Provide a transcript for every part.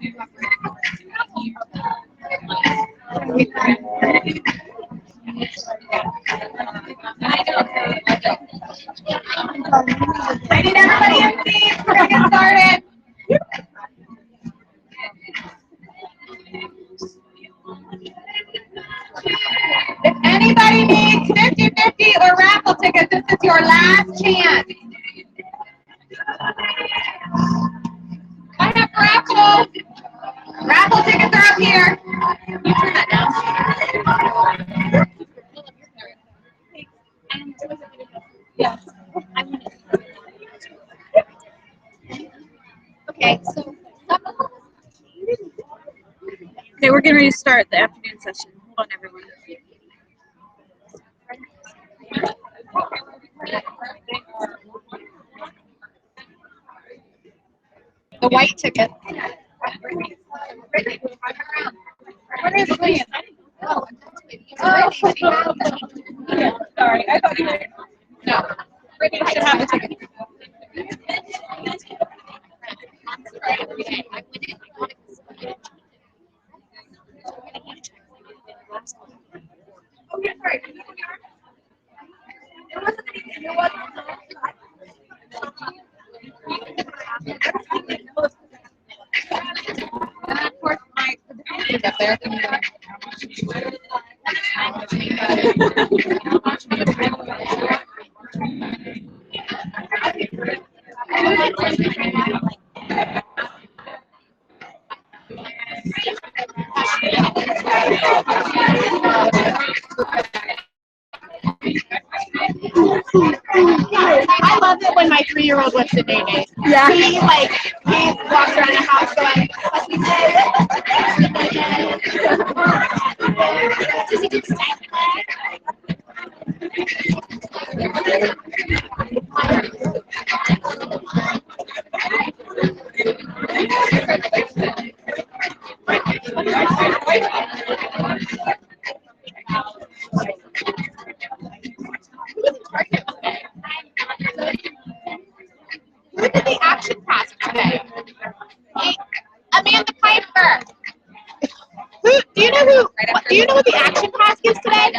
I need everybody in seats. We're going to get started. If anybody needs 50/50 or raffle tickets, this is your last chance. I have raffle. Raffle tickets are up here. You turn that down. Yes. Okay, so Okay, we're getting ready to start the afternoon session. Hold on, everyone. the white ticket. What is it? Oh, sorry, I thought you were. No, Brittany should have the ticket. Oh, yeah, sorry. And of course, my is up there. I love it when my 3-year-old wants to date. Yeah. He walks around the house going, does he do Who did the action task today? Amanda Piper. Do you know what the action task is today?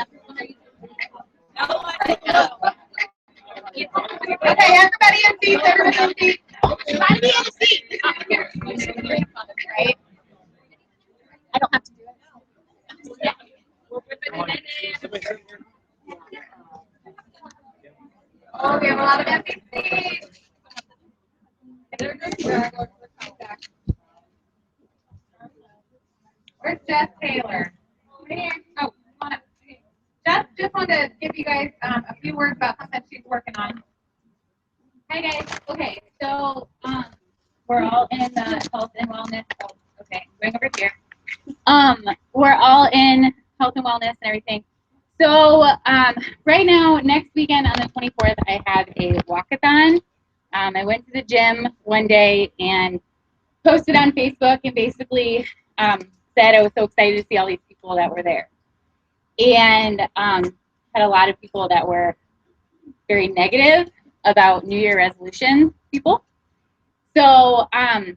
Okay, everybody in seats, everybody in seats. Try to be in a seat. Right? I don't have to do it. Yeah. Oh, we have a lot of empty seats. Where's Jess Taylor? Here. Oh, come on up. Jess just wanted to give you guys a few words about something she's working on. Hi guys. Okay, so we're all in health and wellness. Oh, okay, going over here. We're all in health and wellness and everything. So right now, next weekend on the 24th, I have a walkathon. I went to the gym one day and posted on Facebook and basically said I was so excited to see all these people that were there, and had a lot of people that were very negative about New Year resolution people. So I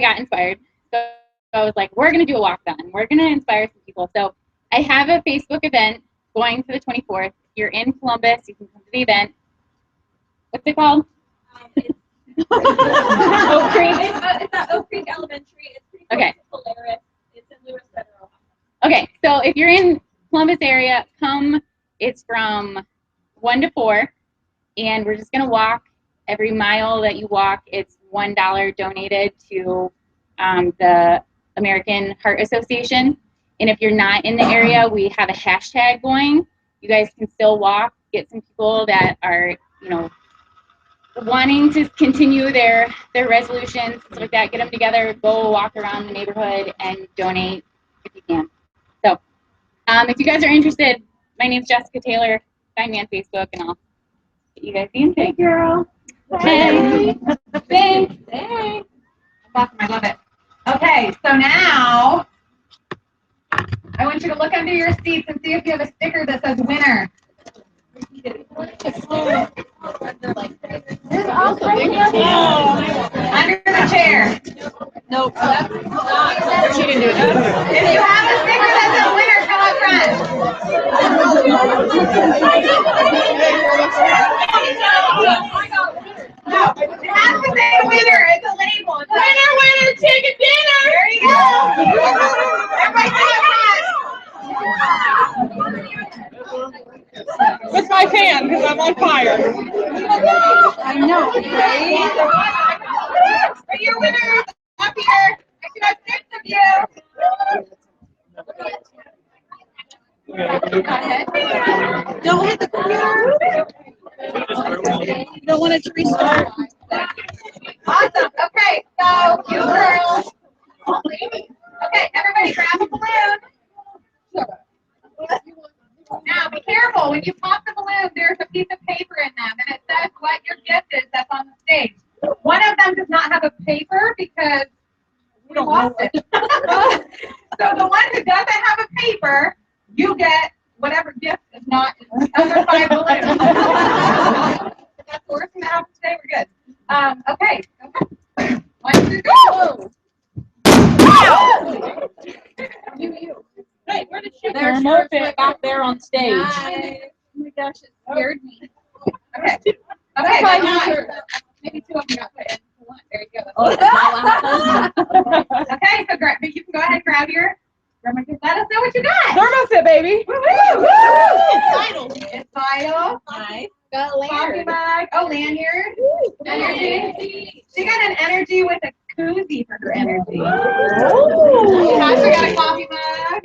got inspired. So I was like, we're going to do a walkathon. We're going to inspire some people. So I have a Facebook event going to the 24th. If you're in Columbus, you can come to the event. What's it called? Oak Creek. It's at Oak Creek Elementary. It's pretty close to Polaris. It's in Lewis Federal. Okay, so if you're in Columbus area, come. It's from 1 to 4. And we're just going to walk. Every mile that you walk, it's $1 donated to the American Heart Association. And if you're not in the area, we have a hashtag going. You guys can still walk, get some people that are, wanting to continue their resolutions, stuff like that. Get them together, go walk around the neighborhood and donate if you can. So if you guys are interested, my name's Jessica Taylor. Find me on Facebook and I'll get you guys in. Hey, girl. Hey. Thanks. Hey. Awesome. I love it. Okay, so now I want you to look under your seats and see if you have a sticker that says winner. Under the chair. Nope. She didn't do it. If you have a sticker that's a winner, come up front. No, it has to say winner. It's a label. Winner, winner, chicken dinner. There you go. Everybody say it. With my fan, because I'm on fire. I know, right? Are your winners up here? I should have 6 of you. Don't hit the computer. You don't want it to restart. Awesome. Okay, so you girls. Okay, everybody grab a balloon. Now be careful. When you pop the balloon, there's a piece of paper in them, and it says what your gift is that's on the stage. One of them does not have a paper because we lost it. So the one who doesn't have a paper, you get whatever gift is not under 5 balloons. That's the worst thing that happens today. We're good. Okay. 1, 2, go. Hey, where did she There's Remote it back there on stage. Oh my gosh, it scared me. Okay. Okay. That's That's fine. maybe 2 of them got put in. There you go. Oh, is that what happened? Okay, so you can go ahead and grab your. Let us know what you got. Thermofit, baby. Woo-hoo! Vital. It's vital. Nice. Got a coffee mug. Oh, lanyard. Energy. She got an energy with a koozie for her energy. Tasha got a coffee mug.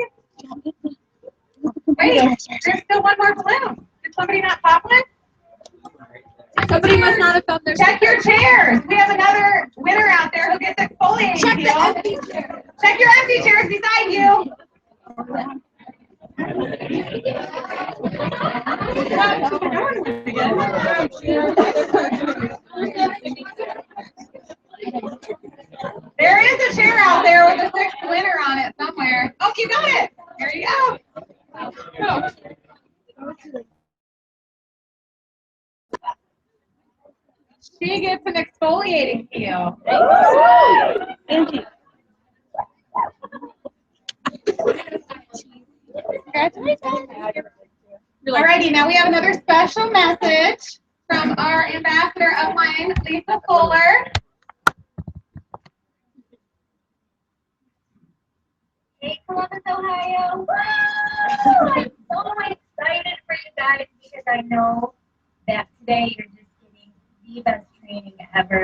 Wait, there's still one more balloon. Did somebody not pop one? Somebody must not have found their. Check your chairs. We have another winner out there who gets exfoliating. Check the peel. empty chair. Check your empty chairs beside you. There is a chair out there with a 6th winner on it somewhere. Oh, you got it. There you go. She gets an exfoliating peel. Angie. Alrighty, now we have another special message from our ambassador of mine, Lisa Fuller. Hey, Columbus, Ohio. Woo! I'm so excited for you guys because I know that today you're just getting the best training ever.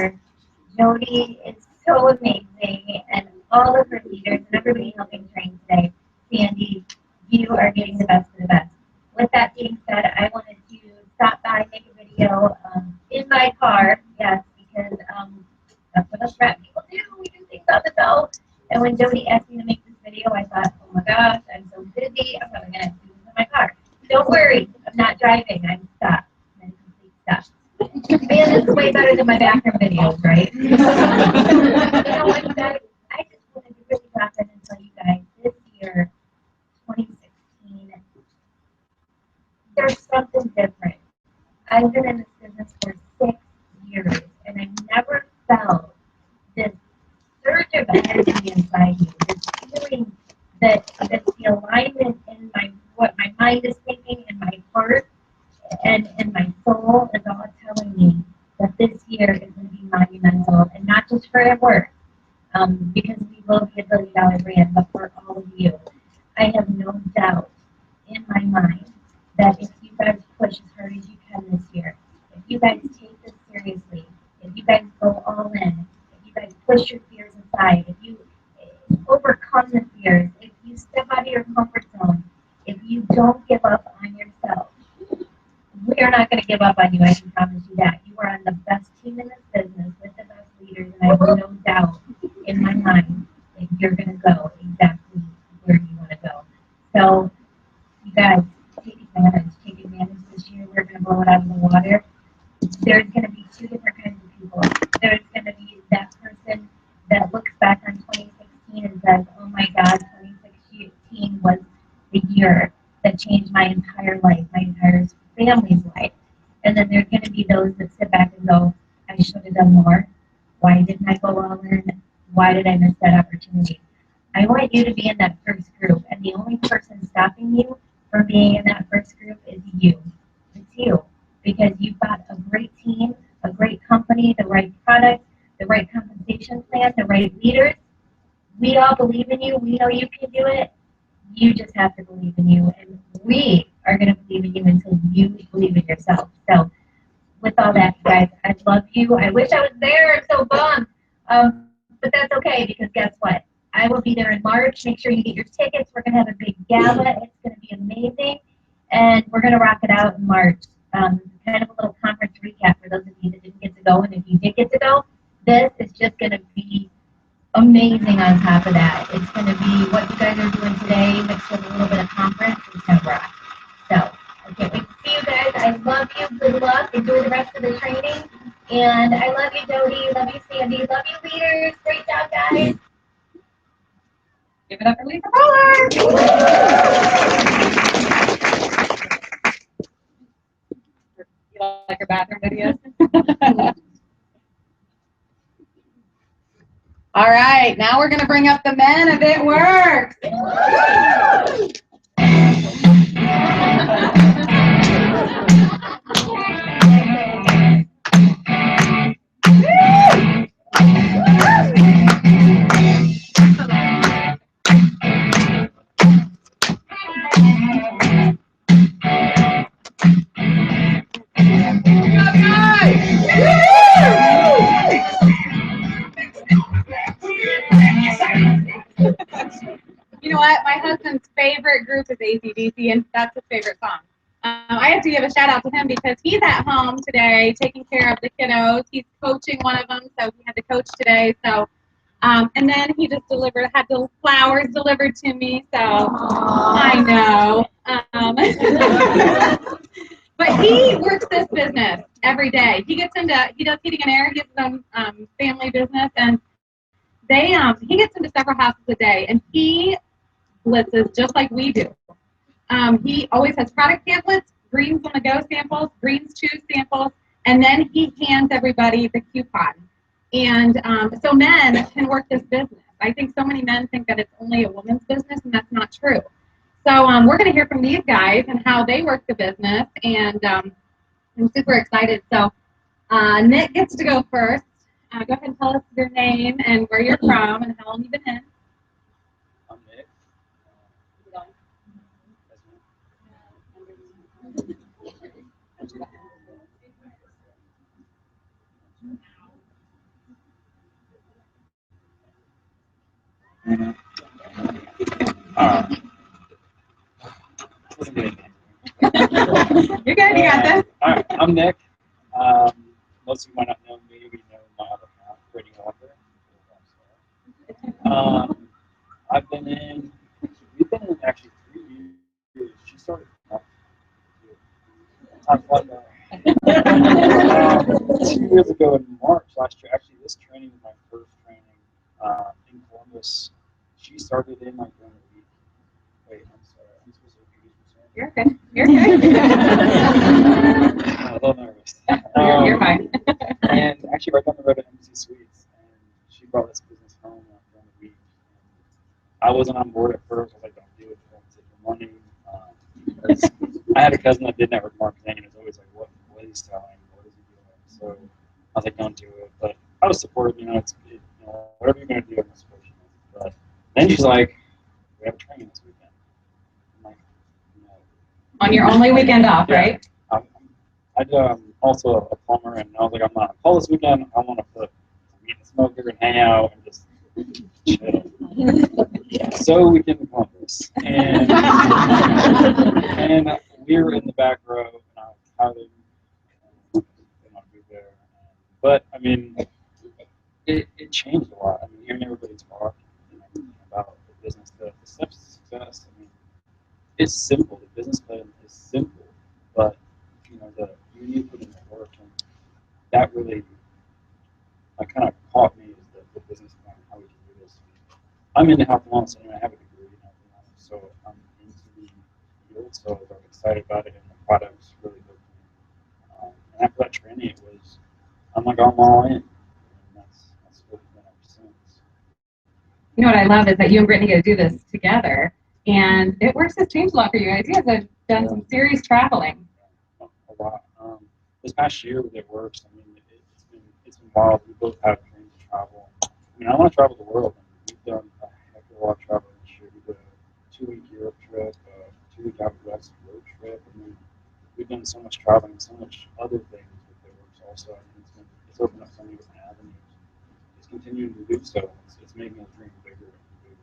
Jody is so amazing, and all of her leaders and everybody helping train today. Sandy, you are getting the best of the best. With that being said, I wanted to stop by and make a video in my car. Yes, because that's what us rat people do. We do things on the go. And when Jody asked me to make this video, I thought, oh my gosh, I'm so busy. I'm probably going to do this in my car. Don't worry, I'm not driving. I'm stopped. I'm in complete stop. Man, this is way better than my bathroom videos, right? You know what, you guys? I just wanted to really drop in and tell you guys this year, 2016, there's something different. I've been in this business for 6 years, and I've never felt this surge of energy inside me, this feeling that the alignment in what my mind is thinking and my heart and my soul is all telling me that this year is going to be monumental, and not just for our work, because we will be a $1 billion brand, but for all of you. I have no doubt in my mind that if you guys push as hard as you can this year, if you guys take this seriously, if you guys go all in, if you guys push your fears aside, if you overcome the fears, if you step out of your comfort zone, if you don't give up on yourself, we are not going to give up on you, I can promise you that. You are on the best team in this business with the best leaders, and I have no doubt in my mind that you're going to go exactly where you want to go. So, you guys, take advantage this year. We're going to blow it out of the water. There's going to be 2 different kinds of people. There's going to be that person that looks back on 2016 and says, oh my God, 2016 was the year that changed my entire life, my entire family's life. And then there's going to be those that sit back and go, I should have done more. Why didn't I go all in? Why why did I miss that opportunity? I want you to be in that first group, and the only person stopping you from being in that first group is you. It's you. Because you've got a great team, a great company, the right product, the right compensation plan, the right leaders. We all believe in you. We know you can do it. You just have to believe in you. And we are going to believe in you until you believe in yourself. So with all that, guys, I love you. I wish I was there. I'm so bummed. But that's okay, because guess what? I will be there in March. Make sure you get your tickets. We're going to have a big gala. It's going to be amazing. And we're going to rock it out in March. Kind of a little conference recap for those of you that didn't get to go. And if you did get to go, this is just going to be amazing on top of that. It's going to be what you guys are doing today mixed with a little bit of conference. It's going to rock. So I can't wait to see you guys. I love you. Good luck. Enjoy the rest of the training. And I love you, Jody. Love you, Sandy. Love you, leaders. Great job, guys. Give it up for Lisa Fuller. You like her bathroom videos? All right, now we're going to bring up the men of It Works. You know what? My husband's favorite group is AC/DC, and that's his favorite song. I have to give a shout out to him because he's at home today taking care of the kiddos. He's coaching one of them, so he had to coach today. So, and then he just had the flowers delivered to me. So I know. But he works this business every day. He does heating and air. He has his own family business, and he gets into several houses a day, and he blitzes just like we do. He always has product pamphlets, Greens on the Go samples, Greens Choose samples, and then he hands everybody the coupon. And so men can work this business. I think so many men think that it's only a woman's business, and that's not true. So we're going to hear from these guys and how they work the business, and I'm super excited. So Nick gets to go first. Go ahead and tell us your name and where you're from and how long you've been in. I'm Nick. You're good, you got this. All right, I'm Nick. Most of you might not know me. We know my other half, Brittany Walker. We've been in actually 3 years. She started time flies by. 2 years ago in March last year. Actually, this training was my first training in Columbus. She started in like during the week. Wait, I'm sorry. I'm supposed to repeat what you're saying. You're okay. I'm a little nervous. You're fine. And actually, right down the road at MC Sweets, and she brought this business home during the week. I wasn't on board at first. I was like, "Don't do it. Don't take the money." I had a cousin that did network marketing, and it was always like, "What is he selling? What is he doing?" So I was like, "Don't do it." But I was supportive. Whatever you're gonna do, I'm gonna support you. But then she's like, "We have a training this weekend." I'm like, "No." On your only weekend off, right? I'm also a plumber, and I was like, I'm not on call this weekend. I want to put meat and smoker and hang out and just chill. So we can Columbus. And we were in the back row, and I was how they want to be there. But, I mean, it changed a lot. I mean, hearing everybody talk about the business, the steps to success, I mean, it's simple. The business plan is simple, but you need to put in the work, and that really kind of caught me as the business plan, how we can do this. I'm into health and wellness anyway. I have a degree in health and wellness, so I'm into the field, so I'm excited about it, and the product's really good. And after that training, I'm like, I'm all in, and that's what we've been ever since. you know what I love is that you and Brittany get to do this together, and it works has changed a lot for you guys. You guys have done some serious traveling. A lot. This past year with it works. I mean, it's been wild. We both have dreams to travel. I mean, I want to travel the world. And we've done a heck of a lot of traveling this year. We did a 2-week Europe trip, a 2-week out west road trip. I mean, we've done so much traveling and so much other things with it works also. I mean, it's opened up so many different avenues. It's continuing to do so. It's making the dream bigger and bigger.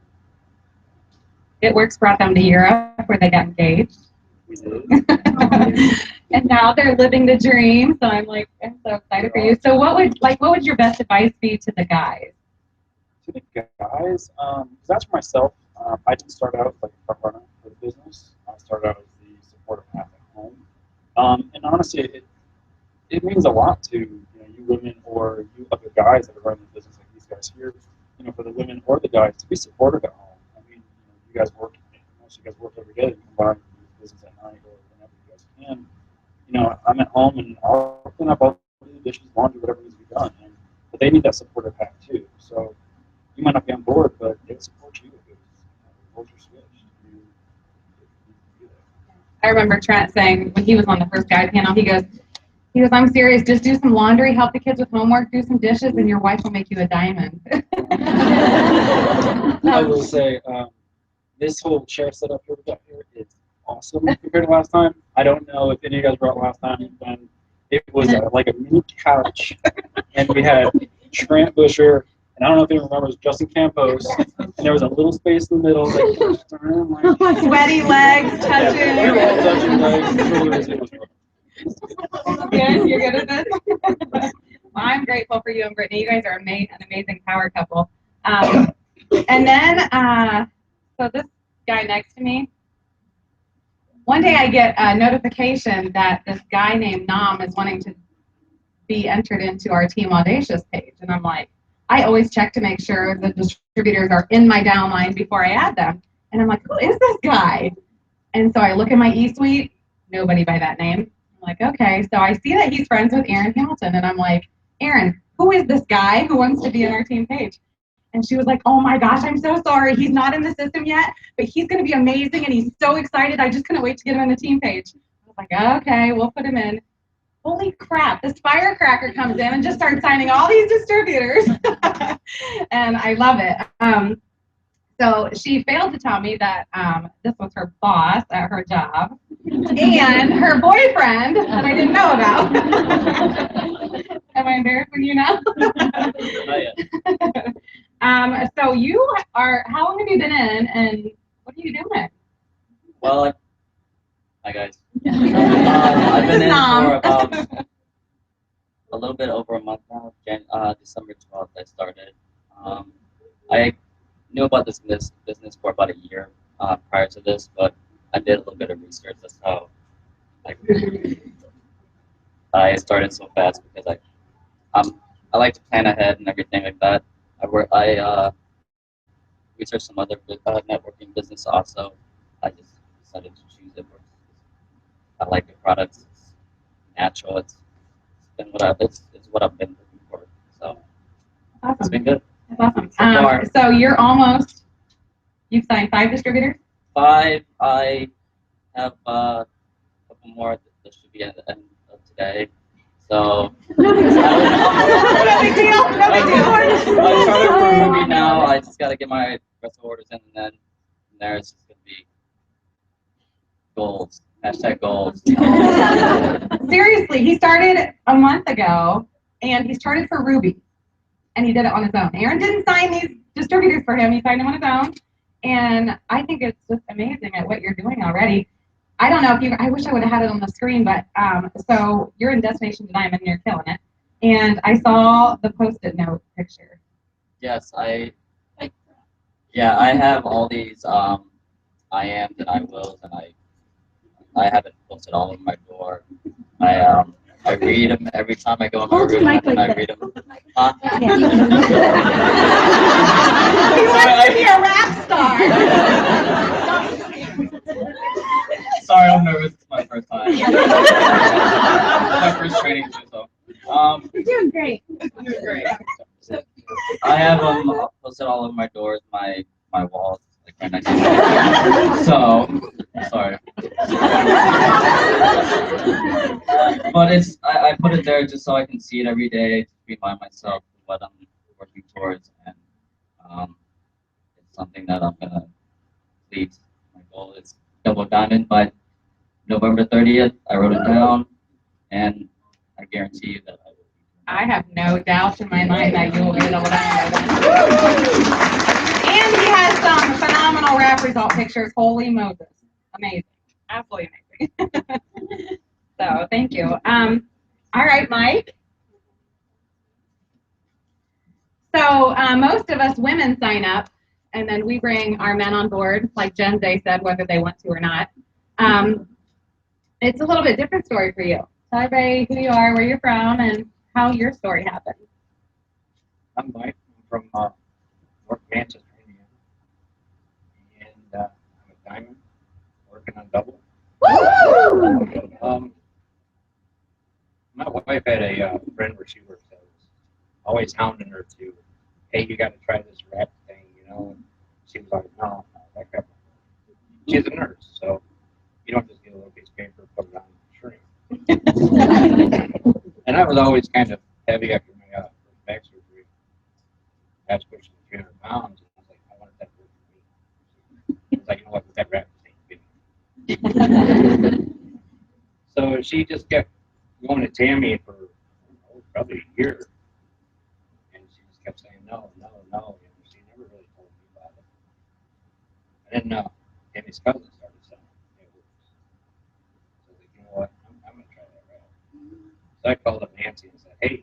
It works brought them to Europe where they got engaged. We did. And now they're living the dream. So I'm so excited for you. So what would your best advice be to the guys? To the guys, that's for myself. I didn't start out like a front runner for the business. I started out as the supportive half at home. And honestly, it means a lot to you women or you other guys that are running the business like these guys here. For the women or the guys to be supportive at home. I mean, you guys work. Most of you guys work every day. You combine your business at night or whenever you guys can. I'm at home and I'll clean up all the dishes, laundry, whatever needs to be done. But they need that supportive half too. So you might not be on board, but they'll support you. Roles are switched. I remember Trent saying when he was on the first guy panel, he goes, I'm serious, just do some laundry, help the kids with homework, do some dishes, and your wife will make you a diamond. I will say, this whole chair setup here we got here is awesome compared to last time. I don't know if any of you guys brought last time, but it was like a mini couch, and we had Trent Busher, and I don't know if anyone remembers Justin Campos, and there was a little space in the middle. Sweaty legs touching. We were all touching legs, shoulders. It was Good, you're good at this. Well, I'm grateful for you and Brittany. You guys are an amazing power couple. And then, so this guy next to me, one day I get a notification that this guy named Nam is wanting to be entered into our Team Audacious page. And I'm like, I always check to make sure the distributors are in my downline before I add them. And I'm like, who is this guy? And so I look in my e-suite, nobody by that name. I'm like, okay. So I see that he's friends with Aaron Hamilton. And I'm like, Aaron, who is this guy who wants to be in our team page? And she was like, oh my gosh, I'm so sorry. He's not in the system yet, but he's going to be amazing. And he's so excited. I just couldn't wait to get him in the team page. I was like, okay, we'll put him in. Holy crap, this firecracker comes in and just starts signing all these distributors. And I love it. So she failed to tell me that this was her boss at her job and her boyfriend that I didn't know about. Am I embarrassing you now? Not yet. So you are, how long have you been in and what are you doing? Well, hi guys. I've been in for about a little bit over a month now. December 12th I started. I knew about this business for about a year prior to this, but I did a little bit of research. That's how I started so fast because I like to plan ahead and everything like that. I researched some other networking business also. I just decided to choose it. I like the products. It's natural. It's been what it's what I've been looking for. So Awesome. it's been good. That's awesome. So you've signed 5 distributors? 5. I have a couple more that should be at the end of today. So No big deal. No big deal. I'm trying to remember now. I just got to get my rest of orders in, and then from there it's just gonna be goals. Hashtag goals. Seriously, he started a month ago, and he started for Ruby, and he did it on his own. Aaron didn't sign these distributors for him. He signed them on his own, and I think it's just amazing at what you're doing already. I don't know if I wish I would have had it on the screen, but so you're in Destination Diamond, and you're killing it. And I saw the Post-it note picture. Yes, I have all these I ams and I wills, and I have it posted all over my door. I read them every time I go in my room, and I read them. Huh? He wants to be a rap star. Sorry, I'm nervous. It's my first time. My first training too, so. You're doing great. I have them posted it all over my doors, my walls, like right next to me. So, sorry. But I put it there just so I can see it every day to remind myself of what I'm working towards, and it's something that I'm gonna complete. My goal is double diamond by November 30th. I wrote it down, and I guarantee you that I will. I have no doubt in my mind that you will be double diamond. And he has some phenomenal rap result pictures. Holy Moses. Amazing. Absolutely amazing. So thank you. All right, Mike. So most of us women sign up, and then we bring our men on board, like Jen Day said, whether they want to or not. It's a little bit different story for you. Tell everybody who you are, where you're from, and how your story happened. I'm Mike. I'm from North Manchester, Indiana. And I'm a diamond, working on double. Woo! My wife had a friend where she works that was always hounding her to, hey, you got to try this rap thing, you know. And she was like, no, that crap. She's a nurse, so you don't just get a little piece of paper, put it on and shrink. And I was always kind of heavy after my first back surgery. I was pushing 300 pounds, and I was like, I wanted that work for me. I was like, you know what, that rap thing. So she just kept going to Tammy for probably a year, and she just kept saying no. And she never really told me about it. And then Tammy's cousin started selling it. So I was like, you know what, I'm gonna try that rap. So I called up Nancy and said, hey,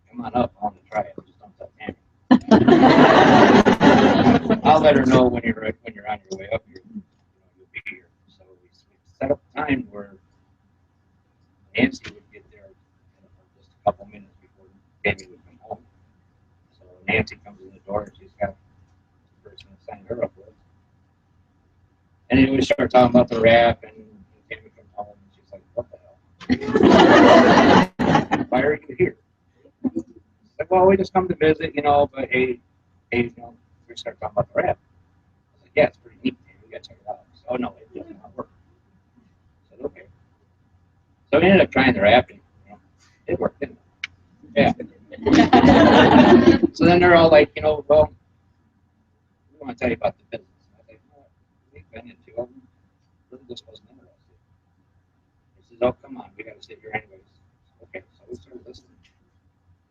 come on up, I want to try it. Just don't tell Tammy. I'll let her know when you're on your way up here. You'll be here. So we set up a time where Nancy would get there just a couple minutes before Tammy would come home. So Nancy comes in the door and she's got the person to sign her up with. And then we start talking about the rap, and Tammy comes home and she's like, what the hell? Why are you here? She's like, well, we just come to visit, you know, but hey, you know, we start talking about the rap. I was like, yeah, it's pretty neat, Tammy. You got to check it out. She said, oh, no, it does not work. I said, okay. So we ended up trying the rap, and you know, it worked, didn't it? Yeah. So then they're all like, you know, well, we want to tell you about the business. I was like, you know what? We've been in 2 of them. Really just wasn't interested. He says, oh, come on, we got to sit here anyways. Okay, so we started listening.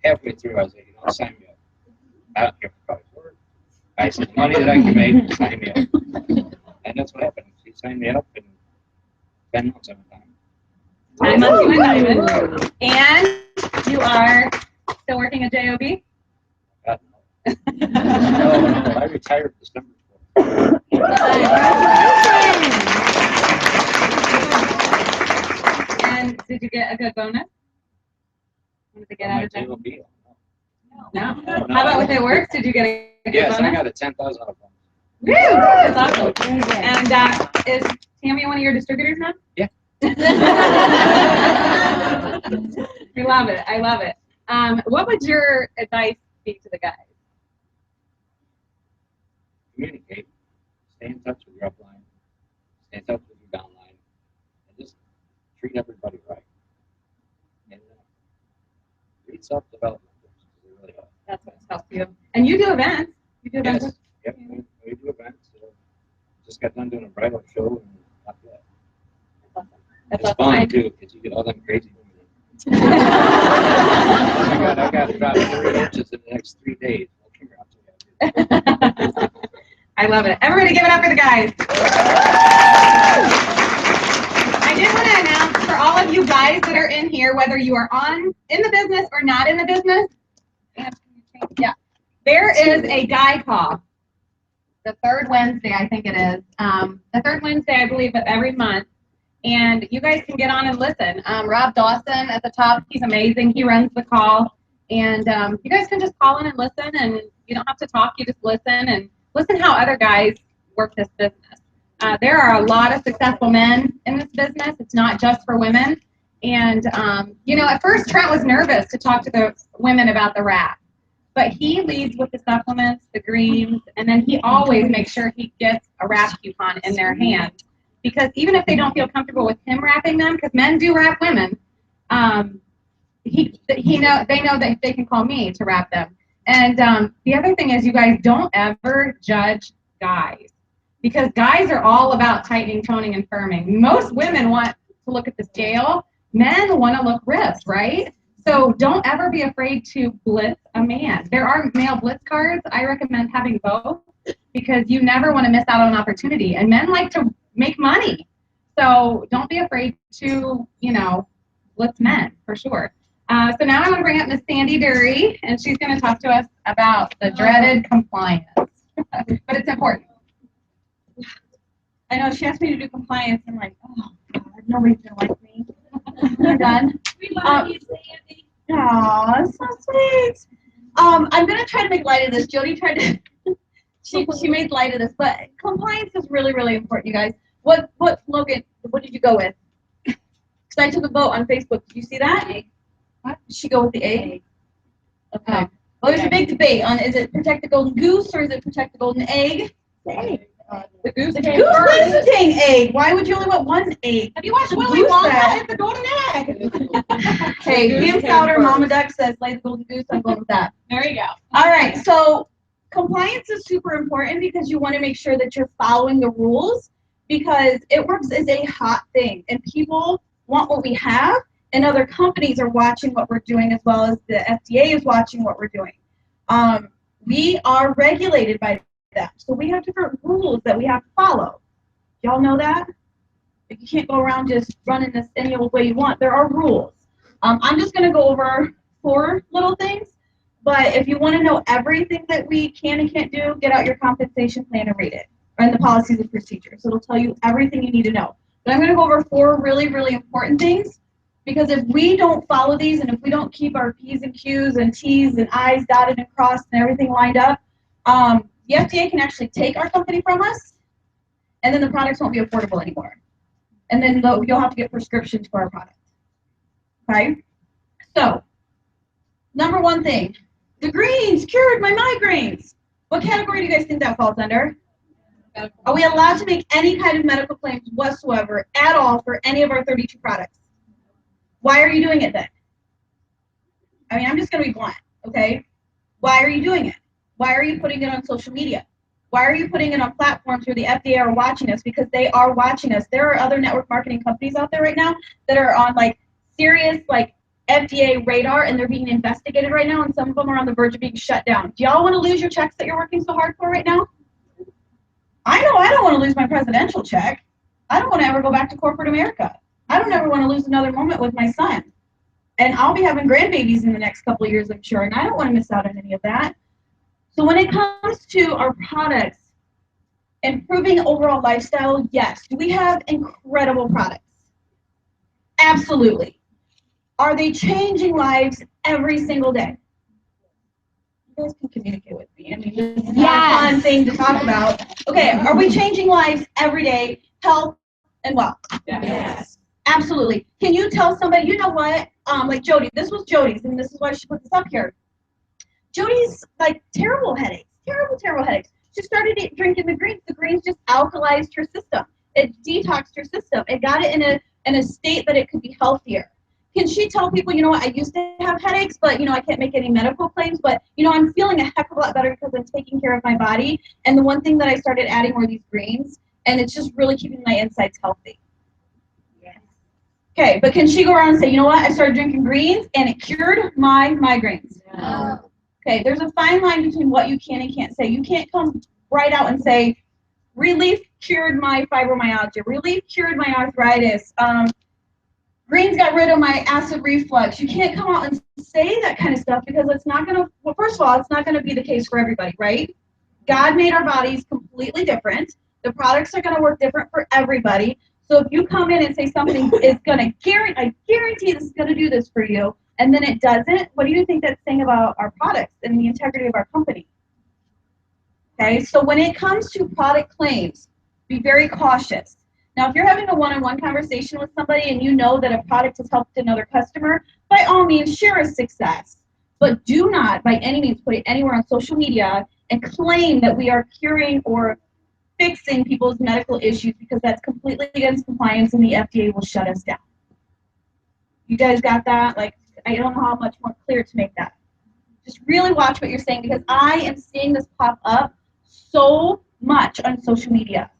Halfway through, I was like, you know, sign me up. I don't care if it's word. I said, money that I can make, sign me up. And that's what happened. She signed me up, and 10 months at a time. 9 months to a diamond. And you are still working at JOB? God, no. No, I retired December 4th. And did you get a good bonus? What did you get out of JOB? No. How about with it works? Did you get a good Yes, bonus? I got a $10,000 bonus. Woo! That's awesome. And is Tammy one of your distributors now? Yeah. We love it. I love it. What would your advice be to the guys? Communicate. Stay in touch with your upline. Stay in touch with your downline. And just treat everybody right. And read self-development books. They really help. That's what's helped you. And you do events. You do events. Yes. Yep. We do events. Just got done doing a bridal show, and not yet. That's It's awesome. fun too, because you get all them crazy women. I got about 3 inches in the next 3 days. Well, congrats. I love it. Everybody give it up for the guys. I did want to announce for all of you guys that are in here, whether you are in the business or not in the business, yeah, there is a guy call. The third Wednesday, I think it is. The third Wednesday, I believe, of every month. And you guys can get on and listen. Rob Dawson at the top, he's amazing. He runs the call. And you guys can just call in and listen, and you don't have to talk. You just listen and listen how other guys work this business. There are a lot of successful men in this business. It's not just for women. And, you know, at first Trent was nervous to talk to the women about the rap. but he leads with the supplements, the greens, and then he always makes sure he gets a wrap coupon in their hand. Because even if they don't feel comfortable with him wrapping them, because men do wrap women, they know that they can call me to wrap them. And the other thing is, you guys don't ever judge guys, because guys are all about tightening, toning, and firming. Most women want to look at the scale. Men want to look ripped, right? So don't ever be afraid to blitz a man. There are male blitz cards. I recommend having both, because you never want to miss out on an opportunity. And men like to make money. So don't be afraid to, blitz men, for sure. So now I'm going to bring up Miss Sandy Dury, and she's going to talk to us about the dreaded compliance. But it's important. I know she asked me to do compliance. I'm like, oh, God, nobody's going to like me. I'm done. We love you, Sandy. Aw, that's so sweet. I'm going to try to make light of this. Jody tried to, she made light of this, but compliance is really, really important, you guys. What Logan, what did you go with? Because I took a vote on Facebook. Did you see that? What? Did she go with the egg? Okay. Well, there's a big debate on, is it protect the golden goose or is it protect the golden egg? The egg. The goose lays the dang egg. Why would you only want one egg? Have you watched Willy Wonka? It's the golden egg. Okay, Pam Souter, Mama Duck says lay the golden goose. I'm going with that. There you go. All right, so compliance is super important because you want to make sure that you're following the rules, because it works as a hot thing and people want what we have, and other companies are watching what we're doing as well as the FDA is watching what we're doing. We are regulated by them, so we have different rules that we have to follow. Y'all know that? Like, you can't go around just running this any old way you want. There are rules. I'm just going to go over 4 little things, but if you want to know everything that we can and can't do, get out your compensation plan and read it, and the policies and procedures. It'll tell you everything you need to know. But I'm going to go over 4 really, really important things, because if we don't follow these and if we don't keep our P's and Q's and T's and I's dotted and crossed and everything lined up, the FDA can actually take our company from us, and then the products won't be affordable anymore. And then you'll have to get prescriptions for our product. Okay? So, number 1 thing, the greens cured my migraines. What category do you guys think that falls under? Are we allowed to make any kind of medical claims whatsoever at all for any of our 32 products? Why are you doing it then? I mean, I'm just going to be blunt, okay? Why are you doing it? Why are you putting it on social media? Why are you putting it on platforms where the FDA are watching us? Because they are watching us. There are other network marketing companies out there right now that are on serious FDA radar, and they're being investigated right now, and some of them are on the verge of being shut down. Do y'all want to lose your checks that you're working so hard for right now? I know I don't want to lose my presidential check. I don't want to ever go back to corporate America. I don't ever want to lose another moment with my son. And I'll be having grandbabies in the next couple of years, I'm sure, and I don't want to miss out on any of that. So when it comes to our products, improving overall lifestyle, yes. Do we have incredible products? Absolutely. Are they changing lives every single day? You guys can communicate with me. I mean, this is not a fun thing to talk about. Okay, are we changing lives every day, health and wealth? Yes. Absolutely. Can you tell somebody, you know what, like Jody, this was Jody's, and this is why she put this up here. Jody's terrible headaches, terrible headaches. She started drinking the greens. The greens just alkalized her system. It detoxed her system. It got it in a state that it could be healthier. Can she tell people, you know what, I used to have headaches, but, I can't make any medical claims, but, I'm feeling a heck of a lot better because I'm taking care of my body. And the one thing that I started adding were these greens, and it's just really keeping my insides healthy. Yes. Okay, but can she go around and say, you know what, I started drinking greens, and it cured my migraines? No. Okay, there's a fine line between what you can and can't say. You can't come right out and say, Relief cured my fibromyalgia. Relief cured my arthritis. Greens got rid of my acid reflux. You can't come out and say that kind of stuff because it's not going to, well, first of all, it's not going to be the case for everybody, right? God made our bodies completely different. The products are going to work different for everybody. So if you come in and say something is going to guarantee, I guarantee this is going to do this for you, and then it doesn't, what do you think that's saying about our products and the integrity of our company? Okay, so when it comes to product claims, be very cautious. Now, if you're having a one-on-one conversation with somebody and you know that a product has helped another customer, by all means, share a success. But do not, by any means, put it anywhere on social media and claim that we are curing or fixing people's medical issues, because that's completely against compliance and the FDA will shut us down. You guys got that? Like, I don't know how much more clear to make that. Just really watch what you're saying, because I am seeing this pop up so much on social media,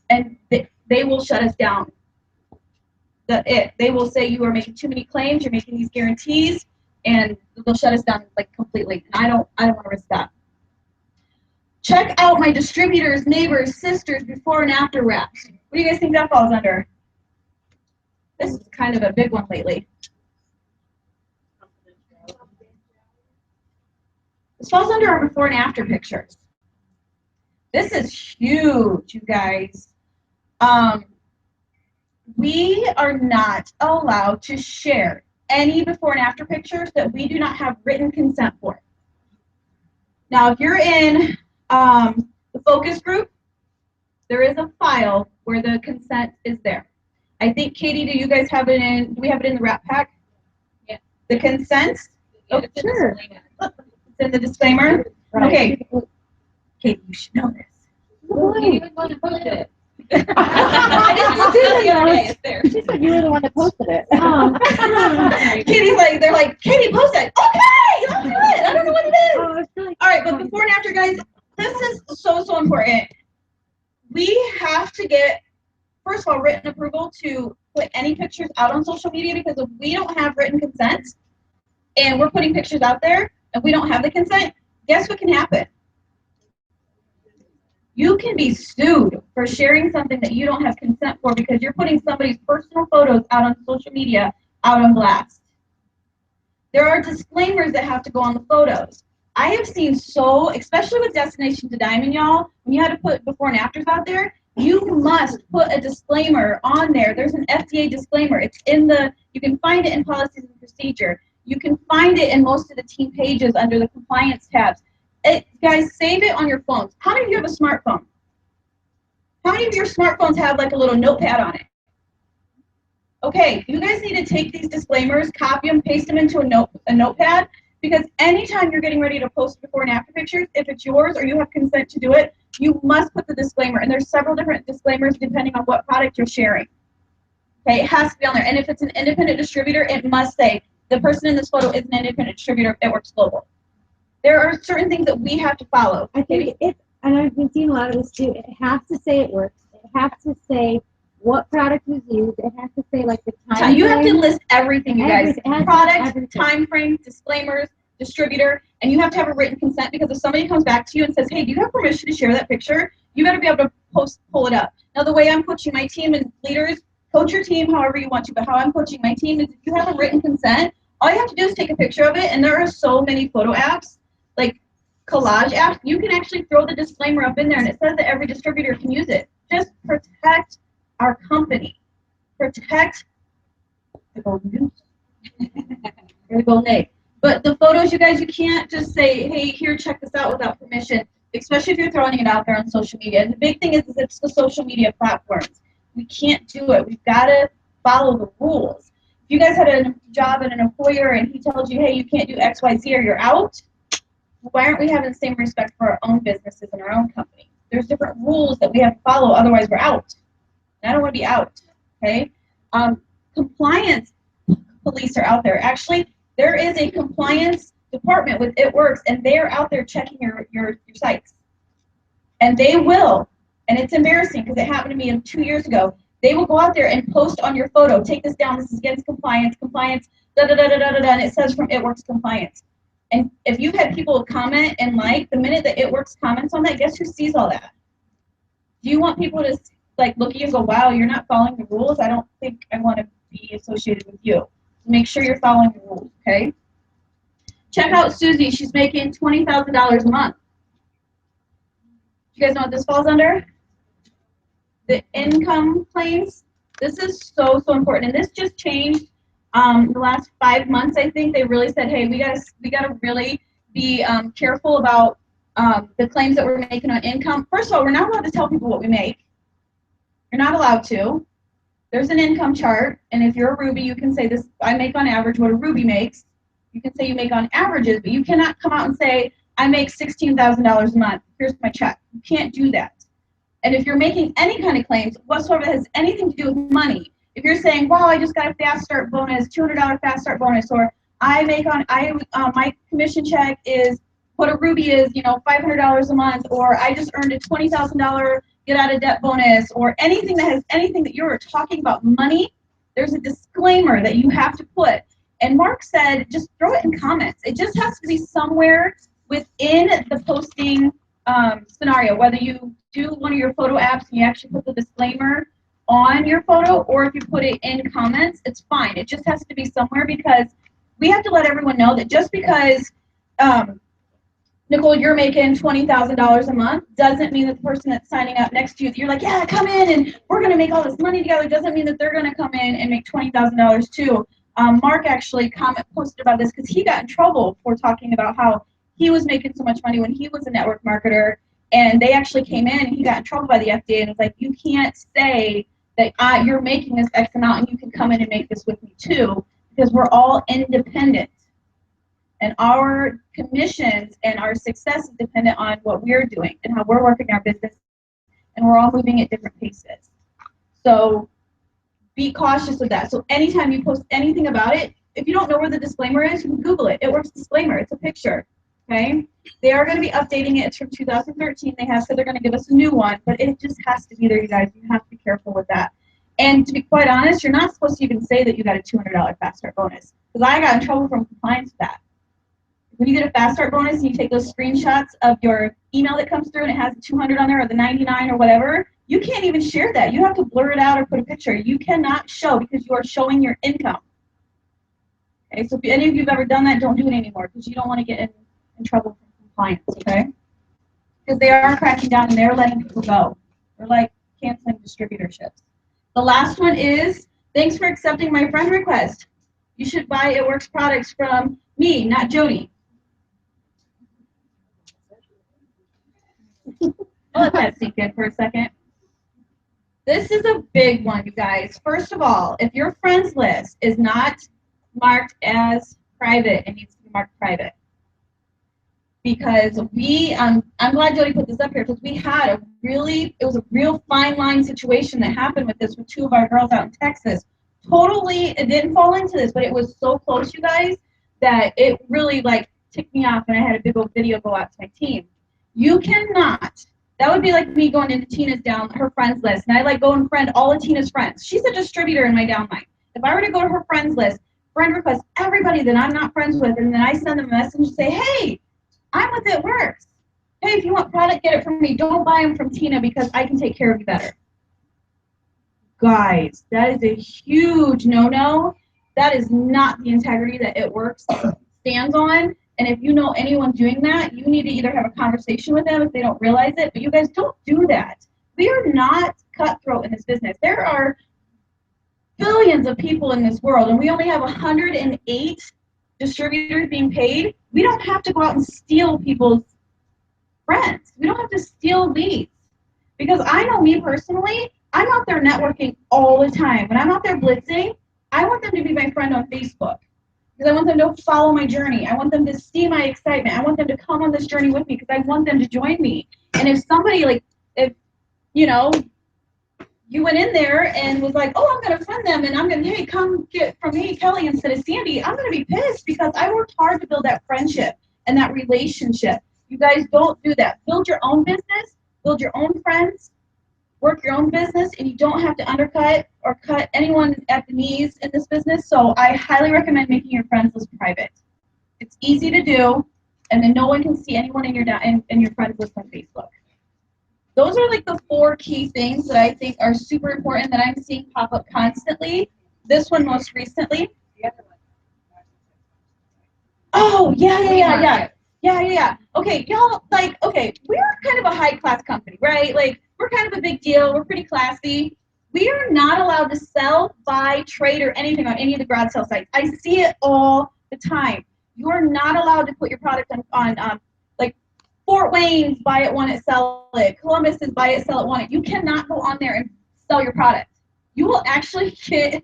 and they will shut us down. They will say you are making too many claims, you're making these guarantees, and they'll shut us down like completely. And I don't want to risk that. Check out my distributors, neighbors, sisters before and after wraps. What do you guys think that falls under? This is kind of a big one lately. This falls under our before and after pictures. This is huge, you guys. We are not allowed to share any before and after pictures that we do not have written consent for. Now, if you're in the focus group, there is a file where the consent is there. I think, Katie, do you guys have it in, do we have it in the wrap pack? Yeah. The consent? Yeah, Oh, sure. It's in the disclaimer? Right. Okay. Katie, you should know this. You didn't even want to post it. I just did it the other day. It's there. She said you were the one that posted it. Katie's like, they're like, Katie, post it. Okay, that's it. I don't know what it is. Oh, it's really All right, but before and after, guys, this is so important. We have to get, first of all, written approval to put any pictures out on social media, because if we don't have written consent and we're putting pictures out there and we don't have the consent, guess what can happen? You can be sued for sharing something that you don't have consent for, because you're putting somebody's personal photos out on social media, out on blast. There are disclaimers that have to go on the photos. I have seen especially with Destination to Diamond, y'all, when you had to put before and afters out there, you must put a disclaimer on there. There's an FDA disclaimer. It's in you can find it in policies and procedure. You can find it in most of the team pages under the compliance tabs. Guys, save it on your phones. How many of you have a smartphone? How many of your smartphones have like a little notepad on it? Okay, you guys need to take these disclaimers, copy them, paste them into a notepad, because anytime you're getting ready to post before and after pictures, if it's yours or you have consent to do it, you must put the disclaimer. And there's several different disclaimers depending on what product you're sharing. Okay, it has to be on there. And if it's an independent distributor, it must say the person in this photo is an independent distributor at Works Global. There are certain things that we have to follow. I think and I've been seeing a lot of this too, it has to say it works. It has to say what product was used. It has to say like the time. You have to list everything, you guys. Everything. Product, time frame, disclaimers, distributor, and you have to have a written consent, because if somebody comes back to you and says, hey, do you have permission to share that picture? You got to be able to pull it up. Now, the way I'm coaching my team and leaders, coach your team however you want to, but how I'm coaching my team is if you have a written consent, all you have to do is take a picture of it, and there are so many photo apps, like collage apps, you can actually throw the disclaimer up in there, and it says that every distributor can use it. Just protect our company. Protect the golden goose. Or the golden egg. But the photos, you guys, you can't just say, hey, here, check this out without permission, especially if you're throwing it out there on social media. And the big thing is it's the social media platforms. We can't do it. We've got to follow the rules. If you guys had a job at an employer and he tells you, hey, you can't do X, Y, Z or you're out, why aren't we having the same respect for our own businesses and our own company? There's different rules that we have to follow, otherwise we're out. And I don't want to be out, okay? Compliance police are out there. Actually, there is a compliance department with It Works, and they're out there checking your sites. And they will, and it's embarrassing because it happened to me 2 years ago. They will go out there and post on your photo, take this down, this is against compliance, da-da-da-da-da-da, and it says from It Works Compliance. And if you've had people comment and like, the minute that It Works comments on that, guess who sees all that? Do you want people to like look at you and go, wow, you're not following the rules? I don't think I want to be associated with you. Make sure you're following the rules, okay? Check out Susie. She's making $20,000 a month. You guys know what this falls under? The income claims. This is so important, and this just changed the last 5 months. I think they really said, hey, we gotta really be careful about the claims that we're making on income. First of all, we're not allowed to tell people what we make. You're not allowed to. There's an income chart, and if you're a Ruby, you can say this, I make on average what a Ruby makes. You can say you make on averages, but you cannot come out and say, I make $16,000 a month. Here's my check. You can't do that. And if you're making any kind of claims whatsoever that has anything to do with money, if you're saying, wow, I just got a fast start bonus, $200 fast start bonus, or my commission check is what a Ruby is, $500 a month, or I just earned a $20,000 get out of debt bonus, or anything that has anything that you're talking about money, there's a disclaimer that you have to put. And Mark said, just throw it in comments. It just has to be somewhere within the posting scenario, whether you do one of your photo apps and you actually put the disclaimer on your photo, or if you put it in comments, it's fine. It just has to be somewhere, because we have to let everyone know that just because, Nicole, you're making $20,000 a month doesn't mean that the person that's signing up next to you, you're like, yeah, come in and we're going to make all this money together, doesn't mean that they're going to come in and make $20,000 too. Mark actually posted about this because he got in trouble for talking about how he was making so much money when he was a network marketer, and they actually came in and he got in trouble by the FDA and was like, you can't say that you're making this X amount and you can come in and make this with me too, because we're all independent. And our commissions and our success is dependent on what we're doing and how we're working our business, and we're all moving at different paces. So be cautious of that. So anytime you post anything about it, if you don't know where the disclaimer is, you can Google it. It works disclaimer. It's a picture. Okay? They are going to be updating it. It's from 2013. They have said they're going to give us a new one, but it just has to be there, you guys. You have to be careful with that. And to be quite honest, you're not supposed to even say that you got a $200 fast start bonus, because I got in trouble from compliance with that. When you get a fast start bonus and you take those screenshots of your email that comes through and it has the 200 on there or the 99 or whatever, you can't even share that. You have to blur it out or put a picture. You cannot show, because you are showing your income. Okay, so if any of you have ever done that, don't do it anymore, because you don't want to get in trouble from compliance, okay? Because they are cracking down and they're letting people go. They're like canceling distributorships. The last one is, thanks for accepting my friend request. You should buy It Works products from me, not Jody. I'll let that sink in for a second. This is a big one, you guys. First of all, if your friends list is not marked as private, it needs to be marked private. Because I'm glad Jody put this up here, because we had it was a real fine line situation that happened with this with two of our girls out in Texas. Totally, it didn't fall into this, but it was so close, you guys, that it really ticked me off, and I had a big old video go out to my team. You cannot. That would be like me going into Tina's her friends list, and I go and friend all of Tina's friends. She's a distributor in my downline. If I were to go to her friends list, friend request everybody that I'm not friends with, and then I send them a message and say, hey, I'm with It Works. Hey, if you want product, get it from me. Don't buy them from Tina, because I can take care of you better. Guys, that is a huge no-no. That is not the integrity that It Works stands on. And if you know anyone doing that, you need to either have a conversation with them if they don't realize it. But you guys, don't do that. We are not cutthroat in this business. There are billions of people in this world, and we only have 108 distributors being paid. We don't have to go out and steal people's friends. We don't have to steal leads. Because I know me personally, I'm out there networking all the time. When I'm out there blitzing, I want them to be my friend on Facebook. Because I want them to follow my journey. I want them to see my excitement. I want them to come on this journey with me, because I want them to join me. And if somebody, if you went in there and was like, oh, I'm going to friend them, and I'm going to, hey, come get from me, Kelly, instead of Sandy, I'm going to be pissed, because I worked hard to build that friendship and that relationship. You guys, don't do that. Build your own business, build your own friends, work your own business, and you don't have to undercut or cut anyone at the knees in this business. So I highly recommend making your friends list private. It's easy to do, and then no one can see anyone in your friends list on Facebook. Those are the 4 key things that I think are super important that I'm seeing pop up constantly. This one most recently. Oh, yeah. Okay, y'all, okay, we're kind of a high-class company, right? We're kind of a big deal. We're pretty classy. We are not allowed to sell, buy, trade, or anything on any of the garage sale sites. I see it all the time. You are not allowed to put your product on Fort Wayne's buy it, want it, sell it. Columbus's buy it, sell it, want it. You cannot go on there and sell your product. You will actually get,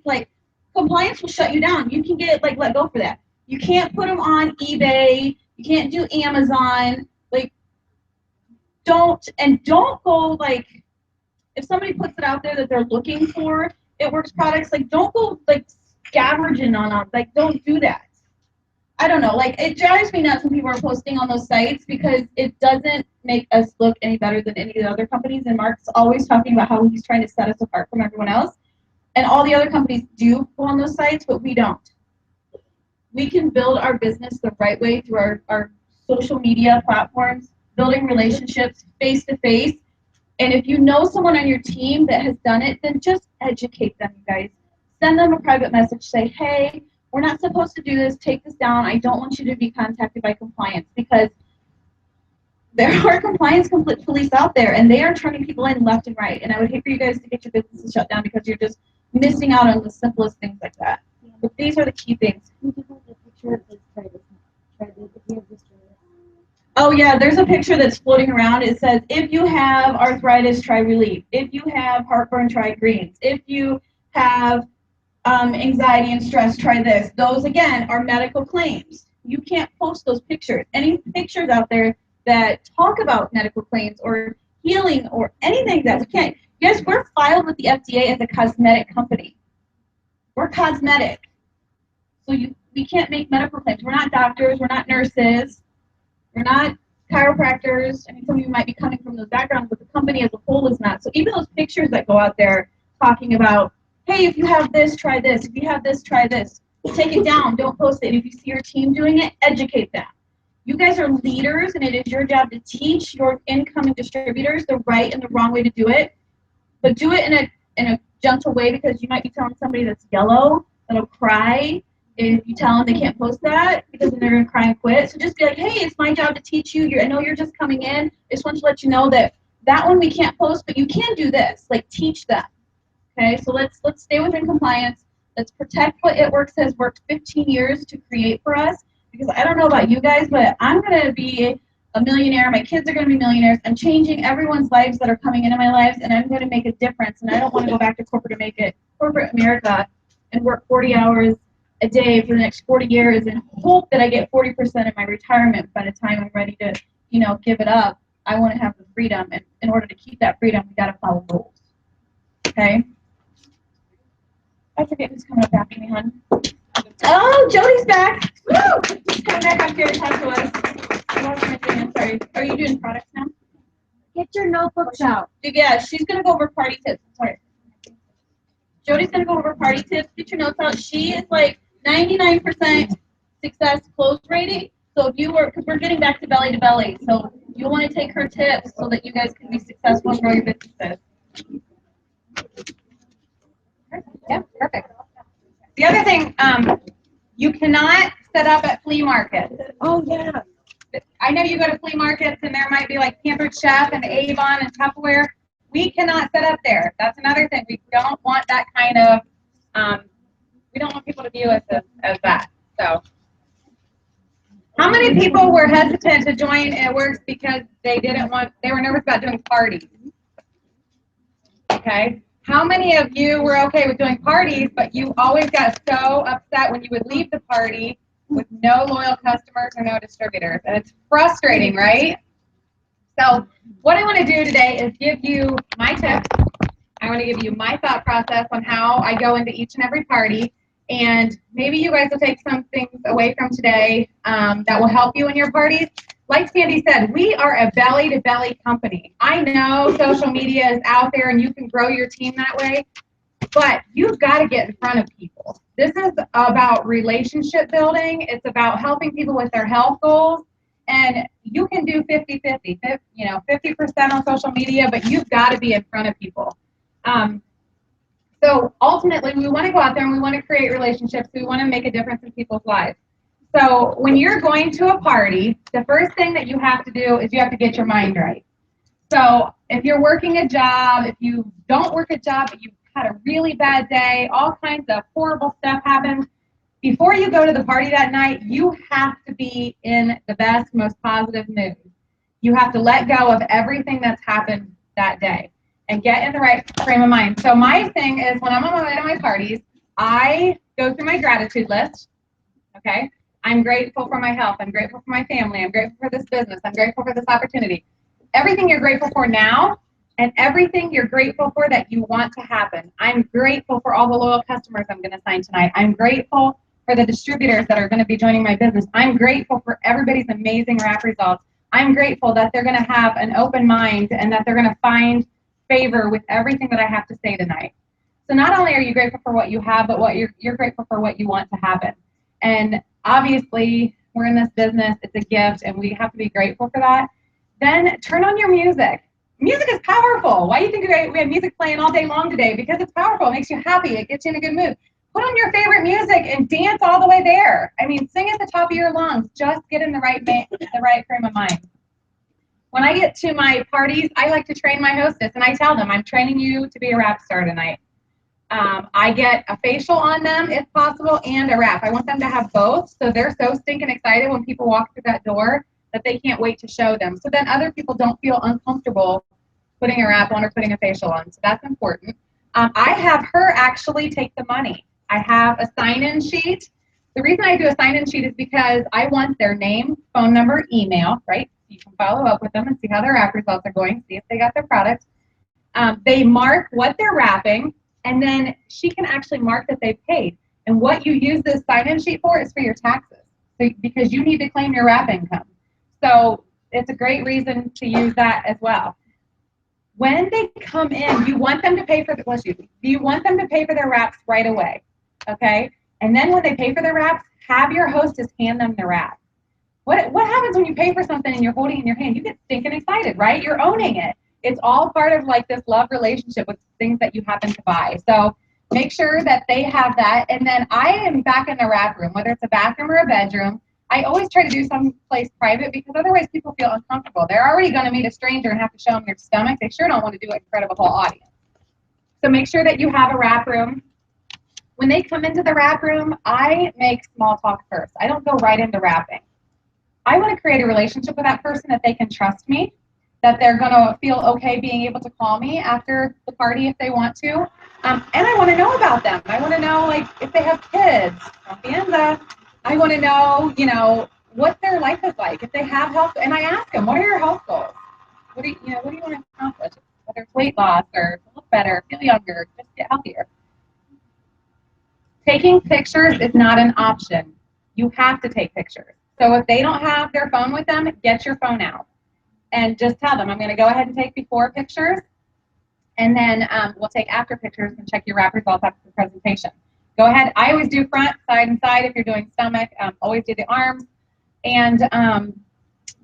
compliance will shut you down. You can get, let go for that. You can't put them on eBay. You can't do Amazon. Like, don't go like, if somebody puts it out there that they're looking for It Works products, like, don't go like scavenging on them. Like, don't do that. I don't know. Like, it drives me nuts when people are posting on those sites because it doesn't make us look any better than any of the other companies. And Mark's always talking about how he's trying to set us apart from everyone else. And all the other companies do go on those sites, but we don't. We can build our business the right way through our social media platforms, building relationships face to face. And if you know someone on your team that has done it, then just educate them, you guys. Send them a private message, say, hey, we're not supposed to do this, take this down. I don't want you to be contacted by compliance, because there are compliance police out there and they are turning people in left and right. And I would hate for you guys to get your businesses shut down because you're just missing out on the simplest things like that. But these are the key things. Oh yeah, there's a picture that's floating around. It says, if you have arthritis, try Relief. If you have heartburn, try Greens. If you have anxiety and stress, try this. Those, again, are medical claims. You can't post those pictures. Any pictures out there that talk about medical claims or healing or anything that we can't. Yes, we're filed with the FDA as a cosmetic company. We're cosmetic. So we can't make medical claims. We're not doctors. We're not nurses. We're not chiropractors. I mean, some of you might be coming from those backgrounds, but the company as a whole is not. So even those pictures that go out there talking about, hey, if you have this, try this. If you have this, try this. Take it down. Don't post it. And if you see your team doing it, educate them. You guys are leaders, and it is your job to teach your incoming distributors the right and the wrong way to do it. But do it in a gentle way, because you might be telling somebody that's yellow that'll cry if you tell them they can't post that, because then they're going to cry and quit. So just be like, hey, it's my job to teach you. I know you're just coming in. I just want to let you know that one we can't post, but you can do this. Like, teach them. Okay, so let's stay within compliance. Let's protect what It Works has worked 15 years to create for us. Because I don't know about you guys, but I'm going to be a millionaire. My kids are going to be millionaires. I'm changing everyone's lives that are coming into my lives, and I'm going to make a difference. And I don't want to go back to corporate America and work 40 hours a day for the next 40 years and hope that I get 40% of my retirement by the time I'm ready to, give it up. I want to have the freedom, and in order to keep that freedom, we got to follow rules. Okay? I forget who's coming up after me, hon. Oh, Jody's back. Woo! She's coming back up here to talk to us. I lost my thing. I'm sorry. Are you doing products now? Get your notebooks out. Yeah, she's going to go over party tips. Sorry. Jody's going to go over party tips. Get your notes out. She is like 99% success close rating. So if you were, because we're getting back to belly, so you want to take her tips so that you guys can be successful and grow your businesses. Yeah, perfect. The other thing, you cannot set up at flea markets. Oh, yeah. I know you go to flea markets and there might be like Pampered Chef and Avon and Tupperware. We cannot set up there. That's another thing. We don't want that kind of, we don't want people to view us as that. So, how many people were hesitant to join It Works because they were nervous about doing parties? Okay. How many of you were okay with doing parties, but you always got so upset when you would leave the party with no loyal customers or no distributors? And it's frustrating, right? So what I want to do today is give you my tips. I want to give you my thought process on how I go into each and every party. And maybe you guys will take some things away from today that will help you in your parties. Like Sandy said, we are a belly-to-belly company. I know social media is out there and you can grow your team that way, but you've got to get in front of people. This is about relationship building. It's about helping people with their health goals. And you can do 50-50, 50% on social media, but you've got to be in front of people. So ultimately, we want to go out there and we want to create relationships. We want to make a difference in people's lives. So when you're going to a party, the first thing that you have to do is you have to get your mind right. So if you're working a job, if you don't work a job, but you've had a really bad day, all kinds of horrible stuff happens, before you go to the party that night, you have to be in the best, most positive mood. You have to let go of everything that's happened that day and get in the right frame of mind. So my thing is, when I'm on my way to my parties, I go through my gratitude list, okay? I'm grateful for my health. I'm grateful for my family. I'm grateful for this business. I'm grateful for this opportunity. Everything you're grateful for now and everything you're grateful for that you want to happen. I'm grateful for all the loyal customers I'm going to sign tonight. I'm grateful for the distributors that are going to be joining my business. I'm grateful for everybody's amazing wrap results. I'm grateful that they're going to have an open mind and that they're going to find favor with everything that I have to say tonight. So not only are you grateful for what you have, but what you're grateful for what you want to happen. And obviously, we're in this business. It's a gift, and we have to be grateful for that. Then turn on your music. Music is powerful. Why do you think we have music playing all day long today? Because it's powerful. It makes you happy. It gets you in a good mood. Put on your favorite music and dance all the way there. I mean, sing at the top of your lungs. Just get in the right frame of mind. When I get to my parties, I like to train my hostess, and I tell them, I'm training you to be a rap star tonight. I get a facial on them, if possible, and a wrap. I want them to have both, so they're so stinking excited when people walk through that door that they can't wait to show them. So then other people don't feel uncomfortable putting a wrap on or putting a facial on. So that's important. I have her actually take the money. I have a sign-in sheet. The reason I do a sign-in sheet is because I want their name, phone number, email, right? You can follow up with them and see how their wrap results are going, see if they got their product. They mark what they're wrapping, and then she can actually mark that they paid. And what you use this sign-in sheet for is for your taxes, so, because you need to claim your wrap income. So it's a great reason to use that as well. When they come in, you want them to pay for you want them to pay for their wraps right away, okay? And then when they pay for their wraps, have your hostess hand them the wrap. What happens when you pay for something and you're holding it in your hand? You get stinking excited, right? You're owning it. It's all part of like this love relationship with things that you happen to buy. So make sure that they have that. And then I am back in the wrap room, whether it's a bathroom or a bedroom. I always try to do someplace private because otherwise people feel uncomfortable. They're already going to meet a stranger and have to show them your stomach. They sure don't want to do it in front of a whole audience. So make sure that you have a wrap room. When they come into the wrap room, I make small talk first. I don't go right into wrapping. I want to create a relationship with that person that they can trust me, that they're going to feel okay being able to call me after the party if they want to. And I want to know about them. I want to know, like, if they have kids, confianza. I want to know, what their life is like. If they have health, and I ask them, what are your health goals? What do you want to accomplish? Whether it's weight loss or to look better, feel younger, just get healthier. Taking pictures is not an option. You have to take pictures. So if they don't have their phone with them, get your phone out. And just tell them, I'm going to go ahead and take before pictures, and then we'll take after pictures and check your wrap results after the presentation. Go ahead. I always do front, side, and side if you're doing stomach. Always do the arms. And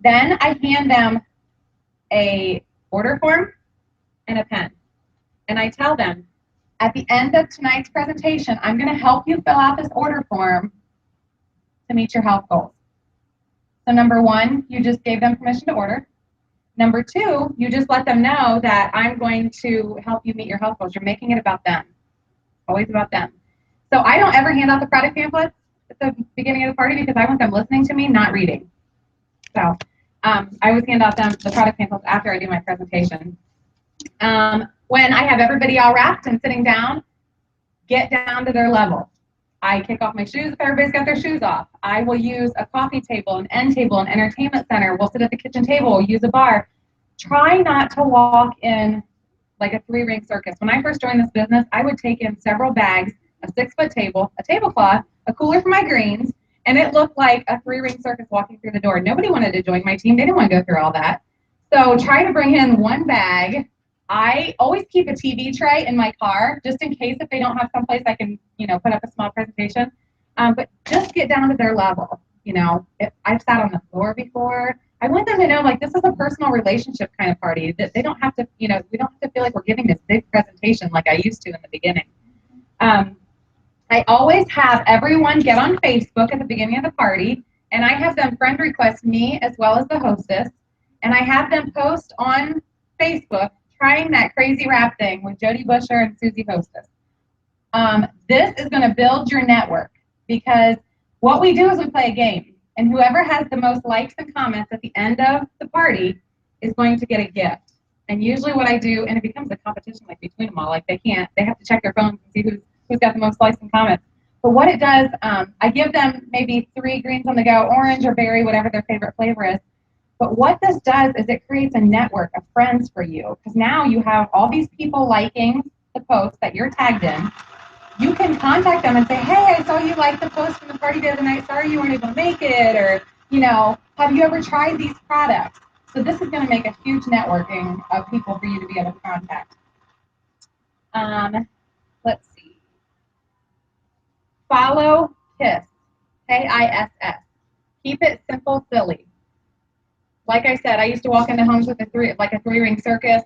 then I hand them a order form and a pen. And I tell them, at the end of tonight's presentation, I'm going to help you fill out this order form to meet your health goals. So number one, you just gave them permission to order. Number two, you just let them know that I'm going to help you meet your health goals. You're making it about them. Always about them. So I don't ever hand out the product pamphlets at the beginning of the party because I want them listening to me, not reading. So I always hand out the product pamphlets after I do my presentation. When I have everybody all wrapped and sitting down, get down to their level. I kick off my shoes if everybody's got their shoes off. I will use a coffee table, an end table, an entertainment center. We'll sit at the kitchen table, we'll use a bar. Try not to walk in like a 3-ring circus. When I first joined this business, I would take in several bags, a 6-foot table, a tablecloth, a cooler for my greens, and it looked like a 3-ring circus walking through the door. Nobody wanted to join my team. They didn't want to go through all that. So try to bring in one bag. I always keep a TV tray in my car just in case if they don't have someplace I can, put up a small presentation. But just get down to their level. If I've sat on the floor before, I want them to know, like, this is a personal relationship kind of party. That they don't have to, we don't have to feel like we're giving this big presentation like I used to in the beginning. I always have everyone get on Facebook at the beginning of the party, and I have them friend request me as well as the hostess, and I have them post on Facebook trying that crazy rap thing with Jody Busher and Susie Hostess. This is going to build your network because what we do is we play a game, and whoever has the most likes and comments at the end of the party is going to get a gift. And usually what I do, and it becomes a competition like between them all, like they have to check their phones and see who's got the most likes and comments. But what it does, I give them maybe 3 greens on the go, orange or berry, whatever their favorite flavor is. But what this does is it creates a network of friends for you, because now you have all these people liking the post that you're tagged in. You can contact them and say, hey, I saw you like the post from the party the other night. Sorry you weren't able to make it. Or, you know, have you ever tried these products? So this is going to make a huge networking of people for you to be able to contact. Let's see. Follow KISS, K-I-S-S. Keep it simple, silly. Like I said, I used to walk into homes with a 3-ring circus.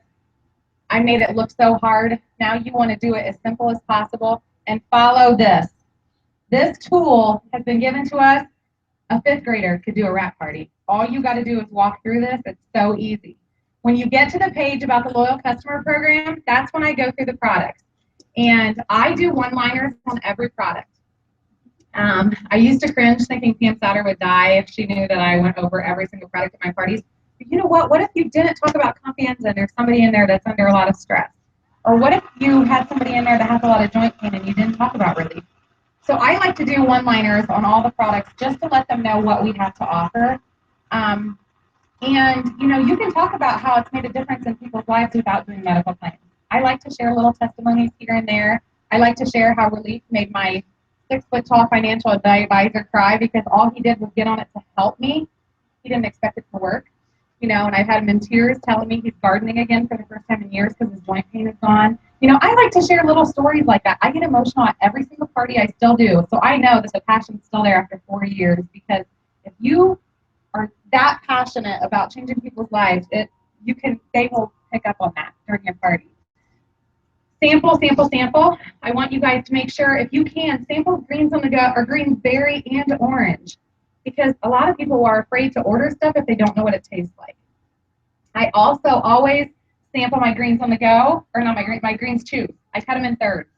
I made it look so hard. Now you want to do it as simple as possible and follow this. This tool has been given to us. A 5th grader could do a wrap party. All you got to do is walk through this. It's so easy. When you get to the page about the Loyal Customer Program, that's when I go through the products. And I do one-liners on every product. I used to cringe thinking Pam Sauter would die if she knew that I went over every single product at my parties. But you know what? What if you didn't talk about Confianza and there's somebody in there that's under a lot of stress? Or what if you had somebody in there that has a lot of joint pain and you didn't talk about relief? So I like to do one-liners on all the products just to let them know what we have to offer. And, you know, you can talk about how it's made a difference in people's lives without doing medical claims. I like to share little testimonies here and there. I like to share how relief made my 6-foot-tall financial advisor cry because all he did was get on it to help me. He didn't expect it to work. You know, and I've had him in tears telling me he's gardening again for the first time in years because his joint pain is gone. You know, I like to share little stories like that. I get emotional at every single party. I still do. So I know that the passion's still there after 4 years, because if you are that passionate about changing people's lives, they will pick up on that during your party. Sample, sample, sample. I want you guys to make sure, if you can, sample greens on the go, or greens, berry, and orange. Because a lot of people are afraid to order stuff if they don't know what it tastes like. I also always sample my greens on the go, or not my greens too. I cut them in thirds.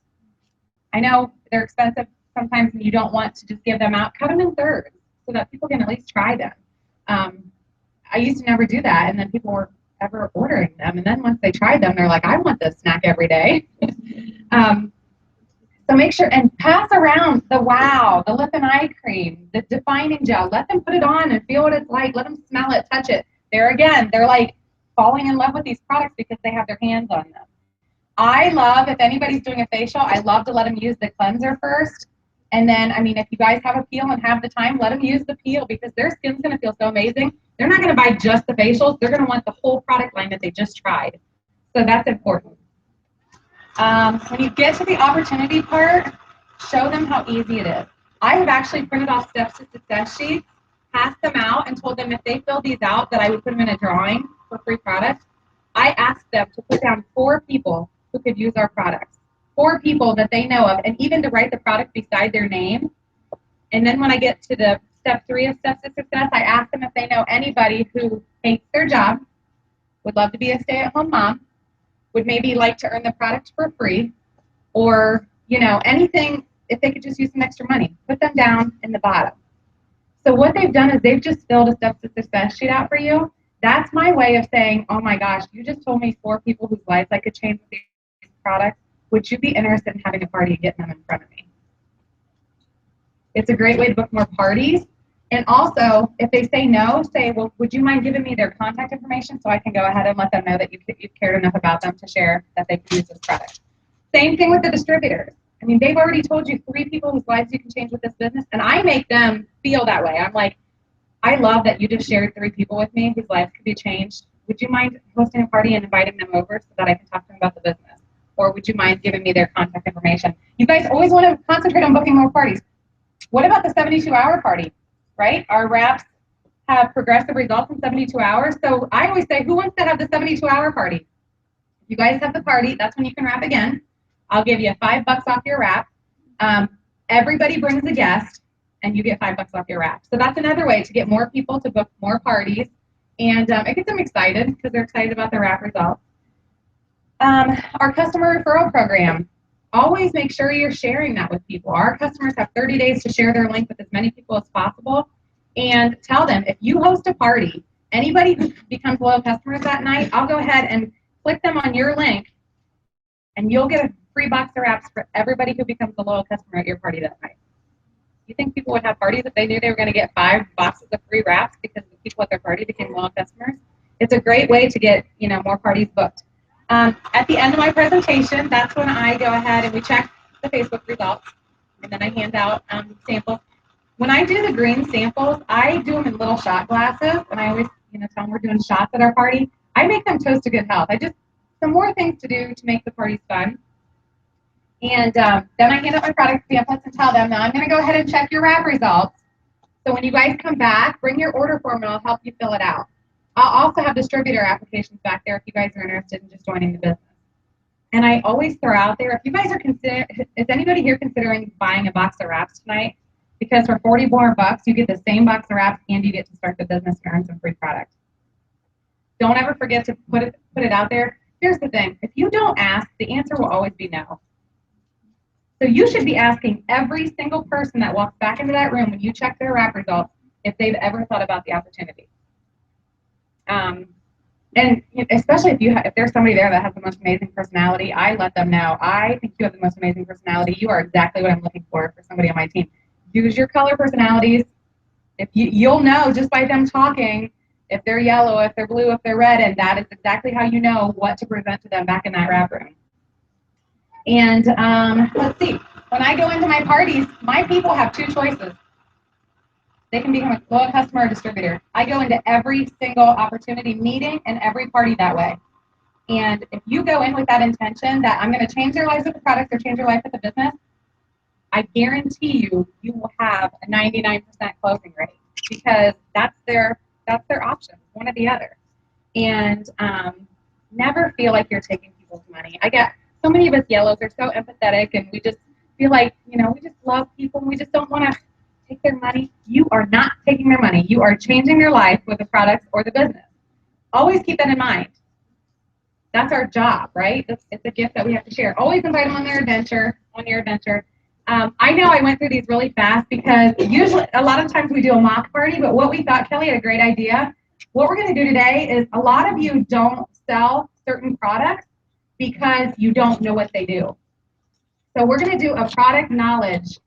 I know they're expensive sometimes and you don't want to just give them out. Cut them in thirds so that people can at least try them. I used to never do that, and then people were ever ordering them. And then once they tried them, they're like, I want this snack every day. So make sure and pass around the Wow, the lip and eye cream, the defining gel. Let them put it on and feel what it's like. Let them smell it, touch it. There again, they're like falling in love with these products because they have their hands on them. I love, if anybody's doing a facial, I love to let them use the cleanser first. And then, I mean, if you guys have a peel and have the time, let them use the peel because their skin's going to feel so amazing. They're not going to buy just the facials. They're going to want the whole product line that they just tried. So that's important. When you get to the opportunity part, show them how easy it is. I have actually printed off steps to success sheets, passed them out, and told them if they fill these out that I would put them in a drawing for free products. I asked them to put down 4 people who could use our products, 4 people that they know of, and even to write the product beside their name. And then when I get to the step 3 of steps to success, I ask them if they know anybody who hates their job, would love to be a stay-at-home mom, would maybe like to earn the product for free, or, you know, anything, if they could just use some extra money. Put them down in the bottom. So what they've done is they've just filled a steps to success sheet out for you. That's my way of saying, oh my gosh, you just told me 4 people whose lives I could change with these products. Would you be interested in having a party and getting them in front of me? It's a great way to book more parties. And also, if they say no, say, well, would you mind giving me their contact information so I can go ahead and let them know that you've cared enough about them to share that they can use this product. Same thing with the distributors. I mean, they've already told you 3 people whose lives you can change with this business, and I make them feel that way. I'm like, I love that you just shared 3 people with me whose lives could be changed. Would you mind hosting a party and inviting them over so that I can talk to them about the business? Or would you mind giving me their contact information? You guys always want to concentrate on booking more parties. What about the 72-hour party, right? Our wraps have progressive results in 72 hours. So I always say, who wants to have the 72-hour party? If you guys have the party, that's when you can wrap again. I'll give you $5 off your wrap. Everybody brings a guest, and you get $5 off your wrap. So that's another way to get more people to book more parties, and it gets them excited because they're excited about their wrap results. Our customer referral program. Always make sure you're sharing that with people. Our customers have 30 days to share their link with as many people as possible, and tell them if you host a party, anybody who becomes loyal customers that night, I'll go ahead and click them on your link, and you'll get a free box of wraps for everybody who becomes a loyal customer at your party that night. You think people would have parties if they knew they were going to get 5 boxes of free wraps because the people at their party became loyal customers? It's a great way to get, more parties booked. At the end of my presentation, that's when I go ahead and we check the Facebook results, and then I hand out samples. When I do the green samples, I do them in little shot glasses, and I always, tell them we're doing shots at our party. I make them toast to good health. Some more things to do to make the parties fun. And then I hand out my product pamphlets and tell them, now I'm going to go ahead and check your wrap results. So when you guys come back, bring your order form and I'll help you fill it out. I'll also have distributor applications back there if you guys are interested in just joining the business. And I always throw out there, if you guys are is anybody here considering buying a box of wraps tonight? Because for 40 more bucks, you get the same box of wraps and you get to start the business and earn some free product. Don't ever forget to put it out there. Here's the thing, if you don't ask, the answer will always be no. So you should be asking every single person that walks back into that room when you check their wrap results if they've ever thought about the opportunity. And especially if there's somebody there that has the most amazing personality, I let them know, I think you have the most amazing personality. You are exactly what I'm looking for somebody on my team. Use your color personalities. If you'll know just by them talking if they're yellow, if they're blue, if they're red, and that is exactly how you know what to present to them back in that wrap room. And let's see, when I go into my parties, my people have 2 choices. They can become a loyal customer or distributor. I go into every single opportunity meeting and every party that way. And if you go in with that intention that I'm going to change their lives with the product or change their life with the business, I guarantee you will have a 99% closing rate because that's their option, one or the other. And never feel like you're taking people's money. I get so many of us yellows are so empathetic and we just feel like, we just love people and we just don't want to take their money. You are not taking their money. You are changing their life with the products or the business. Always keep that in mind. That's our job, right? It's a gift that we have to share. Always invite them on your adventure. I know I went through these really fast because usually, a lot of times we do a mock party, but what we thought, Kelly had a great idea. What we're going to do today is a lot of you don't sell certain products because you don't know what they do. So we're going to do a product knowledge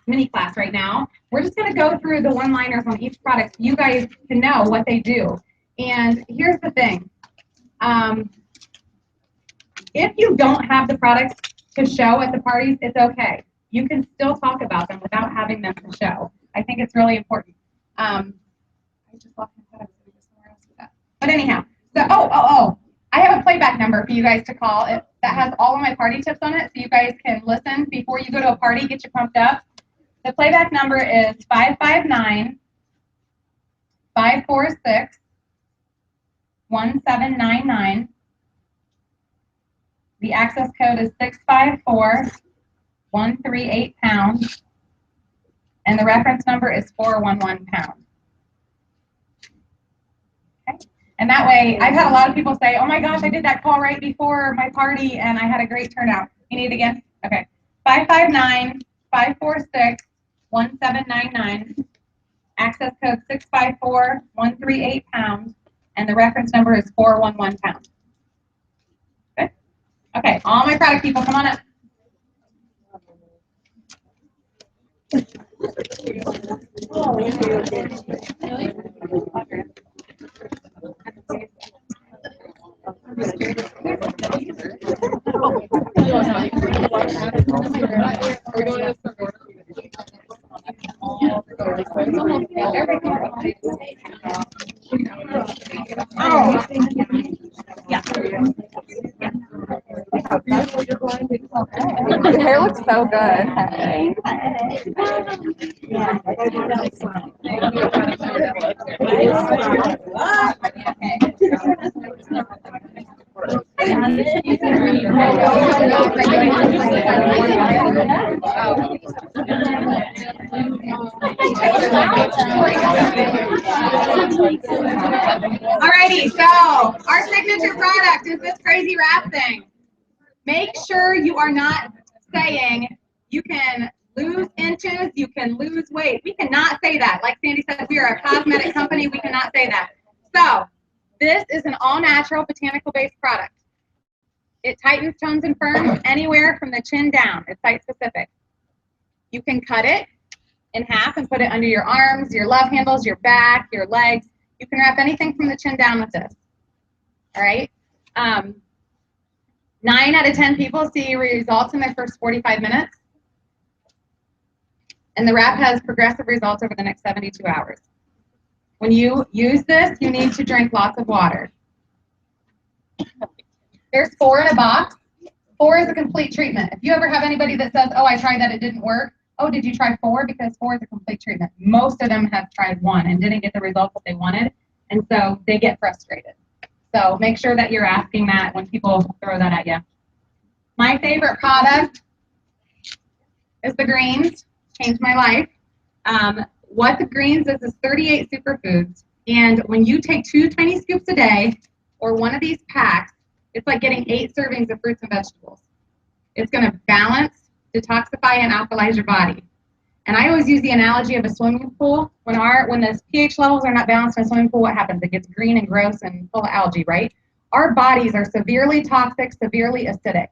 mini class right now. We're just going to go through the one-liners on each product so you guys can know what they do. And here's the thing. If you don't have the products to show at the parties, it's okay. You can still talk about them without having them to show. I think it's really important. I just lost my head. But anyhow, so I have a playback number for you guys to call that has all of my party tips on it, so you guys can listen before you go to a party, get you pumped up. The playback number is 559-546-1799. The access code is 654-138#, and the reference number is 411#. Okay. And that way, I've had a lot of people say, oh my gosh, I did that call right before my party and I had a great turnout. You need it again? Okay. 559-546-1799. Access code 654-138#, and the reference number is 411#. Okay? Okay, all my product people, come on up. Your hair looks so good. Alrighty, so our signature product is this crazy wrap thing. Make sure you are not saying you can lose inches, you can lose weight. We cannot say that. Like Sandy said, we are a cosmetic company. We cannot say that. So this is an all-natural botanical-based product. It tightens, tones, and firms anywhere from the chin down. It's site-specific. You can cut it in half and put it under your arms, your love handles, your back, your legs. You can wrap anything from the chin down with this. All right? 9 out of 10 people see results in their first 45 minutes. And the wrap has progressive results over the next 72 hours. When you use this, you need to drink lots of water. There's 4 in a box. 4 is a complete treatment. If you ever have anybody that says, oh, I tried that, it didn't work. Oh, did you try 4? Because 4 is a complete treatment. Most of them have tried 1 and didn't get the results that they wanted. And so they get frustrated. So make sure that you're asking that when people throw that at you. My favorite product is the greens. Changed my life. What the greens is 38 superfoods. And when you take 2 tiny scoops a day or one of these packs, it's like getting 8 servings of fruits and vegetables. It's going to balance, detoxify, and alkalize your body. And I always use the analogy of a swimming pool. When the pH levels are not balanced in a swimming pool, what happens? It gets green and gross and full of algae, right? Our bodies are severely toxic, severely acidic.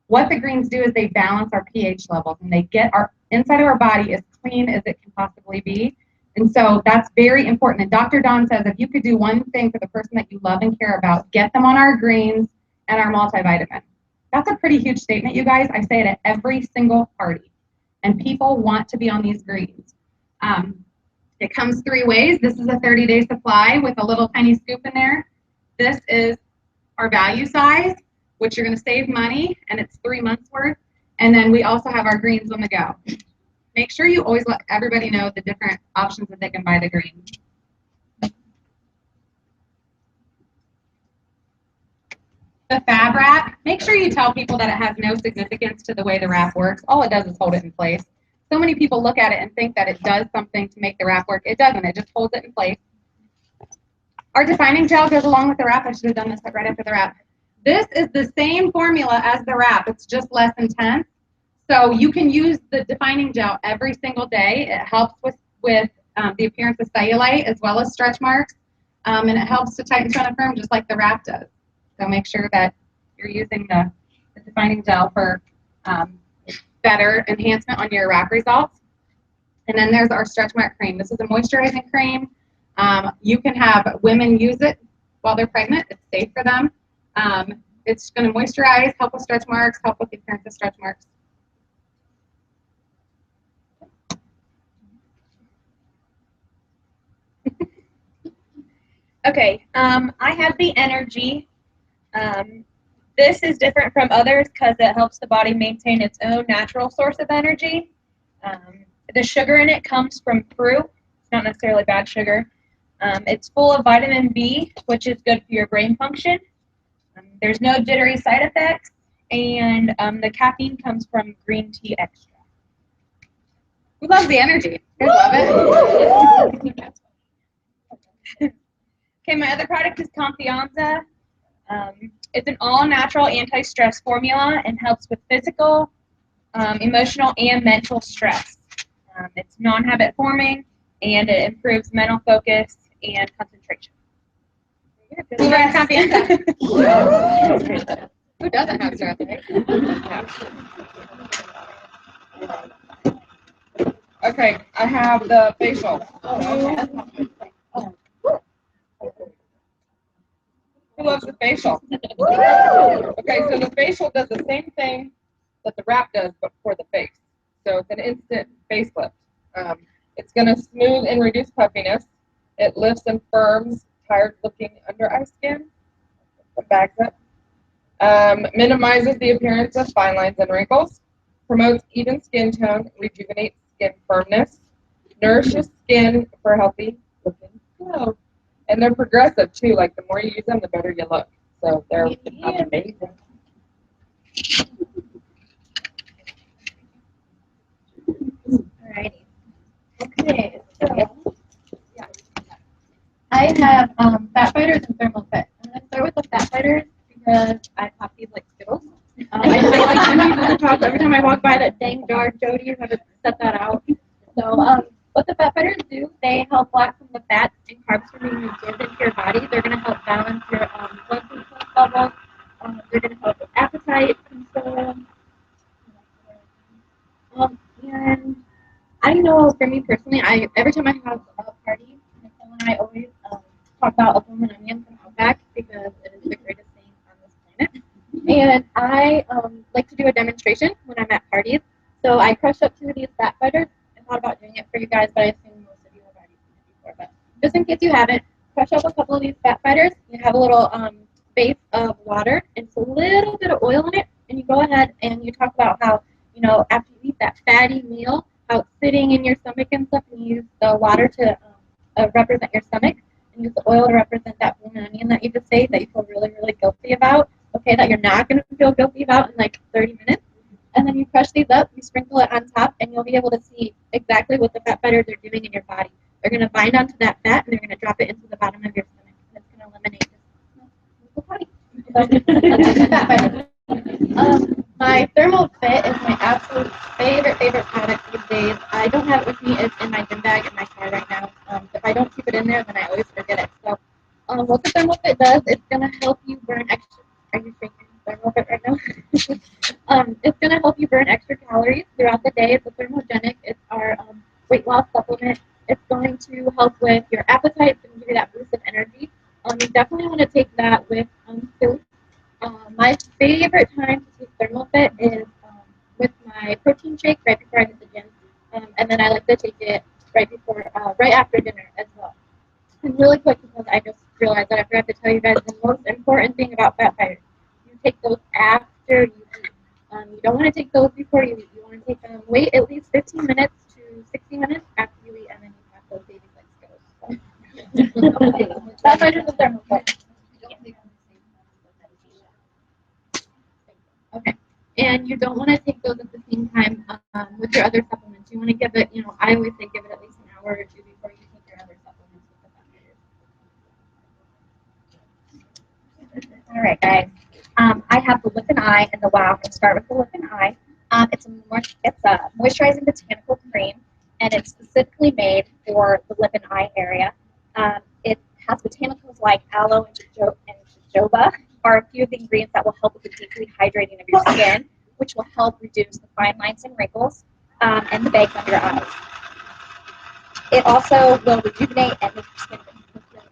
What the greens do is they balance our pH levels, and they get our inside of our body as clean as it can possibly be. And so that's very important. And Dr. Don says if you could do one thing for the person that you love and care about, get them on our greens and our multivitamin. That's a pretty huge statement, you guys. I say it at every single party. And people want to be on these greens. It comes 3 ways. This is a 30-day supply with a little tiny scoop in there. This is our value size, which you're going to save money, and it's 3 months worth. And then we also have our greens on the go. Make sure you always let everybody know the different options that they can buy the greens. The Fab Wrap, make sure you tell people that it has no significance to the way the wrap works. All it does is hold it in place. So many people look at it and think that it does something to make the wrap work. It doesn't. It just holds it in place. Our defining gel goes along with the wrap. I should have done this right after the wrap. This is the same formula as the wrap. It's just less intense. So you can use the defining gel every single day. It helps with the appearance of cellulite as well as stretch marks. And it helps to tighten, tone, and firm just like the wrap does. So make sure that you're using the defining gel for better enhancement on your wrap results. And then there's our stretch mark cream. This is a moisturizing cream. You can have women use it while they're pregnant. It's safe for them. It's going to moisturize, help with stretch marks, help with the appearance of stretch marks. Okay, I have the energy. This is different from others because it helps the body maintain its own natural source of energy. The sugar in it comes from fruit. It's not necessarily bad sugar. It's full of vitamin B, which is good for your brain function. There's no jittery side effects, and the caffeine comes from green tea extract. Who loves the energy? You love it? Okay, my other product is Confianza. It's an all-natural anti-stress formula and helps with physical, emotional, and mental stress. It's non-habit forming, and it improves mental focus and concentration. Who likes Confianza? Who doesn't have stress? Okay, I have the facial. Who loves the facial? Okay, so the facial does the same thing that the wrap does, but for the face. So it's an instant facelift. It's going to smooth and reduce puffiness. It lifts and firms tired-looking under-eye skin. It bags up. Minimizes the appearance of fine lines and wrinkles. Promotes even skin tone. Rejuvenates skin firmness. Nourishes skin for healthy-looking glow. And they're progressive too. Like the more you use them, the better you look. So they're amazing. Alrighty. Okay. So I have fat fighters and thermal fit. I'm gonna start with the fat fighters because I pop these like Skittles. I feel like some people to talk every time I walk by that dang jar. Jody, you haven't set that out. So what the fat fighters do, they help block some of the fats and carbs from being absorbed into your body. They're going to help balance your blood glucose levels. They're going to help with appetite control. And I know for me personally, every time I have a party, Nicole and I always talk about a blooming onion from Outback because it is the greatest thing on this planet. And I like to do a demonstration when I'm at parties. So I crushed up 2 of these fat fighters. I thought about doing it for you guys, but I assume most of you have already seen it before. But just in case you haven't, crush up a couple of these fat fighters. You have a little base of water and a little bit of oil in it, and you go ahead and you talk about how, you know, after you eat that fatty meal, how it's sitting in your stomach and stuff, and you use the water to represent your stomach, and use the oil to represent that blooming onion that you just ate that you feel really, really guilty about, okay, that you're not going to feel guilty about in like 30 minutes. And then you crush these up, you sprinkle it on top, and you'll be able to see exactly what the fat fighters are doing in your body. They're going to bind onto that fat, and they're going to drop it into the bottom of your stomach, and it's going to eliminate my Thermal Fit is my absolute favorite product these days. I don't have it with me. It's in my gym bag in my car right now. If I don't keep it in there, then I always forget it. So what the Thermal Fit does, it's going to help you burn extra. Are you drinking Thermal Fit right now? It's going to help you burn extra calories throughout the day. It's a thermogenic. It's our weight loss supplement. It's going to help with your appetite. It's going to give you that boost of energy. You definitely want to take that with food. My favorite time to take Thermal Fit is with my protein shake right before I hit the gym, and then I like to take it right after dinner as well. And really quick, because I just realized that I forgot to tell you guys the most important thing about fat fighters. You take those after you eat. You don't want to take those before you eat. You want to take them, wait at least 15 minutes to 60 minutes after you eat, and then you have those baby legs go. So. Fat fighters with Thermal Fit. Okay. And you don't want to take those at the same time with your other supplements. You want to give it, you know, I always say give it at least an hour or two before you take your other supplements with the fat fighters. All right, guys. I have the Lip and Eye and the Wow. I'm going to start with the Lip and Eye. It's a moisturizing botanical cream, and it's specifically made for the lip and eye area. It has botanicals like aloe and jojoba are a few of the ingredients that will help with the deep rehydrating of your skin, which will help reduce the fine lines and wrinkles and the bags under your eyes. It also will rejuvenate and make your skin look good.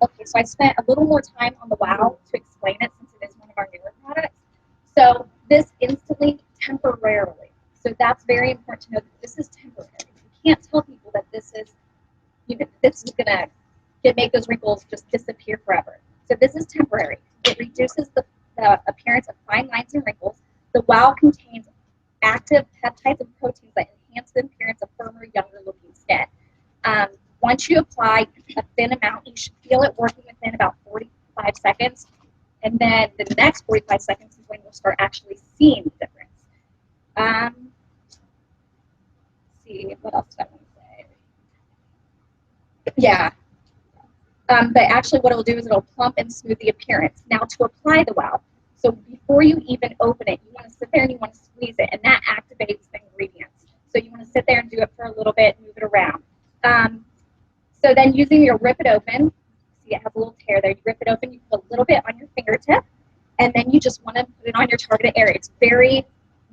Okay, so I spent a little more time on the Wow to explain it since it is one of our newer products. So this instantly, temporarily. So that's very important to know that this is temporary. You can't tell people that this is gonna make those wrinkles just disappear forever. So this is temporary. It reduces the appearance of fine lines and wrinkles. The Wow contains active peptides and proteins that enhance the appearance of firmer, younger looking skin. Once you apply a thin amount, you should feel it working within about 45 seconds. And then the next 45 seconds is when you'll start actually seeing the difference. Let's see, what else did I want to say? Yeah. But actually what it'll do is it'll plump and smooth the appearance. Now to apply the Wow, so before you even open it, you want to sit there and you want to squeeze it, and that activates the ingredients. So you want to sit there and do it for a little bit, move it around. So then using your Rip It Open, see it has a little tear there, you rip it open, you put a little bit on your fingertip, and then you just want to put it on your targeted area. It's very,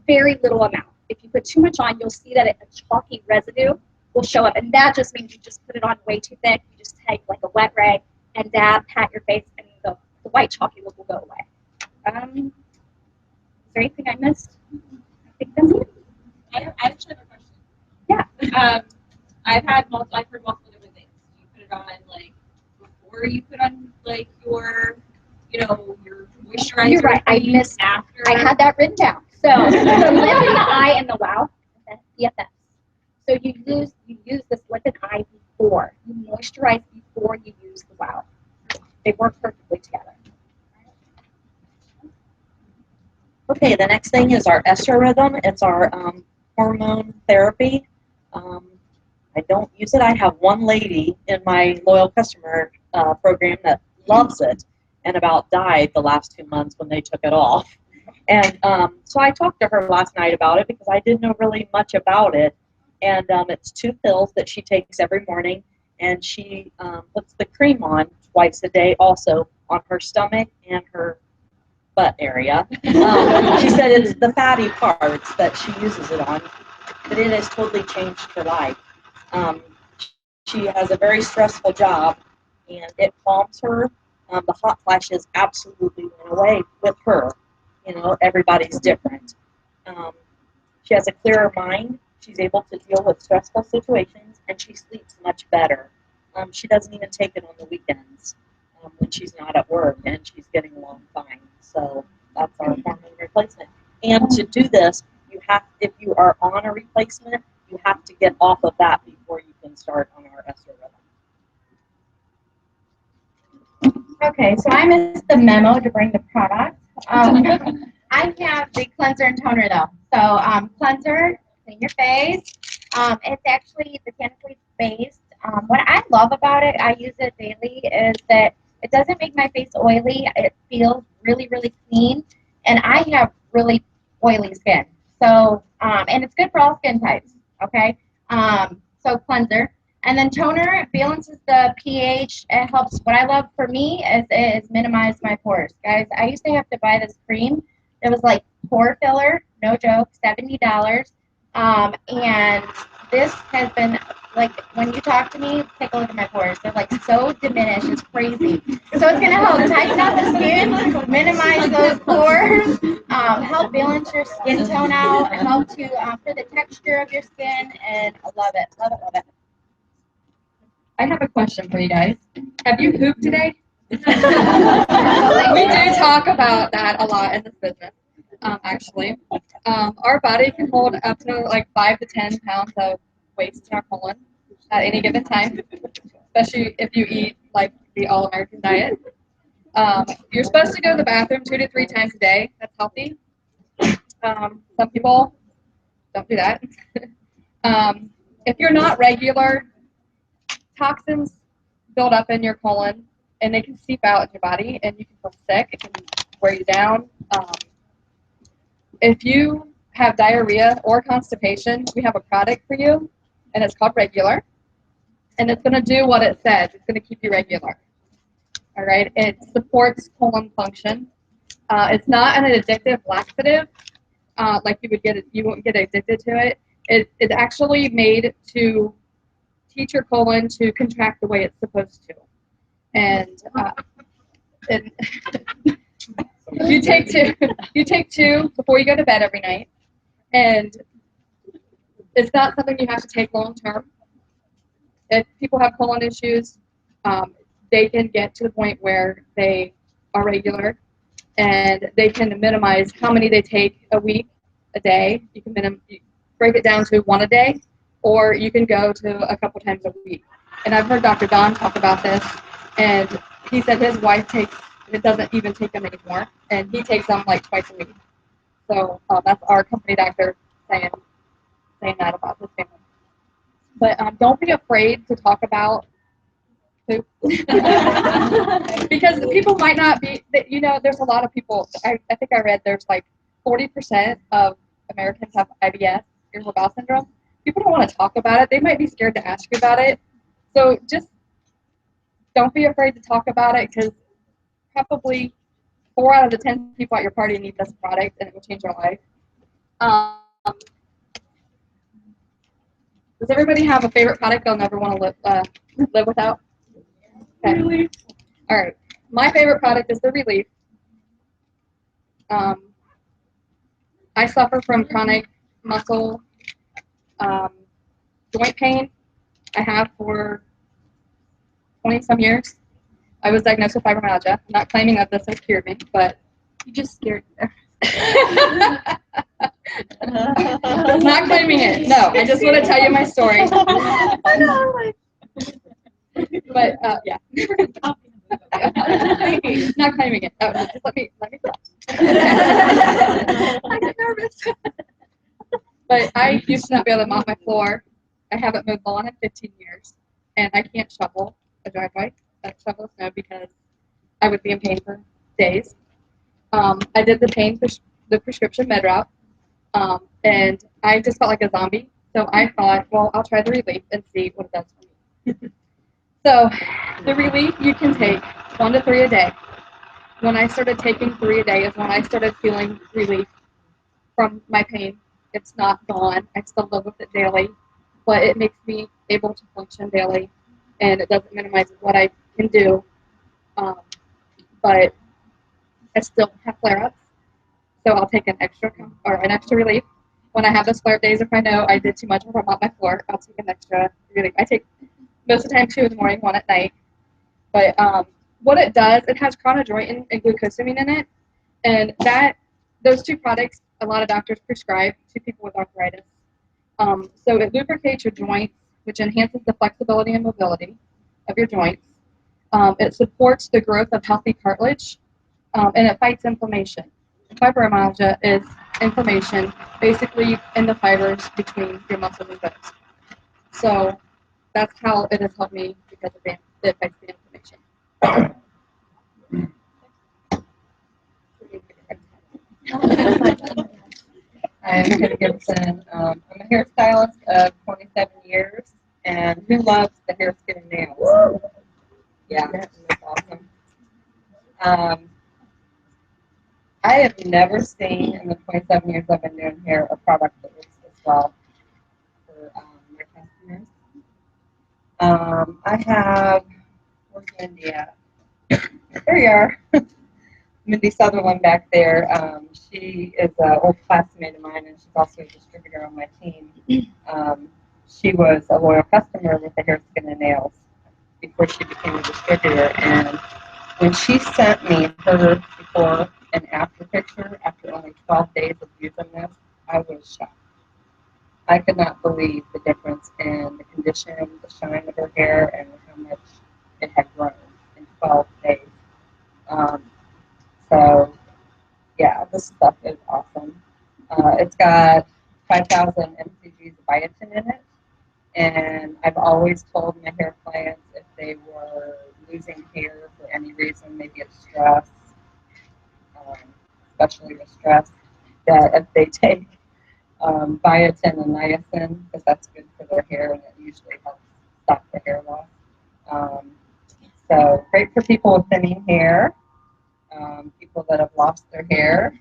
very little amount. If you put too much on, you'll see that a chalky residue will show up, and that just means you just put it on way too thick. You just take like a wet rag and dab, pat your face, and the white chalky look will go away. Is there anything I missed? I think that's it. I actually have a question. Yeah. I've heard multiple different things. You put it on like before you put on like your moisturizer. You're right. I missed after. I had that written down. So the Lip and the Eye and the Wow, BFFs. So you use this Lip and Eye before. You moisturize before you use the Wow. They work perfectly together. Okay, the next thing is our Estro Rhythm. It's our hormone therapy. I don't use it. I have one lady in my loyal customer program that loves it and about died the last 2 months when they took it off. And so I talked to her last night about it because I didn't know really much about it. And it's 2 pills that she takes every morning, and she puts the cream on twice a day also on her stomach and her butt area. She said it's the fatty parts that she uses it on. but it has totally changed her life. Um, she has a very stressful job, and it calms her. The hot flashes absolutely went away with her. You know, everybody's different. She has a clearer mind. She's able to deal with stressful situations, and she sleeps much better. She doesn't even take it on the weekends when she's not at work, and she's getting along fine. So that's our hormone replacement. And to do this, you have, if you are on a replacement, you have to get off of that before you can start on our Esther Rhythm. Okay, so I missed the memo to bring the product. I have the cleanser and toner though. So cleanser, clean your face. It's actually botanically based. What I love about it, I use it daily, is that it doesn't make my face oily. It feels really, really clean. And I have really oily skin. So, and it's good for all skin types, okay? So cleanser. And then toner balances the pH. It helps. What I love for me is minimize my pores. Guys, I used to have to buy this cream. It was like pore filler, no joke, $70. And this has been, like, when you talk to me, take a look at my pores. They're like so diminished. It's crazy. So it's going to help tighten up the skin, minimize those pores, help balance your skin tone out, help to for the texture of your skin, and I love it, love it, love it. I have a question for you guys. Have you pooped today? We do talk about that a lot in this business, actually. Our body can hold up to like 5 to 10 pounds of waste in our colon at any given time, especially if you eat like the all-American diet. You're supposed to go to the bathroom 2 to 3 times a day. That's healthy. Some people don't do that. If you're not regular, toxins build up in your colon and they can seep out in your body and you can feel sick. It can wear you down. If you have diarrhea or constipation, we have a product for you, and it's called Regular. And it's going to do what it says. It's going to keep you regular. All right. It supports colon function. It's not an addictive laxative, like you would get. You won't get addicted to it. It's actually made to teach your colon to contract the way it's supposed to. And you take two before you go to bed every night. And it's not something you have to take long term. If people have colon issues, they can get to the point where they are regular and they can minimize how many they take a week, a day. You can break it down to 1 a day, or you can go to a couple times a week. And I've heard Dr. Don talk about this, and he said his wife doesn't even take them anymore, and he takes them like twice a week. So that's our company doctor saying that about his family. But don't be afraid to talk about poop. Because people might not be, there's a lot of people, I think I read there's like 40% of Americans have IBS, irritable bowel syndrome. People don't want to talk about it. They might be scared to ask you about it. So just don't be afraid to talk about it, because probably 4 out of the 10 people at your party need this product, and it will change their life. Does everybody have a favorite product they'll never want to live without? Okay. Relief. All right. My favorite product is the Relief. I suffer from chronic muscle joint pain. I have for 20-some years. I was diagnosed with fibromyalgia. I'm not claiming that this has cured me, but You just scared me. not claiming it. No, I just want to tell you my story. I know, But yeah. Not claiming it. Oh, just let me I get nervous. But I used to not be able to mop my floor. I haven't mowed lawn in 15 years, and I can't shovel a driveway, shovel snow, because I would be in pain for days. I did the prescription med route, and I just felt like a zombie. So I thought, well, I'll try the Relief and see what it does for me. So the Relief, you can take 1 to 3 a day. When I started taking 3 a day is when I started feeling relief from my pain. It's not gone. I still live with it daily, but it makes me able to function daily, and it doesn't minimize what I can do. But I still have flare-ups, so I'll take an extra relief. When I have those flare-up days, if I know I did too much or I'm on my floor, I'll take an extra relief. I take most of the time 2 in the morning, 1 at night. But what it does, it has chondroitin and glucosamine in it, and those 2 products a lot of doctors prescribe to people with arthritis. So it lubricates your joints, which enhances the flexibility and mobility of your joints. It supports the growth of healthy cartilage, and it fights inflammation. Fibromyalgia is inflammation basically in the fibers between your muscles and bones. So that's how it has helped me because of it fights the inflammation. I'm Kim Gibson. I'm a hairstylist of 27 years, and who loves the hair, skin, and nails? Yeah, that's awesome. I have never seen in the 27 years I've been doing hair a product that works as well for my customers. I have, where's Mindy at? There you are. Mindy Sutherland back there. She is an old classmate of mine, and she's also a distributor on my team. She was a loyal customer with the hair, skin, and nails before she became a distributor. And when she sent me her before and after picture, after only 12 days of using this, I was shocked. I could not believe the difference in the condition, the shine of her hair, and how much it had grown in 12 days. So, yeah, this stuff is awesome. It's got 5,000 mcgs of biotin in it, and I've always told my hair clients if they were losing hair for any reason, maybe it's stress, especially with stress, that if they take biotin and niacin, because that's good for their hair and it usually helps stop the hair loss. So great for people with thinning hair, people that have lost their hair,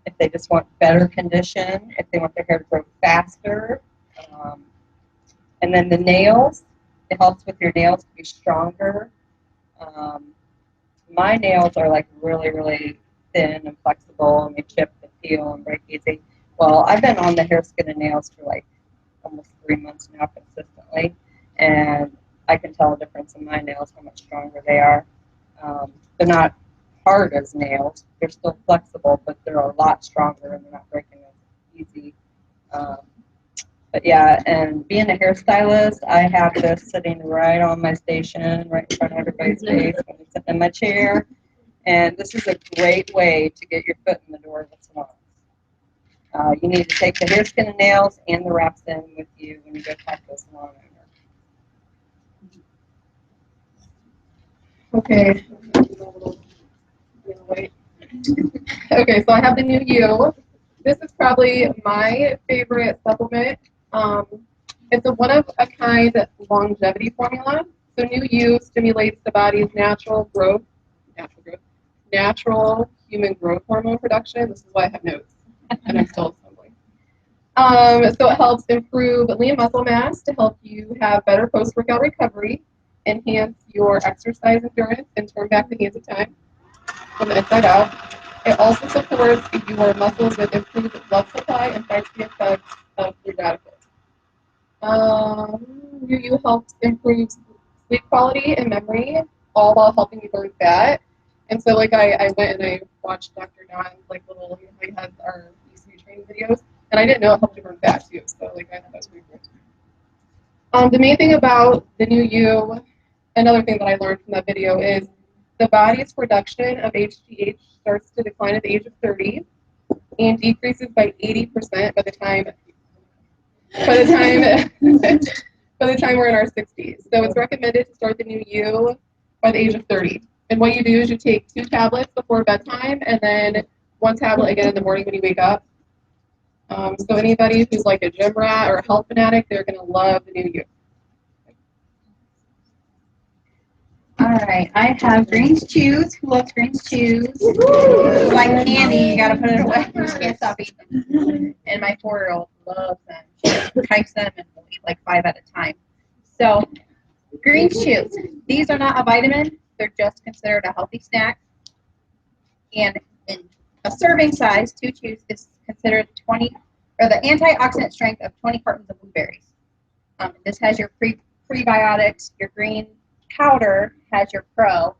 if they just want better condition, if they want their hair to grow faster. And then the nails, it helps with your nails to be stronger. My nails are like really, really thin and flexible, and they chip and peel and break easy. Well, I've been on the hair, skin, and nails for like almost 3 months now consistently, and I can tell a difference in my nails, how much stronger they are. They're not hard as nails. They're still flexible, but they're a lot stronger, and they're not breaking as easy. But yeah, and being a hairstylist, I have this sitting right on my station, right in front of everybody's face when I'm sitting in my chair. And this is a great way to get your foot in the door of a salon. You need to take the hair, skin, and nails and the wraps in with you when you go talk to a salon owner. Okay. Okay, so I have the New You. This is probably my favorite supplement. It's a one-of-a-kind longevity formula. So New You stimulates the body's natural human growth hormone production. This is why I have notes, and I'm still assembling. So it helps improve lean muscle mass to help you have better post-workout recovery, enhance your exercise endurance, and turn back the hands of time from the inside out. It also supports your muscles with improved blood supply and fights the effects of free radicals. New You helps improve sleep quality and memory, all while helping you burn fat. And so, like, I went and I watched Dr. Don's, like, little, he has our ECU training videos, and I didn't know it helped you burn fat, too. So, like, I thought that was pretty cool. The main thing about the New You, another thing that I learned from that video is the body's production of HGH starts to decline at the age of 30 and decreases by 80% by the time we're in our 60s. So it's recommended to start the New You by the age of 30. And what you do is you take 2 tablets before bedtime and then 1 tablet again in the morning when you wake up. So anybody who's like a gym rat or a health fanatic, they're going to love the New You. All right, I have Greens Chews. Who loves Greens Chews? Like candy, you gotta put it away. You just can't stop eating them. And my 4-year-old loves them. She types them and will eat like 5 at a time. So, Greens Chews. These are not a vitamin. They're just considered a healthy snack. And in a serving size, 2 chews is considered the antioxidant strength of 20 cartons of blueberries. This has your prebiotics, your green powder has your pro,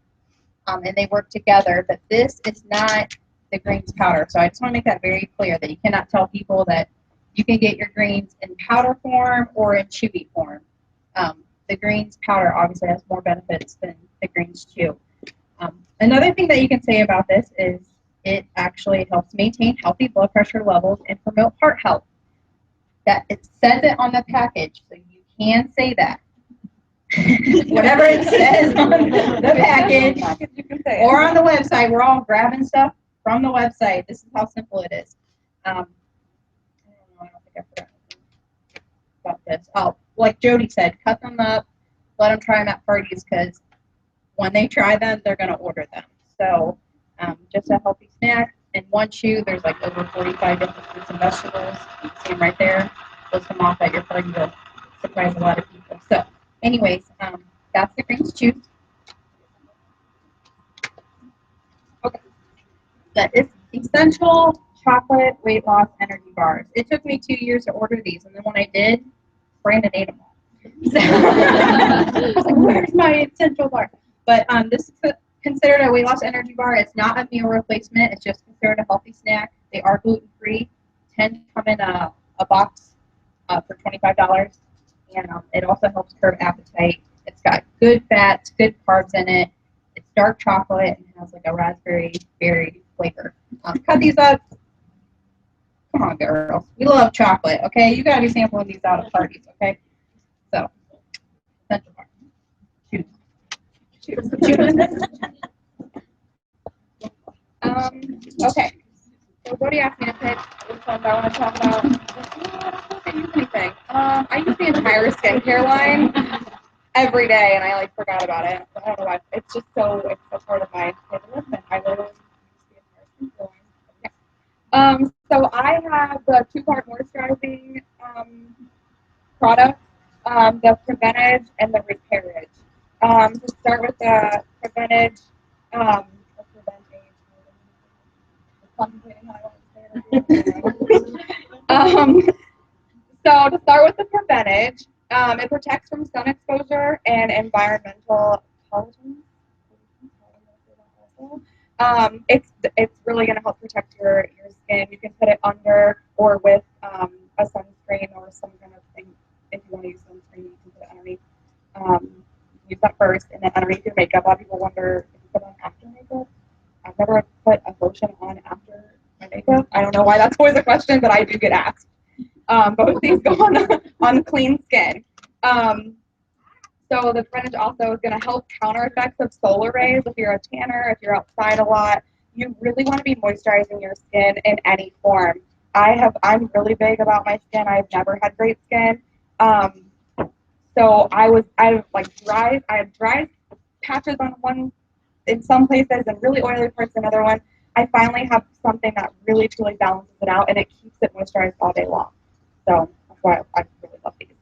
and they work together, but this is not the greens powder. So I just want to make that very clear that you cannot tell people that you can get your greens in powder form or in chewy form. The greens powder obviously has more benefits than the greens chew. Another thing that you can say about this is it actually helps maintain healthy blood pressure levels and promote heart health. That it says it on the package, so you can say that. Whatever it says on the package or on the website, we're all grabbing stuff from the website. This is how simple it is. I don't think I forgot about this. Oh, like Jody said, cut them up, let them try them at parties because when they try them, they're going to order them. So just a healthy snack. In 1 chew, there's like over 45 different fruits and vegetables. You can see them right there. List them off at your party to surprise a lot of people. So anyways, that's the Greens Chews. Okay. That is essential chocolate weight loss energy bars. It took me 2 years to order these, and then when I did, Brandon ate them all. So, I was like, where's my essential bar? But this is considered a weight loss energy bar. It's not a meal replacement. It's just considered a healthy snack. They are gluten-free. Tend to come in a box for $25. And it also helps curb appetite. It's got good fats, good carbs in it. It's dark chocolate and has like a raspberry berry flavor. Cut these up. Come on, girls. We love chocolate, okay? You gotta be sampling these out at parties, okay? So, Central Park. Choose. Okay. So Bodhi asked me to pick which ones I want to talk about. I don't use anything. I use the entire skincare line every day, and I like forgot about it. I don't know why. It's just so part of my list, and I literally use the entire skincare line. So I have the 2-part moisturizing product, the Preventage and the Repairage. To start with the Preventage, so to start with the Preventage, it protects from sun exposure and environmental toxins. It's really going to help protect your skin. You can put it under or with a sunscreen or some kind of thing. If you want to use sunscreen, you can put it underneath. Use that first, and then underneath your makeup. A lot of people wonder if you put on after makeup. I've never put a lotion on after my makeup. I don't know why that's always a question, but I do get asked. Both these go on clean skin. So the Preventage also is going to help counter effects of solar rays. If you're a tanner, if you're outside a lot, you really want to be moisturizing your skin in any form. I'm really big about my skin. I've never had great skin. So I had dry patches on one in some places and really oily parts in another one. I finally have something that really truly balances it out, and it keeps it moisturized all day long. So that's why I really love these.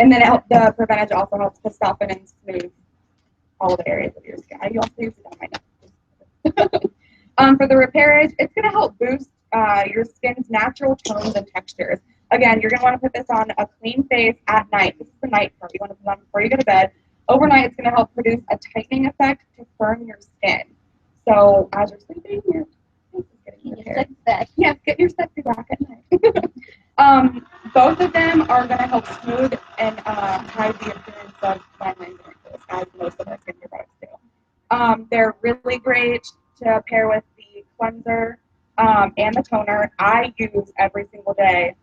And then the Preventage also helps to soften and smooth all the areas of your skin. I also use it on my neck. For the Repairage, it's going to help boost your skin's natural tones and textures. Again, you're going to want to put this on a clean face at night. This is the night part. You want to put it on before you go to bed. Overnight, it's going to help produce a tightening effect to firm your skin. So as you're sleeping, your face is getting repaired. Yes, get your sexy back at night. Both of them are going to help smooth and hide the appearance of fine lines and wrinkles, as most of our skincare products do. They're really great to pair with the cleanser and the toner. I use every single day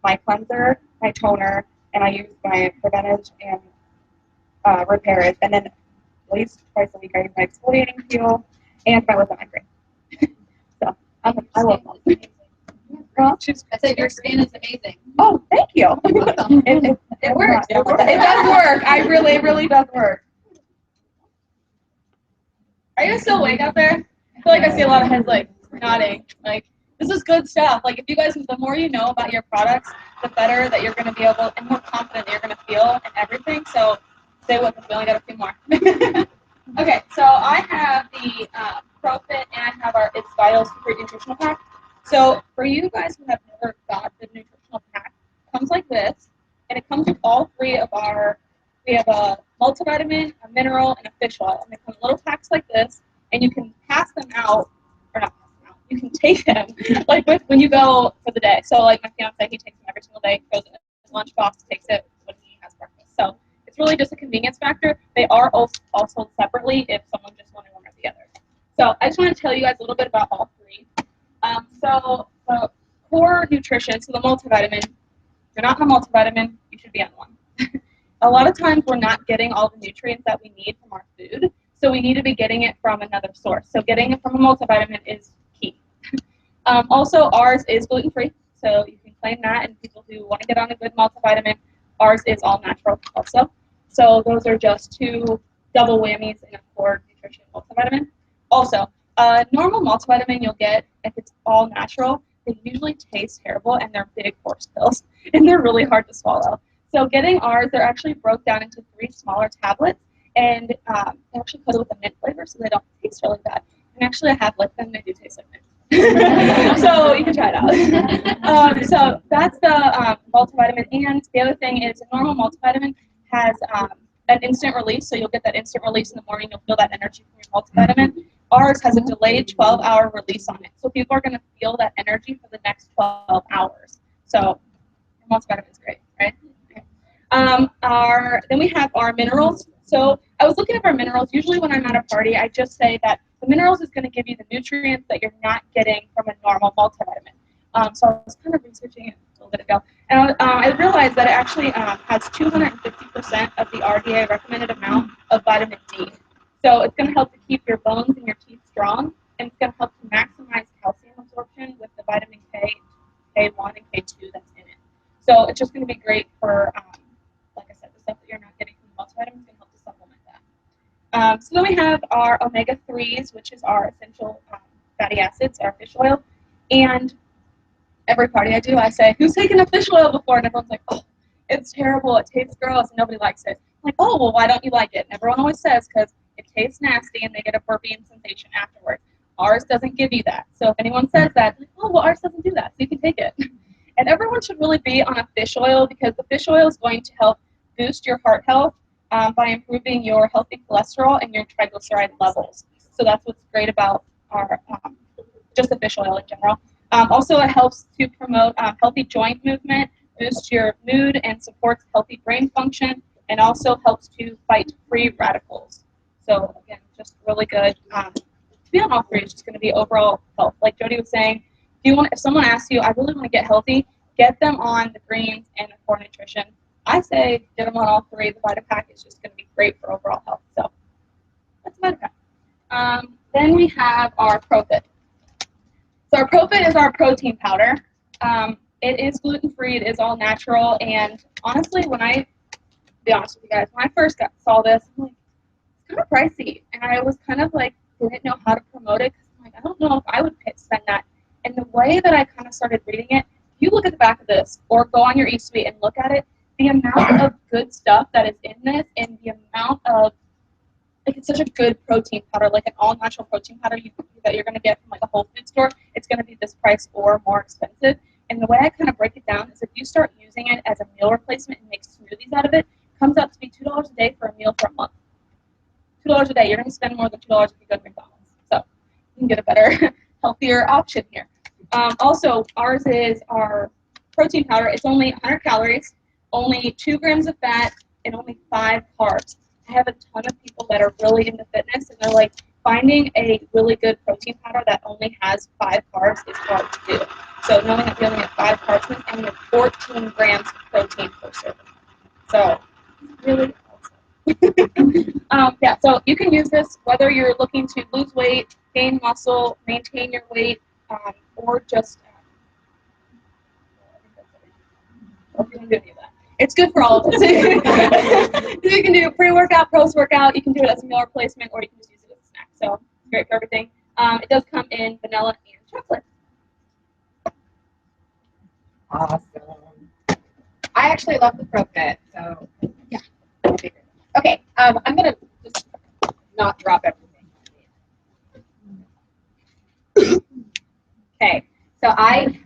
my cleanser, my toner, and I use my Preventage and Repairage. And then at least twice a week I use my exfoliating peel and my lip and eye cream. So I love them. I said your skin is amazing. Oh, thank you. It works. It does work. It really does work. Are you guys still awake out there? I feel like I see a lot of heads like nodding. Like, this is good stuff. Like, if you guys, the more you know about your products, the better that you're going to be able, and more confident that you're going to feel and everything. So, stay with us. We only got a few more. Okay, so I have the ProFit and I have our It's Vital Super Nutritional Pack. So, for you guys who have never got the nutritional pack, it comes like this, and it comes with all three of our. We have a multivitamin, a mineral, and a fish oil. And they come in little packs like this, and you can pass them out, or not pass them out, you can take them, like when you go for the day. So like my fiance, he takes them every single day, throws it in his lunchbox, takes it when he has breakfast. So it's really just a convenience factor. They are also sold separately if someone just wanted one or the other. So I just want to tell you guys a little bit about all three. So the core nutrition, so the multivitamin, if you're not on a multivitamin, you should be on one. A lot of times we're not getting all the nutrients that we need from our food, so we need to be getting it from another source. So getting it from a multivitamin is key. Also, ours is gluten-free, so you can claim that, and people who want to get on a good multivitamin, ours is all natural also. So those are just two double whammies in a core nutrition multivitamin. Also, normal multivitamin you'll get, if it's all natural, they usually taste terrible, and they're big horse pills, and they're really hard to swallow. So getting ours, they're actually broke down into 3 smaller tablets, and they actually put it with a mint flavor so they don't taste really bad. And actually, I have licked them; they do taste like mint. So you can try it out. So that's the multivitamin. And the other thing is, a normal multivitamin has an instant release, so you'll get that instant release in the morning. You'll feel that energy from your multivitamin. Ours has a delayed 12-hour release on it, so people are going to feel that energy for the next 12 hours. So your multivitamin is great, right? Then we have our minerals. So I was looking at our minerals. Usually when I'm at a party, I just say that the minerals is going to give you the nutrients that you're not getting from a normal multivitamin. So I was kind of researching it a little bit ago, and I realized that it actually has 250% of the RDA recommended amount of vitamin D. So it's going to help to keep your bones and your teeth strong, and it's going to help to maximize calcium absorption with the vitamin K, K1, and K2 that's in it. So it's just going to be great for like I said, the stuff that you're not getting from the multivitamin is going to help to supplement that. So then we have our omega-3s, which is our essential fatty acids, our fish oil. And every party I do, I say, who's taken a fish oil before? And everyone's like, oh, it's terrible. It tastes gross. And nobody likes it. I'm like, oh, well, why don't you like it? And everyone always says, because it tastes nasty and they get a burping sensation afterwards. Ours doesn't give you that. So if anyone says that, like, oh, well, ours doesn't do that. So you can take it. And everyone should really be on a fish oil, because the fish oil is going to help boost your heart health by improving your healthy cholesterol and your triglyceride levels. So that's what's great about our just the fish oil in general. Also, it helps to promote healthy joint movement, boost your mood, and supports healthy brain function, and also helps to fight free radicals. So again, just really good. To be on all three is just going to be overall health. Like Jody was saying, if someone asks you, I really want to get healthy, get them on the greens and the core nutrition. I say get them on all three. The VitaPack is just going to be great for overall health. So that's VitaPack. Then we have our ProFit. So our ProFit is our protein powder. It is gluten-free. It is all natural. And honestly, to be honest with you guys, when I first saw this, I'm like, it's kind of pricey. And I was kind of like, didn't know how to promote it. I'm like, I don't know if I would spend that. And the way that I kind of started reading it, if you look at the back of this or go on your eSuite and look at it, the amount of good stuff that is in this and the amount of, like, it's such a good protein powder, like an all-natural protein powder that you're going to get from like a Whole Foods store, it's going to be this price or more expensive. And the way I kind of break it down is if you start using it as a meal replacement and make smoothies out of it, it comes out to be $2 a day for a meal for a month. $2 a day. You're going to spend more than $2 if you go to McDonald's. So you can get a better, healthier option here. Also, ours is our protein powder. It's only 100 calories, only 2 grams of fat, and only 5 carbs. I have a ton of people that are really into fitness, and they're like, finding a really good protein powder that only has 5 carbs is hard to do. So knowing that we only have 5 carbs in it, and we have 14 grams of protein per serving. So really awesome. Yeah, so you can use this whether you're looking to lose weight, gain muscle, maintain your weight, or just it's good for all of us. You can do pre-workout, post-workout. You can do it as a meal replacement, or you can just use it as a snack. so it's great for everything. It does come in vanilla and chocolate. Awesome. I actually love the ProFit, so yeah. Okay, I'm gonna just not drop everything. Okay, so I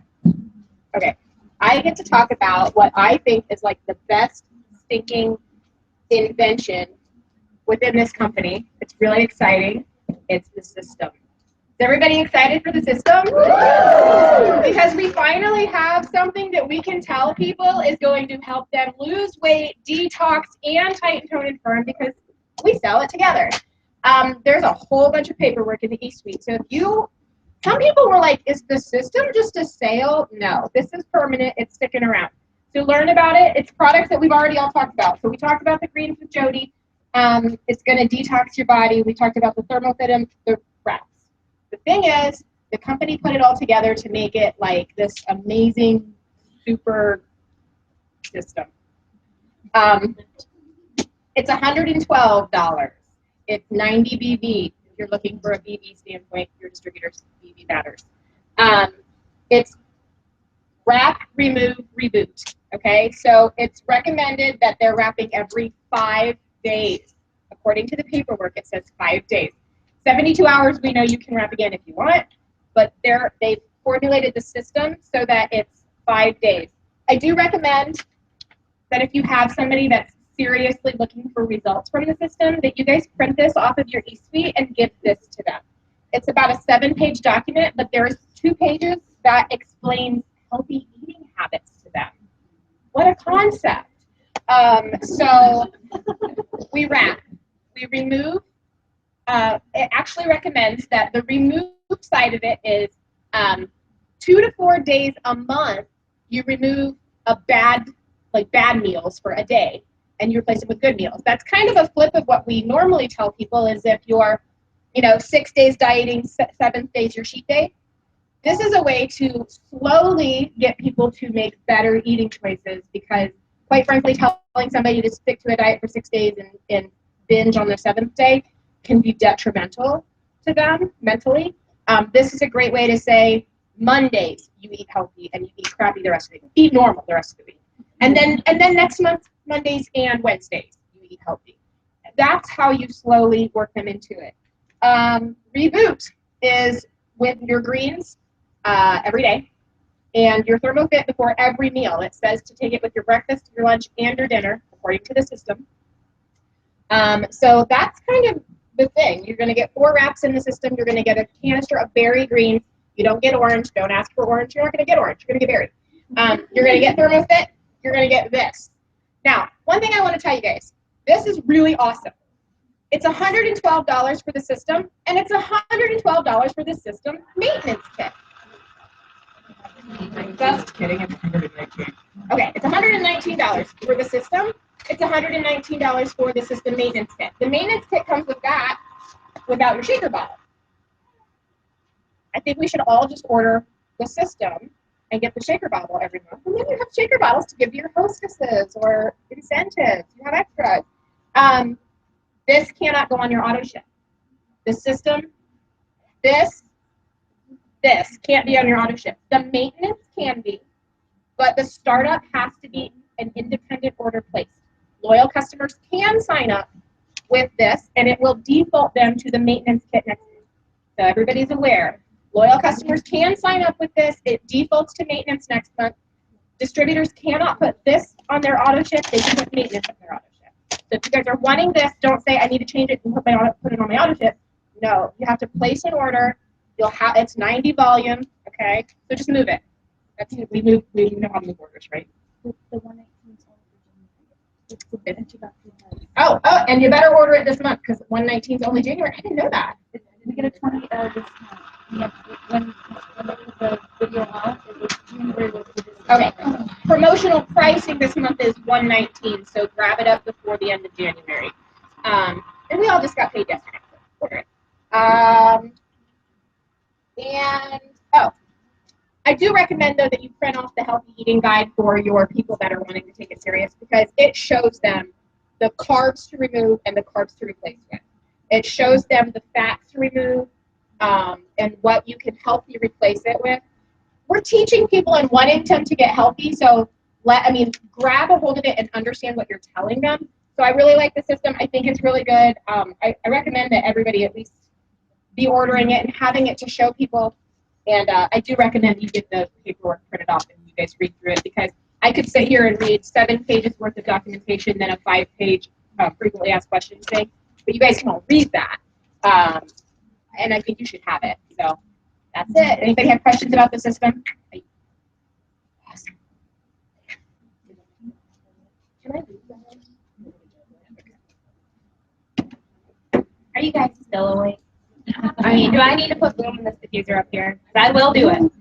get to talk about what I think is like the best stinking invention within this company. It's really exciting. It's the system. Is everybody excited for the system? Because we finally have something that we can tell people is going to help them lose weight, detox, and tighten, tone, and firm because we sell it together. There's a whole bunch of paperwork in the e-suite. So some people were like, is the system just a sale? No, this is permanent. It's sticking around. So learn about it. It's products that we've already all talked about. So we talked about the greens with Jody. It's going to detox your body. We talked about the thermofit, the wraps. The thing is, the company put it all together to make it like this amazing, super system. It's $112. It's 90 BV. If you're looking for a BV standpoint, your distributor's BV matters. It's wrap, remove, reboot. Okay, so it's recommended that they're wrapping every 5 days. According to the paperwork, it says 5 days. 72 hours, we know you can wrap again if you want, but they've formulated the system so that it's 5 days. I do recommend that if you have somebody that's seriously looking for results from the system, that you guys print this off of your e-suite and give this to them. It's about a 7-page document, but there's 2 pages that explains healthy eating habits to them. What a concept. So we wrap, we remove. It actually recommends that the remove side of it is 2 to 4 days a month, you remove bad meals for a day and you replace it with good meals. That's kind of a flip of what we normally tell people is if you're, 6 days dieting, 7th day is your cheat day. This is a way to slowly get people to make better eating choices because, quite frankly, telling somebody to stick to a diet for 6 days and binge on their 7th day can be detrimental to them mentally. This is a great way to say Mondays you eat healthy and you eat crappy the rest of the week. Eat normal the rest of the week. And then next month, Mondays and Wednesdays, you eat healthy. That's how you slowly work them into it. Reboot is with your greens every day and your thermofit before every meal. It says to take it with your breakfast, your lunch, and your dinner, according to the system. So that's kind of the thing. You're going to get 4 wraps in the system. You're going to get a canister of berry greens. You don't get orange. Don't ask for orange. You're not going to get orange. You're going to get berry. You're going to get thermofit. You're going to get this. Now, one thing I want to tell you guys. This is really awesome. It's $112 for the system, and it's $112 for the system maintenance kit. Just kidding. It's $119. Okay, it's $119 for the system. It's $119 for the system maintenance kit. The maintenance kit comes with that without your shaker bottle. I think we should all just order the system and get the shaker bottle every month. And then you have shaker bottles to give to your hostesses or incentives. You have extras. This cannot go on your auto ship. The system, this can't be on your auto ship. The maintenance can be, but the startup has to be an independent order placed. Loyal customers can sign up with this, and it will default them to the maintenance kit next month. So everybody's aware. Loyal customers can sign up with this. It defaults to maintenance next month. Distributors cannot put this on their auto ship. They can put maintenance on their auto ship. So if you guys are wanting this, don't say I need to change it and put it on my auto ship. No, you have to place an order. It's 90 volume. Okay, so just move it. We know how to move orders, right? The 119 is only Oh, and you better order it this month because 119 is only January. I didn't know that. we get a $20 discount. When the video out, it was January was the discount. Okay. Promotional pricing this month is 119, so grab it up before the end of January. And we all just got paid yesterday. Order it. I do recommend though that you print off the healthy eating guide for your people that are wanting to take it serious because it shows them the carbs to remove and the carbs to replace with. It shows them the fats to remove and what you can healthy replace it with. We're teaching people and wanting them to get healthy, so grab a hold of it and understand what you're telling them. So I really like the system. I think it's really good. I recommend that everybody at least be ordering it and having it to show people. And I do recommend you get the paperwork printed off and you guys read through it, because I could sit here and read 7 pages worth of documentation, then a 5-page frequently asked questions thing. But you guys can all read that. And I think you should have it. So that's it. Anybody have questions about the system? Awesome. Can I read that? Are you guys still awake? I mean, do I need to put Boom in this diffuser up here? 'Cause I will do it.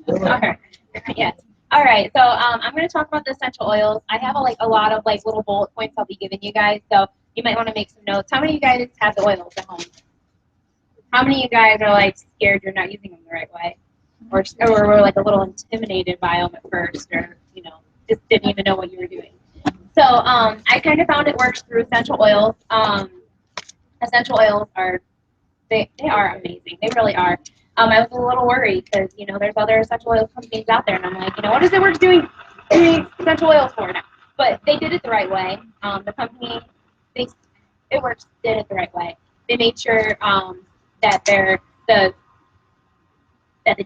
Okay. Yes. All right. So I'm going to talk about the essential oils. I have a lot of little bullet points I'll be giving you guys. So you might want to make some notes. How many of you guys have the oils at home? How many of you guys are scared you're not using them the right way, or were a little intimidated by them at first, or just didn't even know what you were doing? So I kind of found it works through essential oils. Essential oils are they are amazing. They really are. I was a little worried because there's other essential oil companies out there, and I'm like, what is it worth doing essential oils for now? But they did it the right way. The company, did it the right way. They made sure that the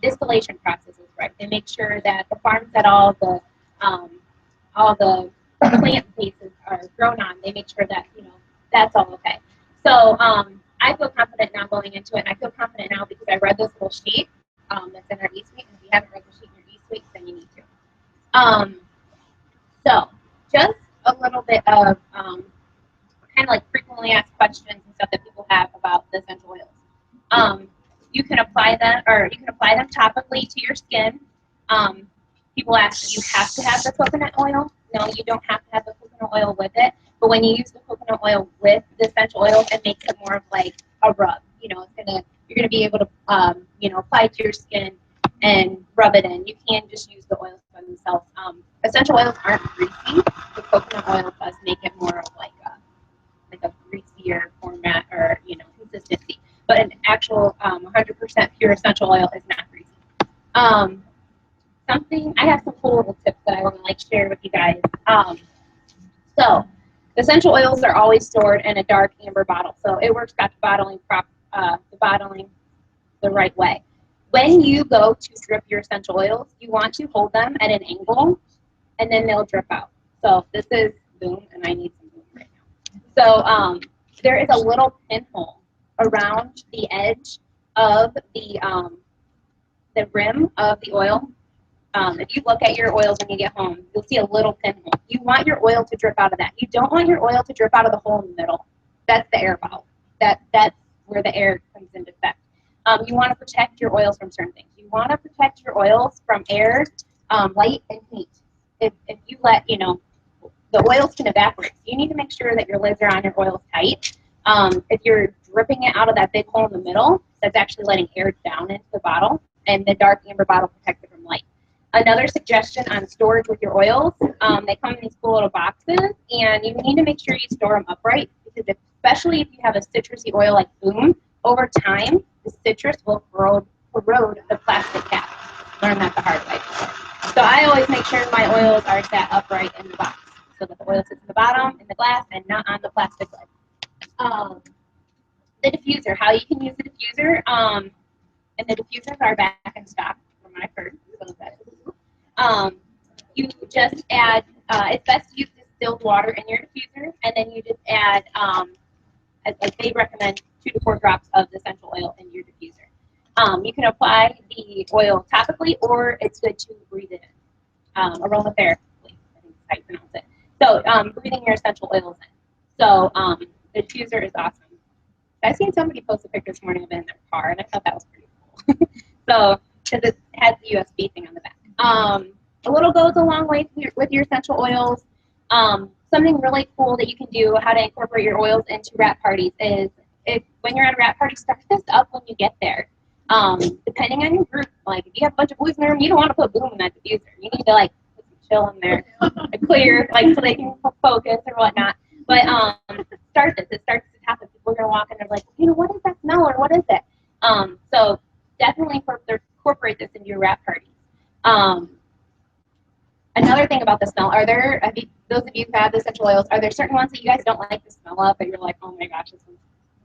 distillation process is right. They make sure that the farms that all the plant bases are grown on, they make sure that that's all okay. So I feel confident now going into it, and I feel confident now because I read this little sheet that's in our e-suite, and if you haven't read the sheet in your e-suite, then you need to. So just a little bit of kind of frequently asked questions and stuff that people have about the essential oils. You can apply them topically to your skin. People ask, do you have to have the coconut oil? No, you don't have to have the coconut oil with it. But when you use the coconut oil with the essential oils, it makes it more of a rub. You're gonna be able to apply it to your skin and rub it in. You can't just use the oils by themselves. Essential oils aren't greasy. The coconut oil does make it more of a greasier format or consistency. But an actual 100% pure essential oil is not greasy. I have some cool little tips that I want to share with you guys. So the essential oils are always stored in a dark amber bottle, so it works got the bottling the right way. When you go to drip your essential oils, you want to hold them at an angle, and then they'll drip out. So this is Boom, and I need some Boom right now. So there is a little pinhole around the edge of the rim of the oil. If you look at your oils when you get home, you'll see a little pinhole. You want your oil to drip out of that. You don't want your oil to drip out of the hole in the middle. That's the air valve. That's where the air comes into effect. You want to protect your oils from certain things. You want to protect your oils from air, light, and heat. If you let, the oils can evaporate. You need to make sure that your lids are on your oils tight. If you're dripping it out of that big hole in the middle, that's actually letting air down into the bottle, and the dark amber bottle protects it from light. Another suggestion on storage with your oils, they come in these cool little boxes, and you need to make sure you store them upright, because especially if you have a citrusy oil like Boom, over time, the citrus will corrode the plastic cap. Learn that the hard way. So I always make sure my oils are set upright in the box, so that the oil sits in the bottom, in the glass, and not on the plastic lid. The diffuser, how you can use the diffuser, and the diffusers are back in stock from what I've heard. So you just add, it's best to use distilled water in your diffuser, and then you just add, as they recommend, 2 to 4 drops of the essential oil in your diffuser. You can apply the oil topically, or it's good to breathe it in. Aromatherapy, I think is how you pronounce it. So breathing your essential oils in. So the diffuser is awesome. I seen somebody post a picture this morning of it in their car, and I thought that was pretty cool. So, because it has the USB thing on the back. A little goes a long way with your essential oils. Something really cool that you can do, how to incorporate your oils into wrap parties, is when you're at a wrap party, start this up when you get there. Depending on your group, if you have a bunch of boys in the room, you don't want to put Boom in that diffuser. You need to put some chill in there, clear, so they can focus or whatnot. But start this. It starts to happen. People are gonna walk in and they're like, you know, what is that smell or what is it? So definitely incorporate this into your wrap parties. Another thing about the smell, those of you who have the essential oils, are there certain ones that you guys don't like the smell of, but you're like, oh my gosh, this one's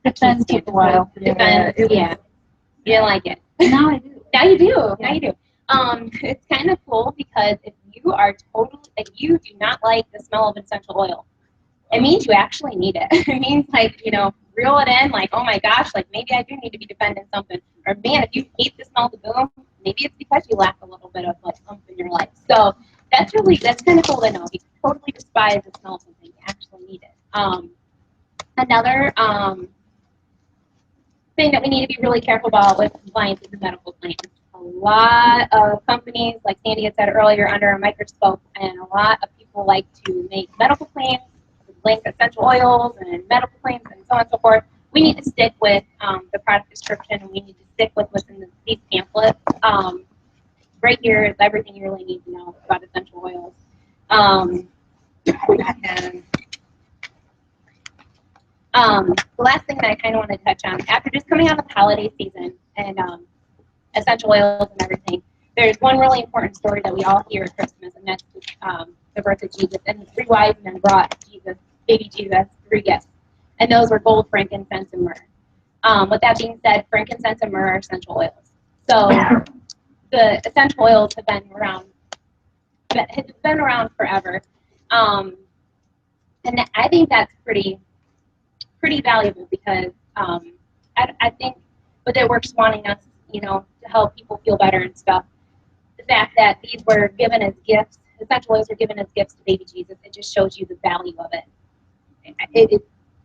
Depends on the while. Depends, yeah. You didn't like it. Now I do. Now you do. Now you do. It's kind of cool because if you do not like the smell of essential oil, it means you actually need it. It means like, you know, reel it in, like, oh my gosh, like maybe I do need to be defending something. Or man, if you hate the smell of the boom, maybe it's because you lack a little bit of like oomph in your life. So that's kind of cool to know. If you totally despise the smell of something, you actually need it. Another thing that we need to be really careful about with compliance is the medical claims. A lot of companies, like Sandy had said earlier, under a microscope, and a lot of people like to make medical claims, link essential oils and medical claims and so on and so forth. We need to stick with the product description, and we need to stick with what's in these pamphlets. Right here is everything you really need to know about essential oils. The last thing that I kind of want to touch on, after just coming out of the holiday season and essential oils and everything, there's one really important story that we all hear at Christmas, and that's the birth of Jesus. And the 3 wise men brought baby Jesus, 3 gifts. And those were gold, frankincense, and myrrh. With that being said, frankincense and myrrh are essential oils. So the essential oils have been around forever. And I think that's pretty valuable because I think with It Works wanting us, you know, to help people feel better and stuff, the fact that these were given as gifts, essential oils were given as gifts to baby Jesus, it just shows you the value of it.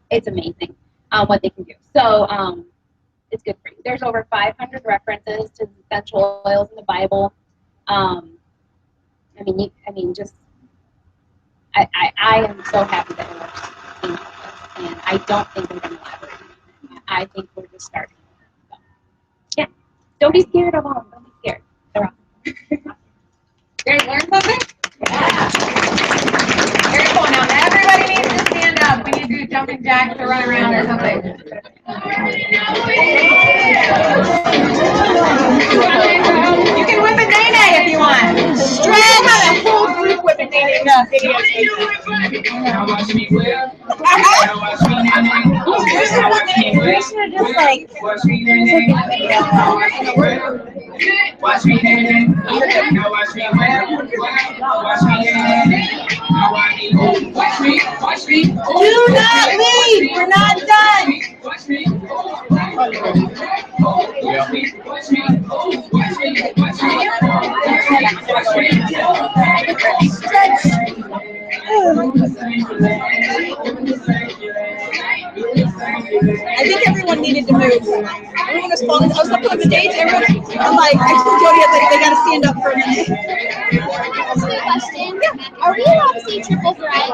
It's amazing what they can do. So it's good for you. There's over 500 references to essential oils in the Bible. I am so happy that It Works came out with this, and I don't think they're going to elaborate. I think we're just starting. So, yeah, don't be scared of them. Don't be scared. They're awesome. You guys learn something? Yeah. Very cool. Now everybody needs to stand up when you do jumping jacks or run around or something. You can whip a nay-nay if you want. Stretch. Had a whole group with a native videos. We should just like Watch me, Nene. Now watch me, watch me, Nene. Watch me. Do not leave. We're not done. Watch me. Watch I think everyone needed to move. Everyone was falling. I was up on the stage. I'm like, I told Jody, I was like, they got to stand up for a minute. Question. Are we allowed to say triple threat?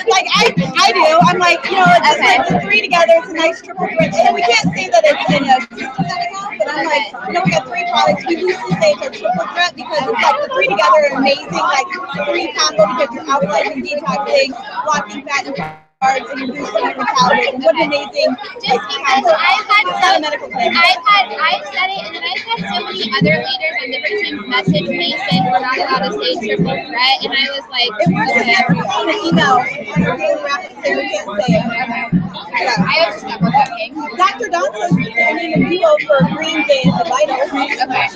Like I do. I'm like, you know, it's just like the 3 together. It's a nice triple threat. So we can't say that it's in a system anymore. But I'm like, you know, we got 3 products. We usually say it's a triple threat because it's like the 3 together are amazing. Like 3 combo because you're outlining, detoxing, blocking fat and carbs, and boosting your metabolism. What an amazing Just because I've had some, I've said it, and then I've had so many other leaders on different teams message me saying we're not allowed to say triple threat, and I was like, it works in every email. We can't say it. Yeah. I was just double checking. Dr. Don says we need a duo for Green Day and the Vitals. Okay.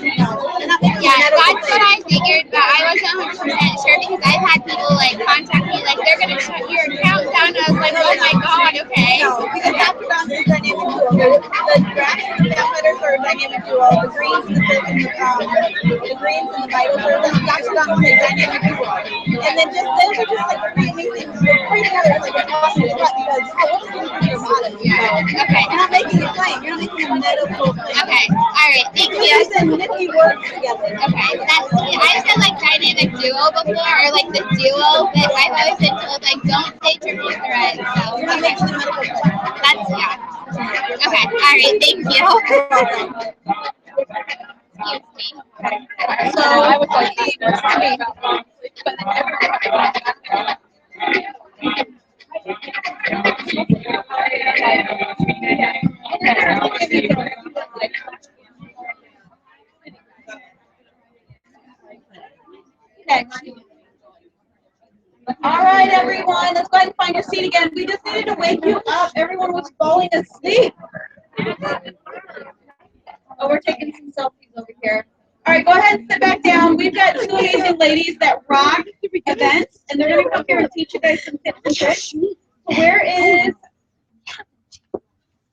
Yeah, that's what I figured, but I wasn't 100% sure because I've had people like contact me like they're gonna shut your account down. I was like, oh my god, okay. No, because Dr. Don is a dynamic duo. The graphs and the fat fighters are a dynamic duo. The greens and the greens and the vitals are Dr. Don is a dynamic duo. And then those are just like 3 amazing. Three together is like an awesome sweat because what's going on in your body? Yeah. Okay. You're not making a claim. You're not making a medical claim. Okay. All right. Thank you. It's a nifty word together. Okay. I've said like dynamic duo before, or like the duo, but I've always been told like don't say triple threat. So you're not making a medical claim. That's Okay. All right. Thank you. Excuse me. So I was like, Okay. All right, everyone, let's go ahead and find your seat again. We just needed to wake you up. Everyone was falling asleep. Oh, we're taking some selfies over here. All right, go ahead and sit back down. We've got two amazing ladies that rock events, and they're going to come here and teach you guys some tips and tricks. Where is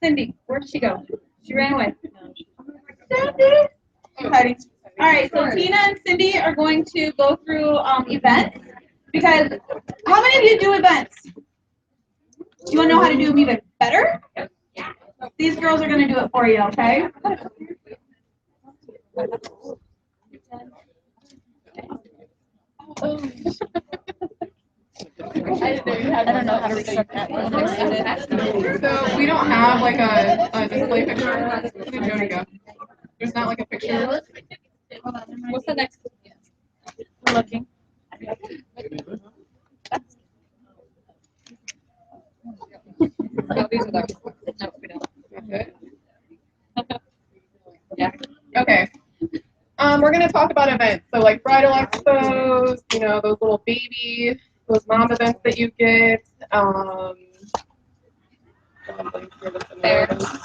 Cindy? Where did she go? She ran away. Cindy? Hiding. All right, so Tina and Cindy are going to go through events, because how many of you do events? You want to know how to do them even better? These girls are going to do it for you, okay? I don't know how to restart that. So we don't have like a display picture. Where did Jody go? There's not like a picture. What's the next? We're looking. No, these are the. No, we don't. Okay. Yeah. Okay. We're gonna talk about events. So like bridal expos, you know, those little baby, those mom events that you get.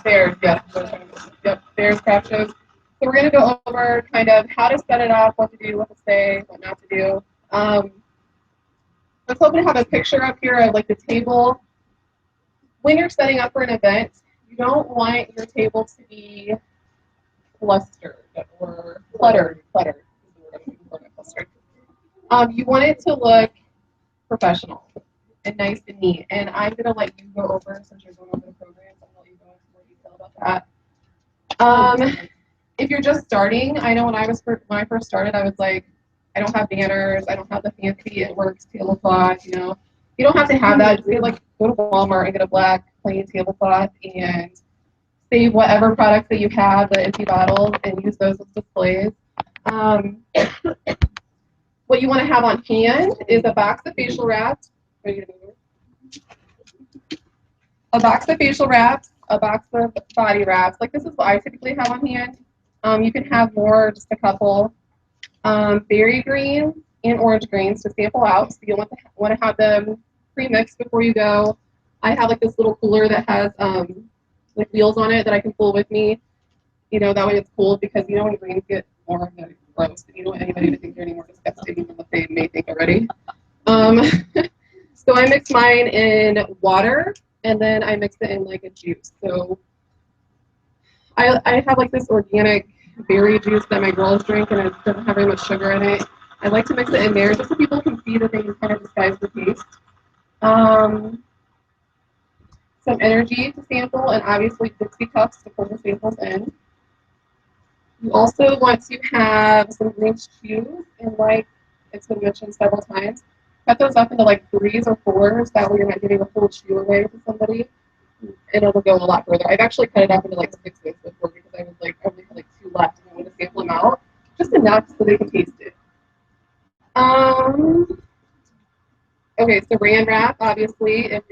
Fairs, yes. Yep, fairs, craft shows. So we're gonna go over kind of how to set it up, what to do, what to say, what not to do. Let's hoping to have a picture up here of like the table. When you're setting up for an event, you don't want your table to be clustered or cluttered. Cluttered is the word I'm looking for, not clustered. You want it to look professional and nice and neat. And I'm gonna let you go over, since you're going over the programs, I'm gonna let you go into more detail about that. If you're just starting, I know when I first started, I was like, I don't have banners, I don't have the fancy It Works tablecloth, you know. You don't have to have that. Just go to Walmart and get a black plain tablecloth and save whatever products that you have, the empty bottles, and use those as displays. What you want to have on hand is a box of facial wraps, a box of facial wraps, a box of body wraps. Like this is what I typically have on hand. You can have more, just a couple. Berry greens and orange greens to sample out. So you want to have them pre-mixed before you go. I have like this little cooler that has like wheels on it that I can pull with me. You know, that way it's cool, because you know when greens get more gross, and you don't want anybody to think they're any more disgusting than what they may think already. So I mix mine in water, and then I mix it in like a juice. So I have like this organic berry juice that my girls drink, and it doesn't have very much sugar in it. I like to mix it in there just so people can see that they can kind of disguise the taste. Some energy to sample, and obviously Dixie cups to pull the samples in. You also want to have some green shoes, and like it's been mentioned several times, cut those up into like 3s or 4s. That way you're not giving a whole shoe away to somebody, and it'll go a lot further. I've actually cut it up into like 6s before, because I was like, I only had like 2 left, and I want to sample them out, just enough so they can taste it. Okay, saran wrap, obviously, if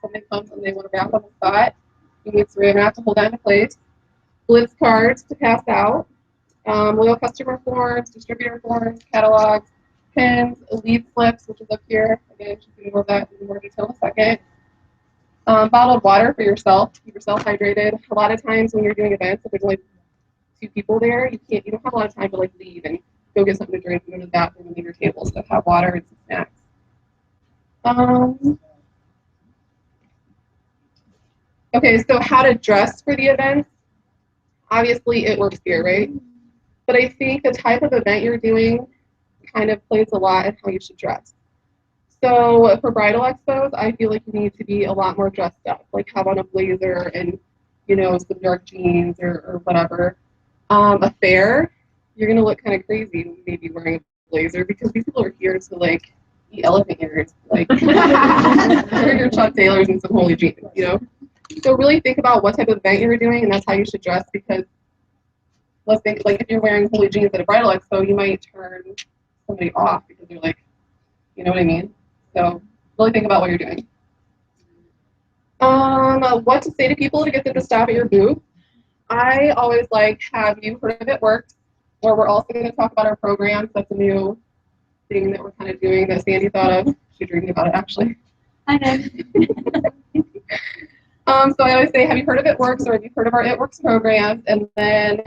somebody comes and they want to wrap on the spot, you need saran wrap to hold that into place. Blitz cards to pass out. Loyal customer forms, distributor forms, catalogs, pins, lead slips, which is up here. Again, she's going to go over that in more detail in a second. Bottled water for yourself. Keep yourself hydrated. A lot of times when you're doing events, if there's only 2 people there, you don't have a lot of time to like leave and go get something to drink and go to the bathroom and leave your table. So have water and some snacks. Okay, so how to dress for the events. Obviously, It Works here, right? But I think the type of event you're doing kind of plays a lot in how you should dress. So for bridal expos, I feel like you need to be a lot more dressed up, like have on a blazer and, you know, some dark jeans or whatever. A fair, you're gonna look kind of crazy maybe wearing a blazer, because these people are here to like eat elephant ears, like wear your Chuck Taylors and some holy jeans, you know. So really think about what type of event you're doing, and that's how you should dress, because let's think, like if you're wearing holy jeans at a bridal expo, you might turn somebody off because they're like, you know what I mean? So really think about what you're doing. What to say to people to get them to stop at your booth? I always like, have you heard of It Works? Where we're also going to talk about our programs. That's a new thing that we're kind of doing that Sandy thought of. She dreamed about it actually. I know. So I always say, have you heard of It Works, or have you heard of our It Works programs? And then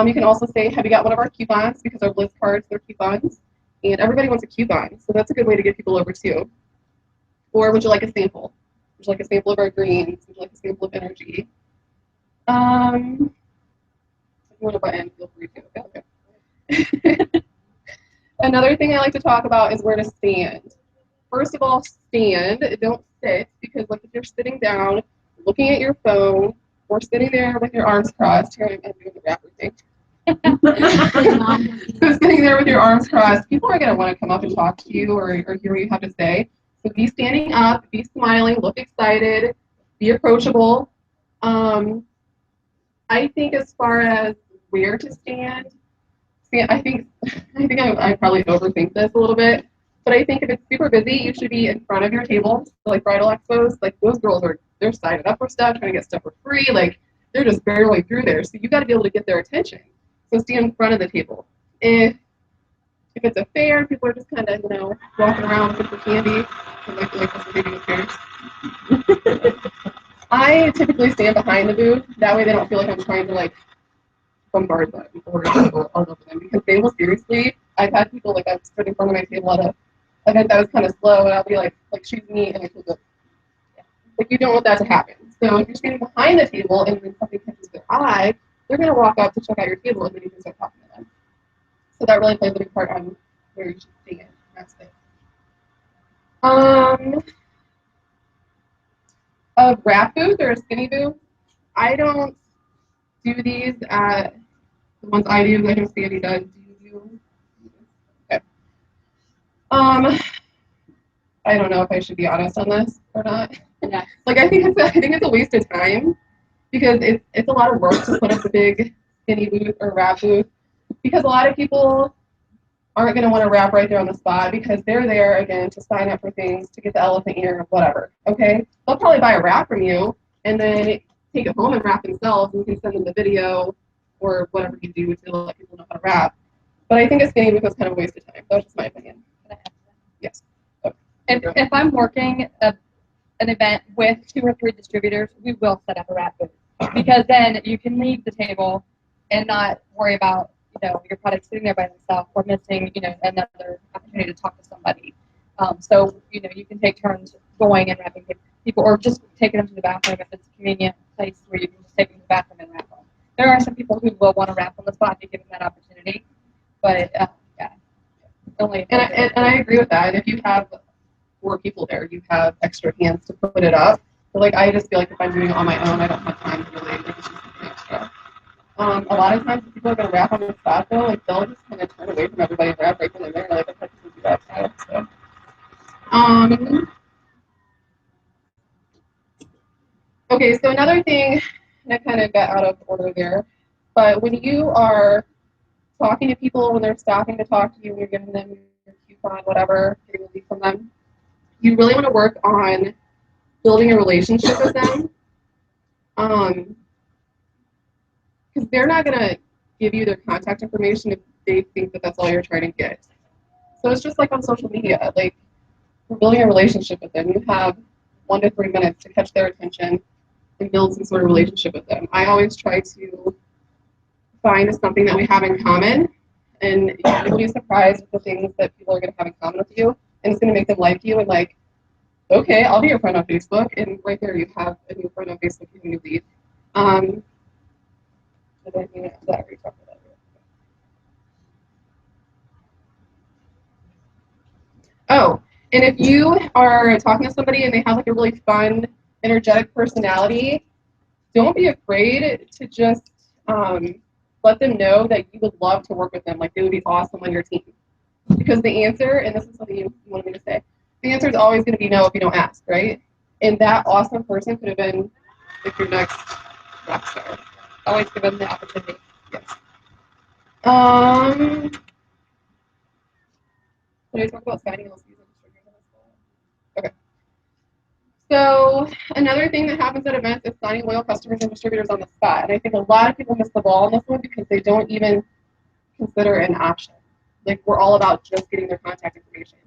you can also say, have you got one of our coupons? Because our Blitz cards, they're coupons. And everybody wants a coupon. So that's a good way to get people over too. Or would you like a sample? Would you like a sample of our greens? Would you like a sample of energy? If you want to butt in, feel free to. Okay. Another thing I like to talk about is where to stand. First of all, stand. Don't sit, because like if you're sitting down, looking at your phone, or sitting there with your arms crossed. Here I'm doing the rapper thing. So sitting there with your arms crossed, people are going to want to come up and talk to you or hear what you have to say. So be standing up, be smiling, look excited, be approachable. I think as far as where to stand, I think I probably overthink this a little bit, but I think if it's super busy, you should be in front of your table. So like bridal expos, like those girls they're signing up for stuff, trying to get stuff for free, like they're just barely through there. So you got to be able to get their attention. So stand in front of the table. If it's a fair, people are just kind of walking around looking for candy. Like this baby with fairs. I typically stand behind the booth. That way they don't feel like I'm trying to like bombard them or all over them, because they will seriously. I've had people like I've stood in front of my table at an event that was kind of slow, and I'll be like she's me, and I feel good. Like you don't want that to happen. So if you're standing behind the table and then something catches their eye, they're gonna walk up to check out your table, and then you can start talking to them. So that really plays a big part on where you should stand. That's it. A wrap booth or a skinny booth. I don't do these at the ones I do. I know Sandy does. Do you do? Okay. I don't know if I should be honest on this or not. Yeah. Like I think it's a waste of time, because it's a lot of work to put up a big skinny booth or wrap booth, because a lot of people aren't going to want to wrap right there on the spot, because they're there again to sign up for things, to get the elephant ear or whatever. Okay, they'll probably buy a wrap from you and then take it home and wrap themselves, and you can send them the video or whatever you do to let people know how to wrap. But I think a skinny booth is kind of a waste of time. That's just my opinion. Yes. Okay. If I'm working an event with 2 or 3 distributors, we will set up a wrap booth, because then you can leave the table and not worry about your product sitting there by itself or missing another opportunity to talk to somebody. So you can take turns going and wrapping people, or just taking them to the bathroom if it's a convenient place where you can just take them to the bathroom and wrap them. There are some people who will want to wrap on the spot if you give them that opportunity, but yeah, only. And I agree with that. And if you have 4 people there, you have extra hands to put it up. But like I just feel like if I'm doing it on my own, I don't have time to really. Like, it's just something extra. A lot of times, if people are going to wrap on the spot, though, like they'll just kind of turn away from everybody and wrap right when they're there. Like I can't do that style. So, okay. So another thing, and I kind of got out of order there, but when you are talking to people, when they're stopping to talk to you, when you're giving them your coupon, whatever, getting a lead from them, you really want to work on building a relationship with them. Because they're not going to give you their contact information if they think that that's all you're trying to get. So it's just like on social media. Like, we're building a relationship with them. You have 1 to 3 minutes to catch their attention and build some sort of relationship with them. I always try to find something that we have in common, and you'll be surprised with the things that people are going to have in common with you, and it's going to make them like you and like, okay, I'll be your friend on Facebook, and right there you have a new friend on Facebook, you have a new lead. Oh, and if you are talking to somebody and they have like a really fun, energetic personality, don't be afraid to just let them know that you would love to work with them. Like they would be awesome on your team. Because the answer, and this is something you wanted me to say, the answer is always going to be no if you don't ask, right? And that awesome person could have been like your next rock star. Always give them the opportunity. Yes. Did I talk about signing LCs and distributors on this call? Okay. So another thing that happens at events is signing loyal customers and distributors on the spot. And I think a lot of people miss the ball on this one because they don't even consider it an option. Like, we're all about just getting their contact information.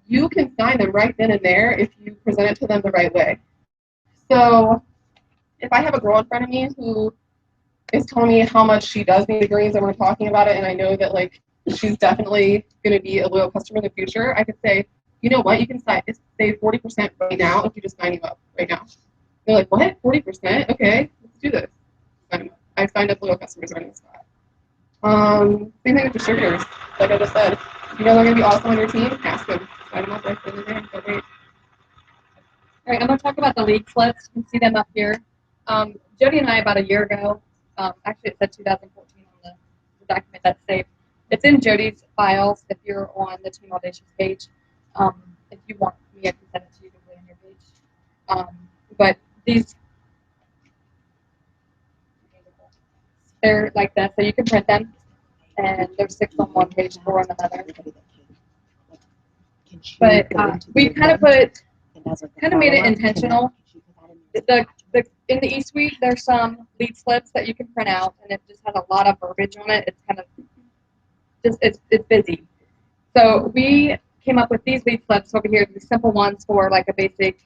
You can sign them right then and there if you present it to them the right way. So if I have a girl in front of me who is telling me how much she does need the greens and we're talking about it, and I know that like she's definitely going to be a loyal customer in the future, I could say, you know what, you can save 40% right now if you just sign you up right now. They're like, what, 40%? Okay, let's do this. I signed up loyal customers right on the spot. Same thing with distributors. Like I just said, you know they're going to be awesome on your team, ask them. Sign them up right then and there. Don't wait. All right, I'm going to talk about the lead slips. You can see them up here. Jody and I, about a year ago, actually it said 2014 on the document that's saved. It's in Jody's files if you're on the Team Audacious page. If you want me, I can send it to you on your page. But these, they're like that, so you can print them. And there's 6 on one page, 4 on another. But we kind of made it intentional. In the eSuite, there's some lead slips that you can print out, and it just has a lot of verbiage on it. It's kind of just it's busy. So we came up with these lead slips over here, the simple ones for like a basic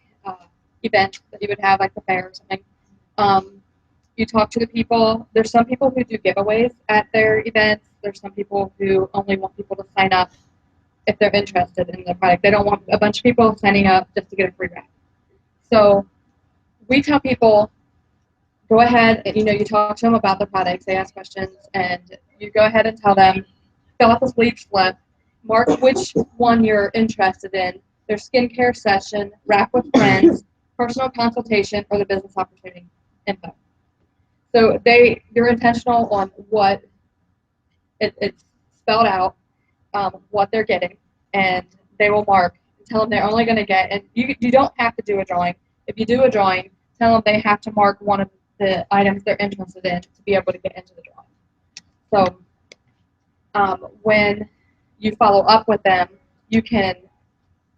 event that you would have, like the fair or something. You talk to the people. There's some people who do giveaways at their events. There's some people who only want people to sign up if they're interested in the product. They don't want a bunch of people signing up just to get a free wrap. So we tell people, go ahead and you talk to them about the products, they ask questions, and you go ahead and tell them, fill out this lead slip, mark which one you're interested in, their skincare session, wrap with friends, personal consultation, or the business opportunity info. So you're intentional on what it's spelled out, what they're getting, and they will mark. Tell them they're only going to get, and you don't have to do a drawing. If you do a drawing, tell them they have to mark one of the items they're interested in to be able to get into the drawing. So when you follow up with them, you can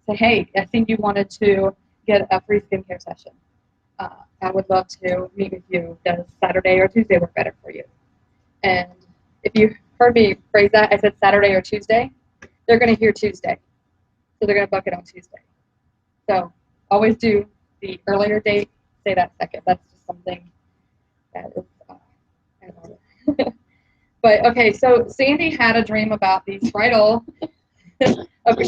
say, hey, I think you wanted to get a free skincare session. I would love to meet with you. Does Saturday or Tuesday work better for you? And if you heard me phrase that, I said Saturday or Tuesday. They're going to hear Tuesday. So they're going to book it on Tuesday. So always do the earlier date, say that second. That's just something that is But okay, so Sandy had a dream about these bridal. She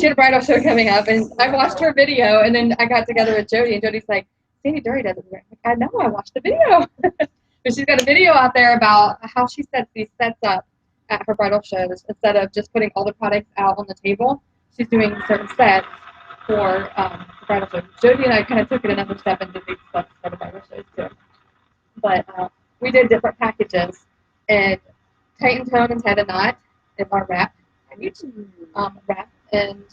had a bridal show coming up, and I watched her video, and then I got together with Jody, and Jody's like, Sandy Dury does it. I know, I watched the video. But she's got a video out there about how she sets these sets up at her bridal shows. Instead of just putting all the products out on the table, she's doing certain sets for the bridal show. Jody and I kind of took it another step and did these sets for the bridal shows too. But we did different packages, and Tight and Tone and Ted and Knot is our wrap package. Wrap and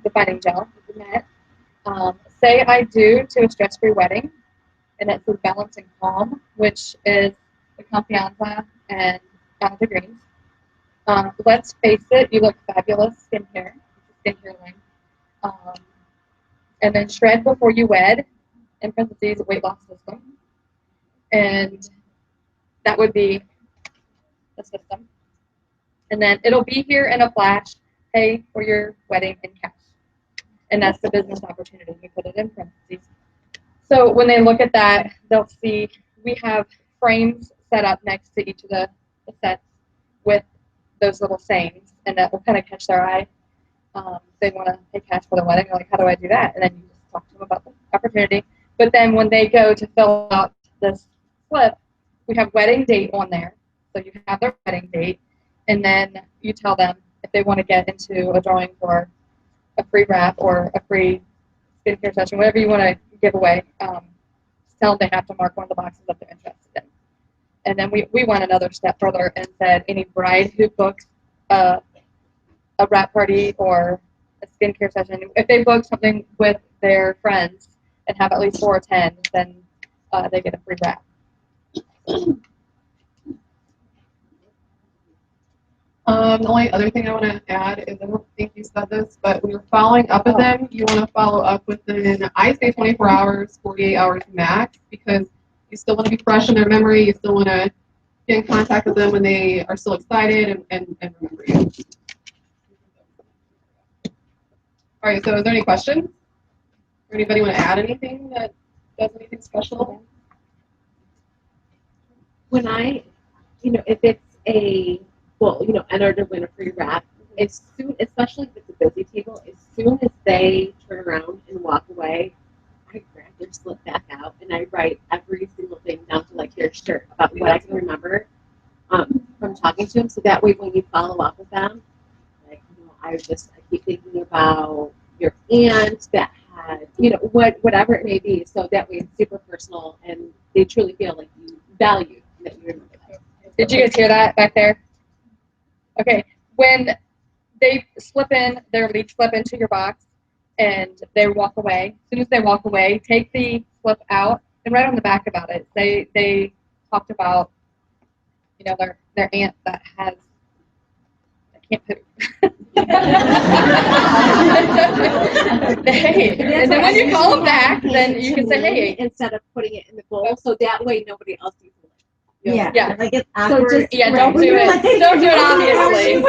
defining gel is the net. Say I Do to a stress-free wedding, and it's with Balance and Calm, which is the Confianza and the Greens. Let's Face It, You Look Fabulous skincare line. And then Shred Before You Wed, in parentheses, weight loss system. And that would be the system. And then it'll be here in a flash, pay for your wedding in cash. And that's the business opportunity. We put it in parentheses. So when they look at that, they'll see we have frames set up next to each of the sets with those little sayings, and that will kind of catch their eye. They want to pay cash for the wedding. They're like, how do I do that? And then you just talk to them about the opportunity. But then when they go to fill out this slip, we have wedding date on there. So you have their wedding date, and then you tell them if they want to get into a drawing for a free wrap or a free skincare session, whatever you want to give away. Tell them they have to mark one of the boxes that they're interested in. And then we went another step further and said any bride who books a wrap party or a skincare session, if they book something with their friends and have at least 4 attend, then they get a free wrap. The only other thing I want to add is I don't think you said this, but when you're following up with them, you want to follow up within, I say 24 hours, 48 hours max, because you still want to be fresh in their memory. You still want to get in contact with them when they are still excited and remember you. All right, so is there any questions? Or anybody want to add anything that does anything special? When I, if it's enter to win a free wrap, as soon, especially if it's a busy table, as soon as they turn around and walk away, I grab their slip back out and I write every single thing down to like your shirt about what I can remember from talking to them. So that way, when you follow up with them, like I keep thinking about your aunt that had whatever it may be. So that way, it's super personal and they truly feel like you value that you remember that. Did you guys hear that back there? Okay, when they slip in their lead slip into your box and they walk away, as soon as they walk away, take the slip out and write on the back about it. They talked about, their aunt that has, I can't poop. Hey, and then when you call them back, then you can say, hey. Instead of putting it in the bowl, so that way nobody else sees it. Yeah. Like it's awkward. So just, Don't do it. Don't do it, obviously.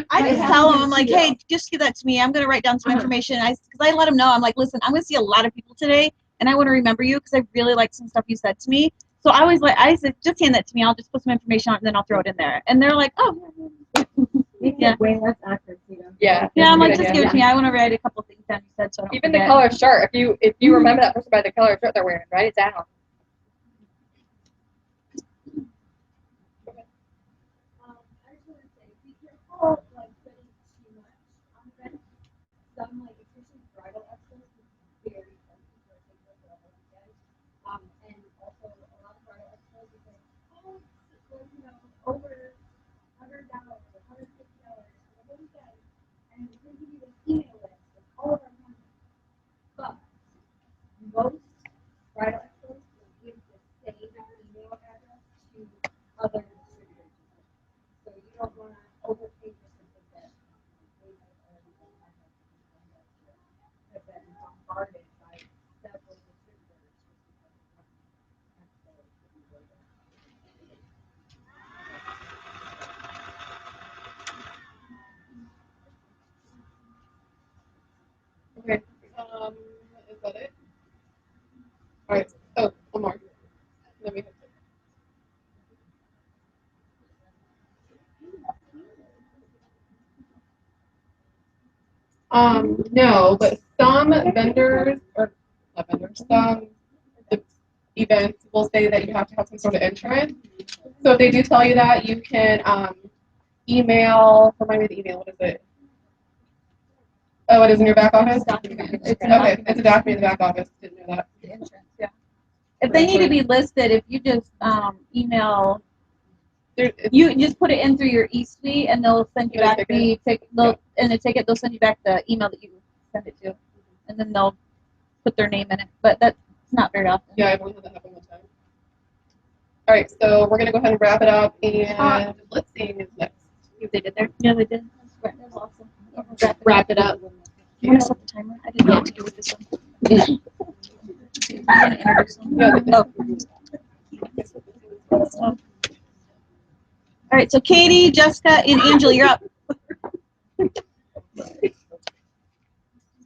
I just tell them, I'm like, hey, just give that to me. I'm going to write down some information. Because I let them know, I'm like, listen, I'm going to see a lot of people today, and I want to remember you because I really like some stuff you said to me. So I said, just hand that to me. I'll just put some information on it, and then I'll throw it in there. And they're like, oh. Yeah. Way less awkward, Yeah. Yeah, I'm like, just give it to me. I want to write a couple things down you said, so I don't Even the forget. color shirt. If you remember that person by the color shirt they're wearing, write it down. Some like especially bridal extras is very pricey for a thing like that weekend. And also a lot of bridal extras is like, oh, it's like, over $100 or $150 for the whole weekend, and we're gonna give you this email list with all of our money. But most bridal extras will give the same email address to other distributors. So you don't want to overpay for something that they might already have been bombarded by several distributors. Okay. Is that it? All right. Oh, one more. Let me. No, but some vendors, or not vendors, some events will say that you have to have some sort of insurance. So if they do tell you that, you can email, remind me of the email, what is it? Oh, it is in your back office? Okay, it's a document in the back office. Didn't know that. The insurance, yeah. If they need to be listed, if you just email, you just put it in through your eSuite, and they'll send you back the ticket. And the ticket, they'll send you back the email that you send it to, and then they'll put their name in it. But that's not very often. Yeah, I've only had that happen one time. All right, so we're gonna go ahead and wrap it up, and let's see who's next. They did there. Yeah, they did. That was awesome. Wrap it up. You want to set the timer? I didn't know what to do with this one. All right, so Katie, Jessica, and Angela, you're up.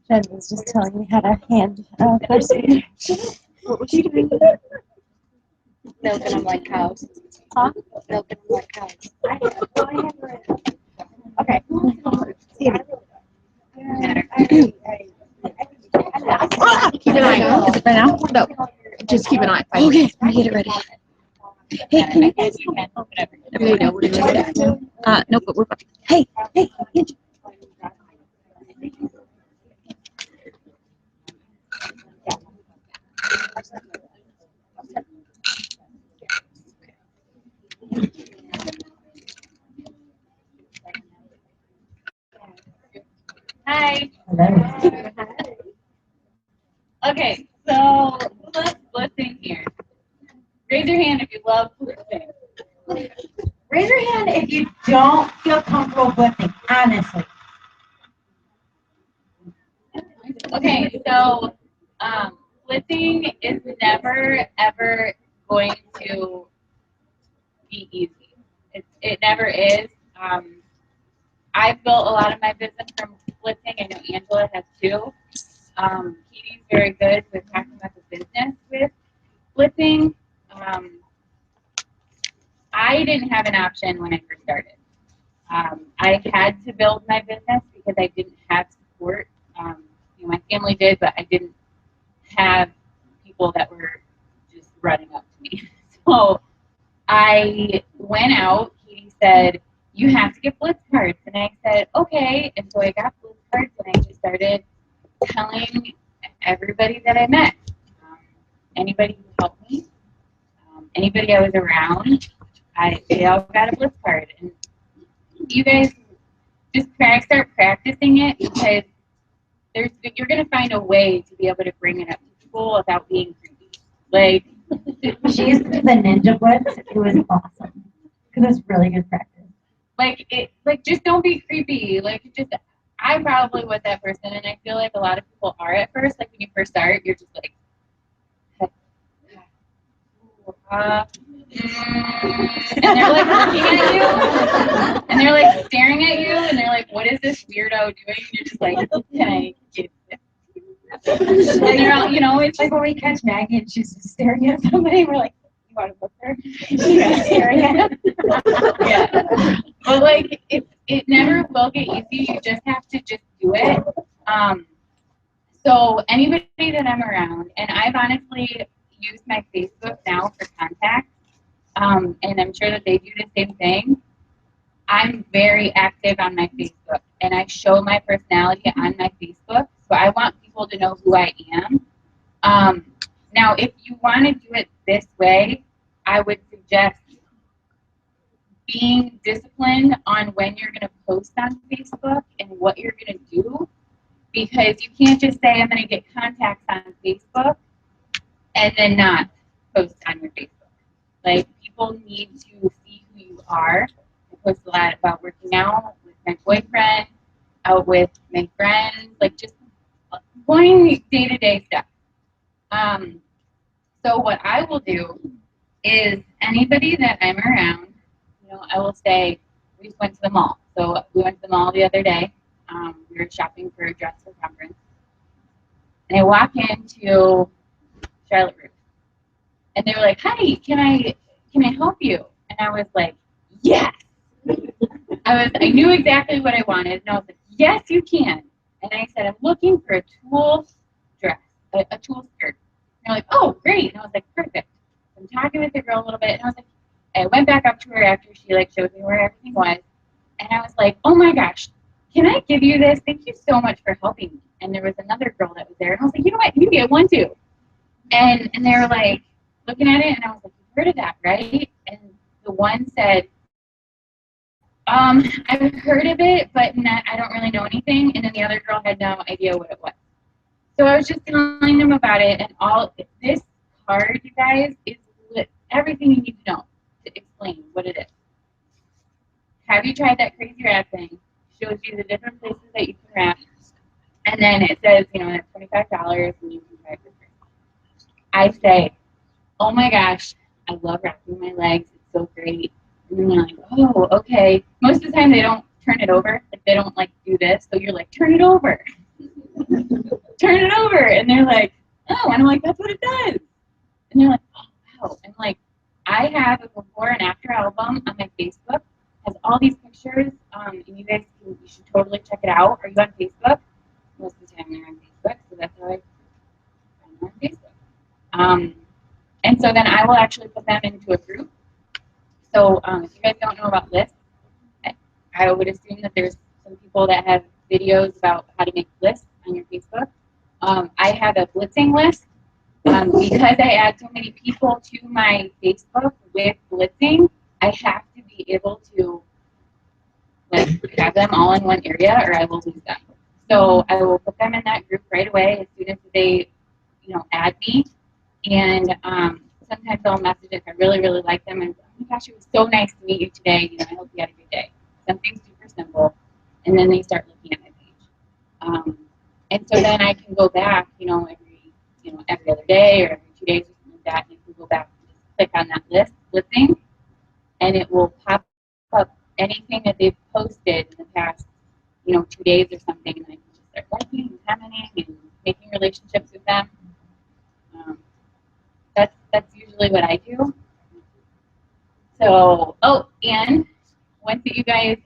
Jen was just telling me how to hand person. What was she doing? Milking them like cows. Huh? Milking them like cows. Okay. Keep an eye. Is it right now? No. Just keep an eye. Okay, let me get it ready. Hey, can you guys Nope, but we're Hey, Hi. Okay, so let's in here. Raise your hand if you love poop things. Raise your hand if you don't feel comfortable blitzing, honestly. Okay, so blitzing is never ever going to be easy. It never is. I've built a lot of my business from blitzing. I know Angela has too. Katie's very good with talking about the business with blitzing. I didn't have an option when I first started. I had to build my business because I didn't have support. My family did, but I didn't have people that were just running up to me. So I went out. Katie said, "You have to get blitz cards," and I said, "Okay." And so I got blitz cards, and I just started telling everybody that I met, anybody who helped me, anybody I was around. They all got a blitz card, and you guys just start practicing it because you're gonna find a way to be able to bring it up to people without being creepy. Like she used to do the ninja blitz. It was awesome because it's really good practice. Just don't be creepy. I probably was that person, and I feel like a lot of people are at first. Like when you first start, you're just like, and they're like looking at you, and they're like staring at you, and they're like, "What is this weirdo doing?" And you're just like, "Can I get this?" And they're all, it's like when we catch Maggie and she's just staring at somebody, we're like, "You want to book her?" She's staring at us. Yeah. But it never will get easy. You just have to just do it. So anybody that I'm around, and I've honestly used my Facebook now for contacts, and I'm sure that they do the same thing. I'm very active on my Facebook, and I show my personality on my Facebook, so I want people to know who I am. Now, if you want to do it this way, I would suggest being disciplined on when you're going to post on Facebook and what you're going to do, because you can't just say, "I'm going to get contacts on Facebook," and then not post on your Facebook. People need to see who you are. I post a lot about working out with my boyfriend, out with my friends, just going day-to-day stuff. So what I will do is anybody that I'm around, I will say, we just went to the mall. So we went to the mall the other day. We were shopping for a dress for conference. And I walk into Charlotte Russe. And they were like, "Hi, can I help you?" And I was like, "Yes." I knew exactly what I wanted, and I was like, "Yes, you can." And I said, "I'm looking for a tulle dress, a tulle skirt." And they're like, "Oh, great." And I was like, "Perfect." I'm talking with the girl a little bit, and I was like, I went back up to her after she showed me where everything was, and I was like, "Oh my gosh, can I give you this? Thank you so much for helping me." And there was another girl that was there, and I was like, "You know what? You can get one too." And they were like looking at it, and I was like, "You've heard of that, right?" And the one said, "I've heard of it, but I don't really know anything." And then the other girl had no idea what it was. So I was just telling them about it, and this card, you guys, is everything you need to know to explain what it is. Have you tried that crazy wrap thing? Shows you the different places that you can wrap, and then it says, it's $25 and you can try it for free. I say, "Oh my gosh, I love wrapping my legs. It's so great." And then they're like, "Oh, okay." Most of the time they don't turn it over. They don't do this. So you're like, "Turn it over." Turn it over. And they're like, "Oh," and I'm like, "That's what it does." And they're like, "Oh, wow." And I have a before and after album on my Facebook. It has all these pictures. And you guys you should totally check it out. Are you on Facebook? Most of the time they're on Facebook. So that's how I'm on Facebook. And so then I will actually put them into a group. So if you guys don't know about lists, I would assume that there's some people that have videos about how to make lists on your Facebook. I have a blitzing list. Because I add so many people to my Facebook with blitzing, I have to be able to have them all in one area or I will lose them. So I will put them in that group right away as soon as they, add me. And sometimes I'll message if I really, really like them and, "Oh my gosh, it was so nice to meet you today. You know, I hope you had a good day. Something super simple. And then they start looking at my page. And so then I can go back, every other day or every 2 days or something like that, and I can go back and just click on that listing, and it will pop up anything that they've posted in the past, 2 days or something, and I can just start liking and commenting and making relationships with them. That's usually what I do. So, and once you guys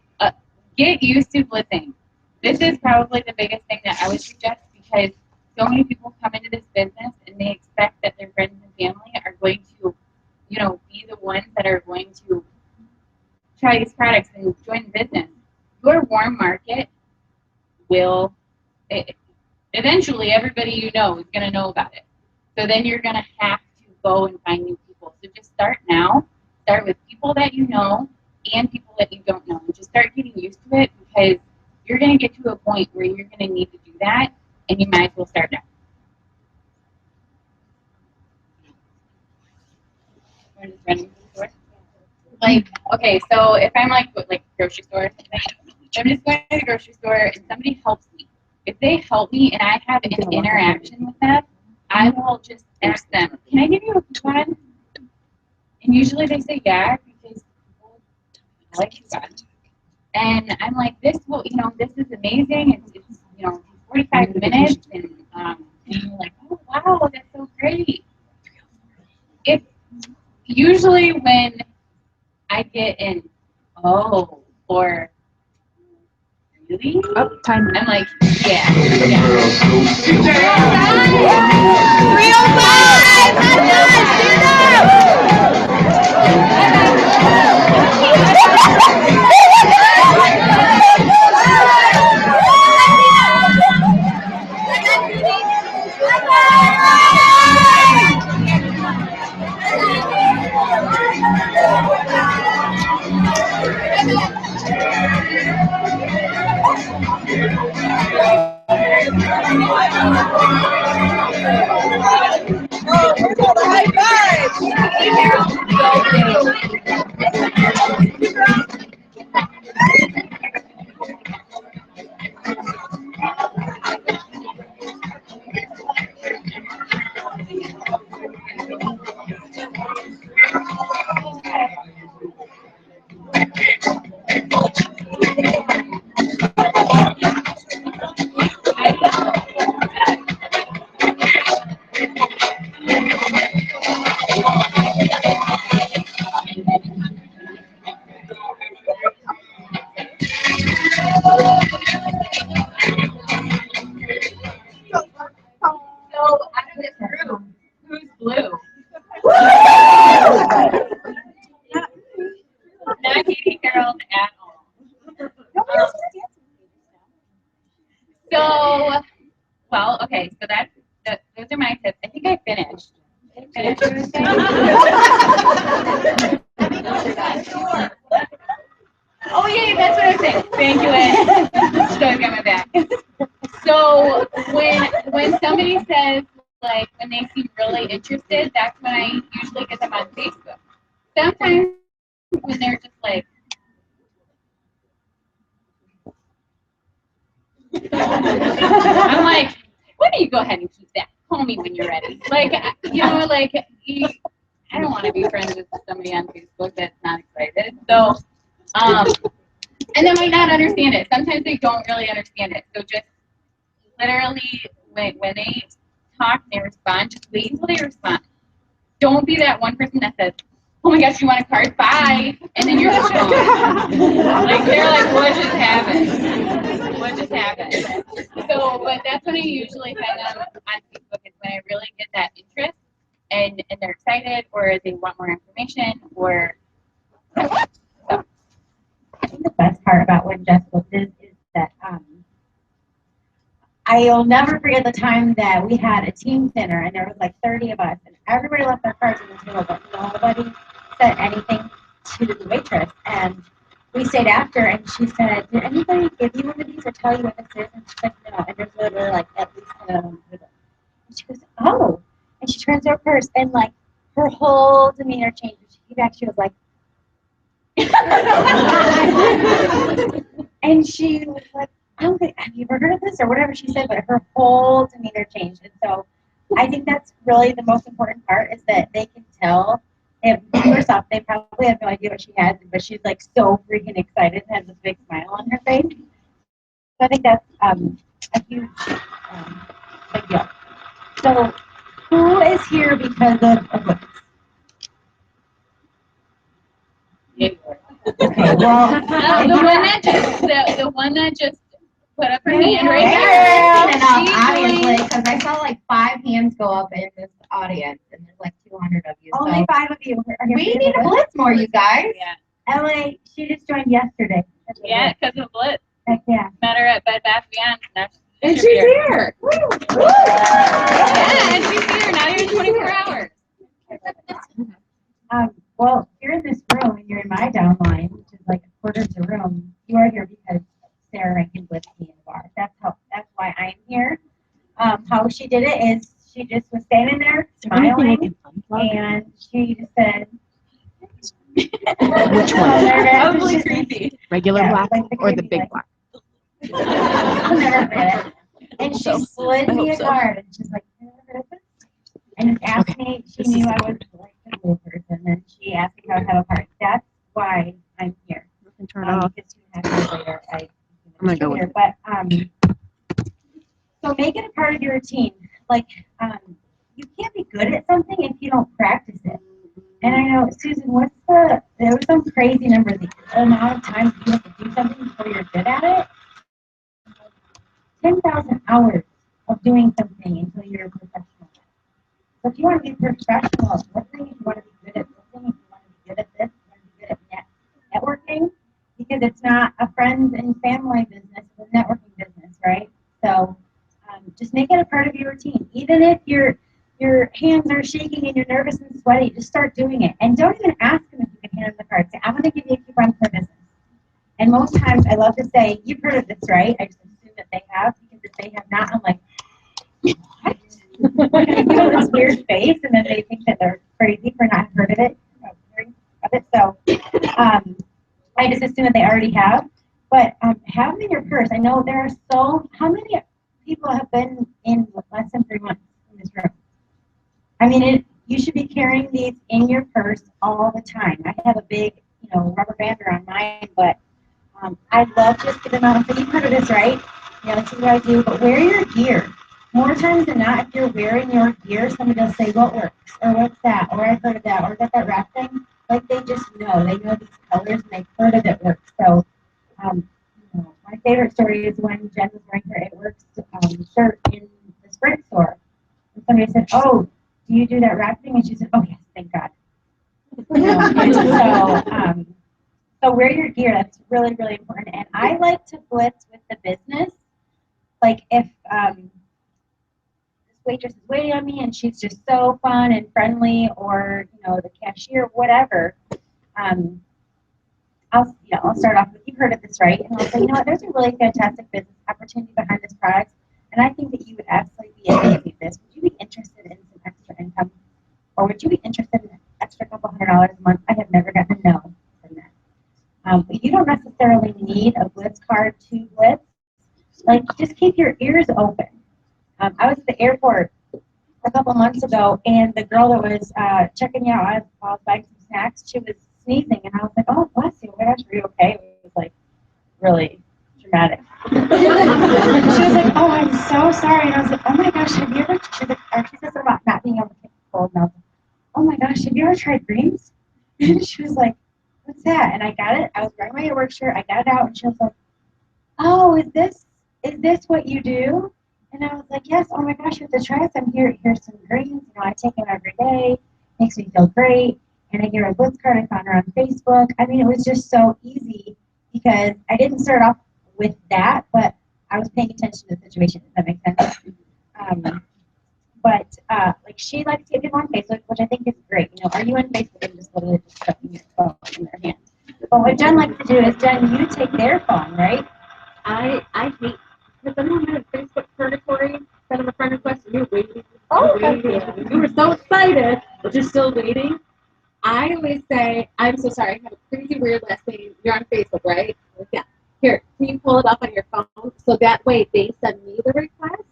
get used to blitzing. This is probably the biggest thing that I would suggest, because so many people come into this business and they expect that their friends and family are going to, be the ones that are going to try these products and join the business. Your warm market will, eventually everybody is going to know about it. So then you're going to have to go and find new people. So just start now. Start with people that you know and people that you don't know. And just start getting used to it, because you're going to get to a point where you're going to need to do that, and you might as well start now. Like, okay, so if I'm like grocery store, I'm just going to the grocery store and somebody helps me. If they help me and I have an interaction with them, I will just ask them, can I give you a coupon? And usually they say yeah, because I like coupons. And I'm like, this is amazing. It's 45 minutes, and you're like, oh wow, that's so great. If usually when I get in, or really? Time. I'm like, yeah. 305! Not Katie Harold at all. So, well, okay, so those are my tips. I think I finished. Oh yeah, that's what I was saying. Thank you, Ed. So I got my back. So when somebody says, like, when they seem really interested, that's when I usually get them on Facebook. Sometimes when they're just like, I'm like, why don't you go ahead and keep that? Call me when you're ready. Like, I don't want to be friends with somebody on Facebook that's not excited. So, and they might not understand it. Sometimes they don't really understand it. So just literally, when they talk and they respond, just wait until they respond. Don't be that one person that says, oh my gosh, you want a card? Bye. And then you're just gone. Like, they're like, what just happened? What just happened? So, but that's when I usually find them on Facebook, is when I really get that interest and they're excited, or they want more information, or so. I think the best part about when Jessica did is that I'll never forget the time that we had a team dinner and there was like 30 of us and everybody left their cards on the table, but nobody said anything to the waitress. And we stayed after and she said, did anybody give you one of these or tell you what this is? And she's like, no. And there's literally like at least and she goes, oh. And she turns to her purse and like her whole demeanor changed. She came back, she was like, And she was like, "I'm good. Have you ever heard of this?" or whatever she said, but her whole demeanor changed. And so I think that's really the most important part is that they can tell. First off, they probably have no idea what she has, but she's like so freaking excited and has this big smile on her face. So I think that's a huge big deal. So who is here because of Blitz? Okay, well, the one that just put up her hand right Yeah. there. Enough, She's obviously, doing- Because I saw like 5 hands go up in this audience, and there's like 200 of you. Only So 5 of you are here. we need to blitz more, you guys. Yeah. LA, she just joined yesterday. Yeah, because of Blitz. Heck yeah. Met her at Bed Bath Beyond. Now And she's distributor. here. Yeah, and she's here. Now you're in 24 hours. Well, you're in this room and you're in my downline, which is like a quarter of the room. You are here because Sarah Rankin blitzed me in the bar. That's why I'm here. How she did it is she just was standing there smiling and she just said, Which one? Probably creepy. Regular black like or the creepy, big like- black? I'll never forget it. And she slid I me hope a so. card and she's like, "Have you ever heard of this?" And just asked me, she knew I was like a blue person, and she asked me how I have a card. That's why I'm here. Turn off. Because 2.5 years later, I'm gonna go with here. But so make it a part of your routine. Like you can't be good at something if you don't practice it. And I know, Susan, there was some crazy number, the amount of times you have to do something before you're good at it. 10,000 hours of doing something until you're a professional. So if you want to be professional at lifting, if you want to be good at lifting, if you want to be good at this, if you want to be good at networking, because it's not a friends and family business, it's a networking business, right? So just make it a part of your routine. Even if your hands are shaking and you're nervous and sweaty, just start doing it. And don't even ask them if you can hand them the card. Say, I'm going to give you a coupon for business. And most times I love to say, you've heard of this, right? I just assume that they have, because if they have not, I'm like, what? You know, this weird face, and then they think that they're crazy for not heard of it. So I just assume that they already have. But have them in your purse. I know there are how many people have been in less than 3 months in this room? I mean, you should be carrying these in your purse all the time. I have a big, rubber band around mine, but I love just to get them out and say, you've heard of this, right? This is what I do, but wear your gear. More times than not, if you're wearing your gear, somebody will say, what works? Or what's that? Or I've heard of that. Or got that wrap thing. Like, they just know. They know these colors, and they've heard of It Works. So, my favorite story is when Jen was wearing her It Works shirt in the Sprint store. And somebody said, oh, do you do that wrap thing? And she said, oh, yes, thank God. So wear your gear. That's really, really important. And I like to blitz with the business. Like if this waitress is waiting on me and she's just so fun and friendly, or the cashier, whatever. I'll start off with, you've heard of this, right? And I'll say, you know what, there's a really fantastic business opportunity behind this product, and I think that you would absolutely be able to do this. Would you be interested in some extra income? Or would you be interested in an extra couple $100 a month? I have never gotten a no from that. But you don't necessarily need a Blitz card to blitz. Like, just keep your ears open. I was at the airport a couple months ago, and the girl that was checking me out, I was buying some snacks, she was sneezing, and I was like, oh, bless you, oh my gosh, are you okay? It was like really dramatic. She was like, oh, I'm so sorry. And I was like, oh my gosh, have you ever, she said something about not being able to take cold. And I was like, oh my gosh, have you ever tried greens? And she was like, what's that? And I got it. I was wearing my work shirt. I got it out, and she was like, oh, is this what you do? And I was like, yes. Oh my gosh, you have to try some. Here's some greens. I take them every day. Makes me feel great. And I gave her a Blitz card. I found her on Facebook. I mean, it was just so easy because I didn't start off with that, but I was paying attention to the situation. Does that make sense? Like, she likes to get people on Facebook, which I think is great. Are you on Facebook and just literally just stuffing your phone in their hand? But what Jen likes to do is, Jen, you take their phone, right? I hate, because I'm on that Facebook purgatory, send them a friend request, and you're waiting. Oh, waiting. You were so excited, but you're still waiting. I always say, I I'm so sorry. I have a crazy weird last name. You're on Facebook, right? Yeah. Here, can you pull it up on your phone? So that way they send me the request.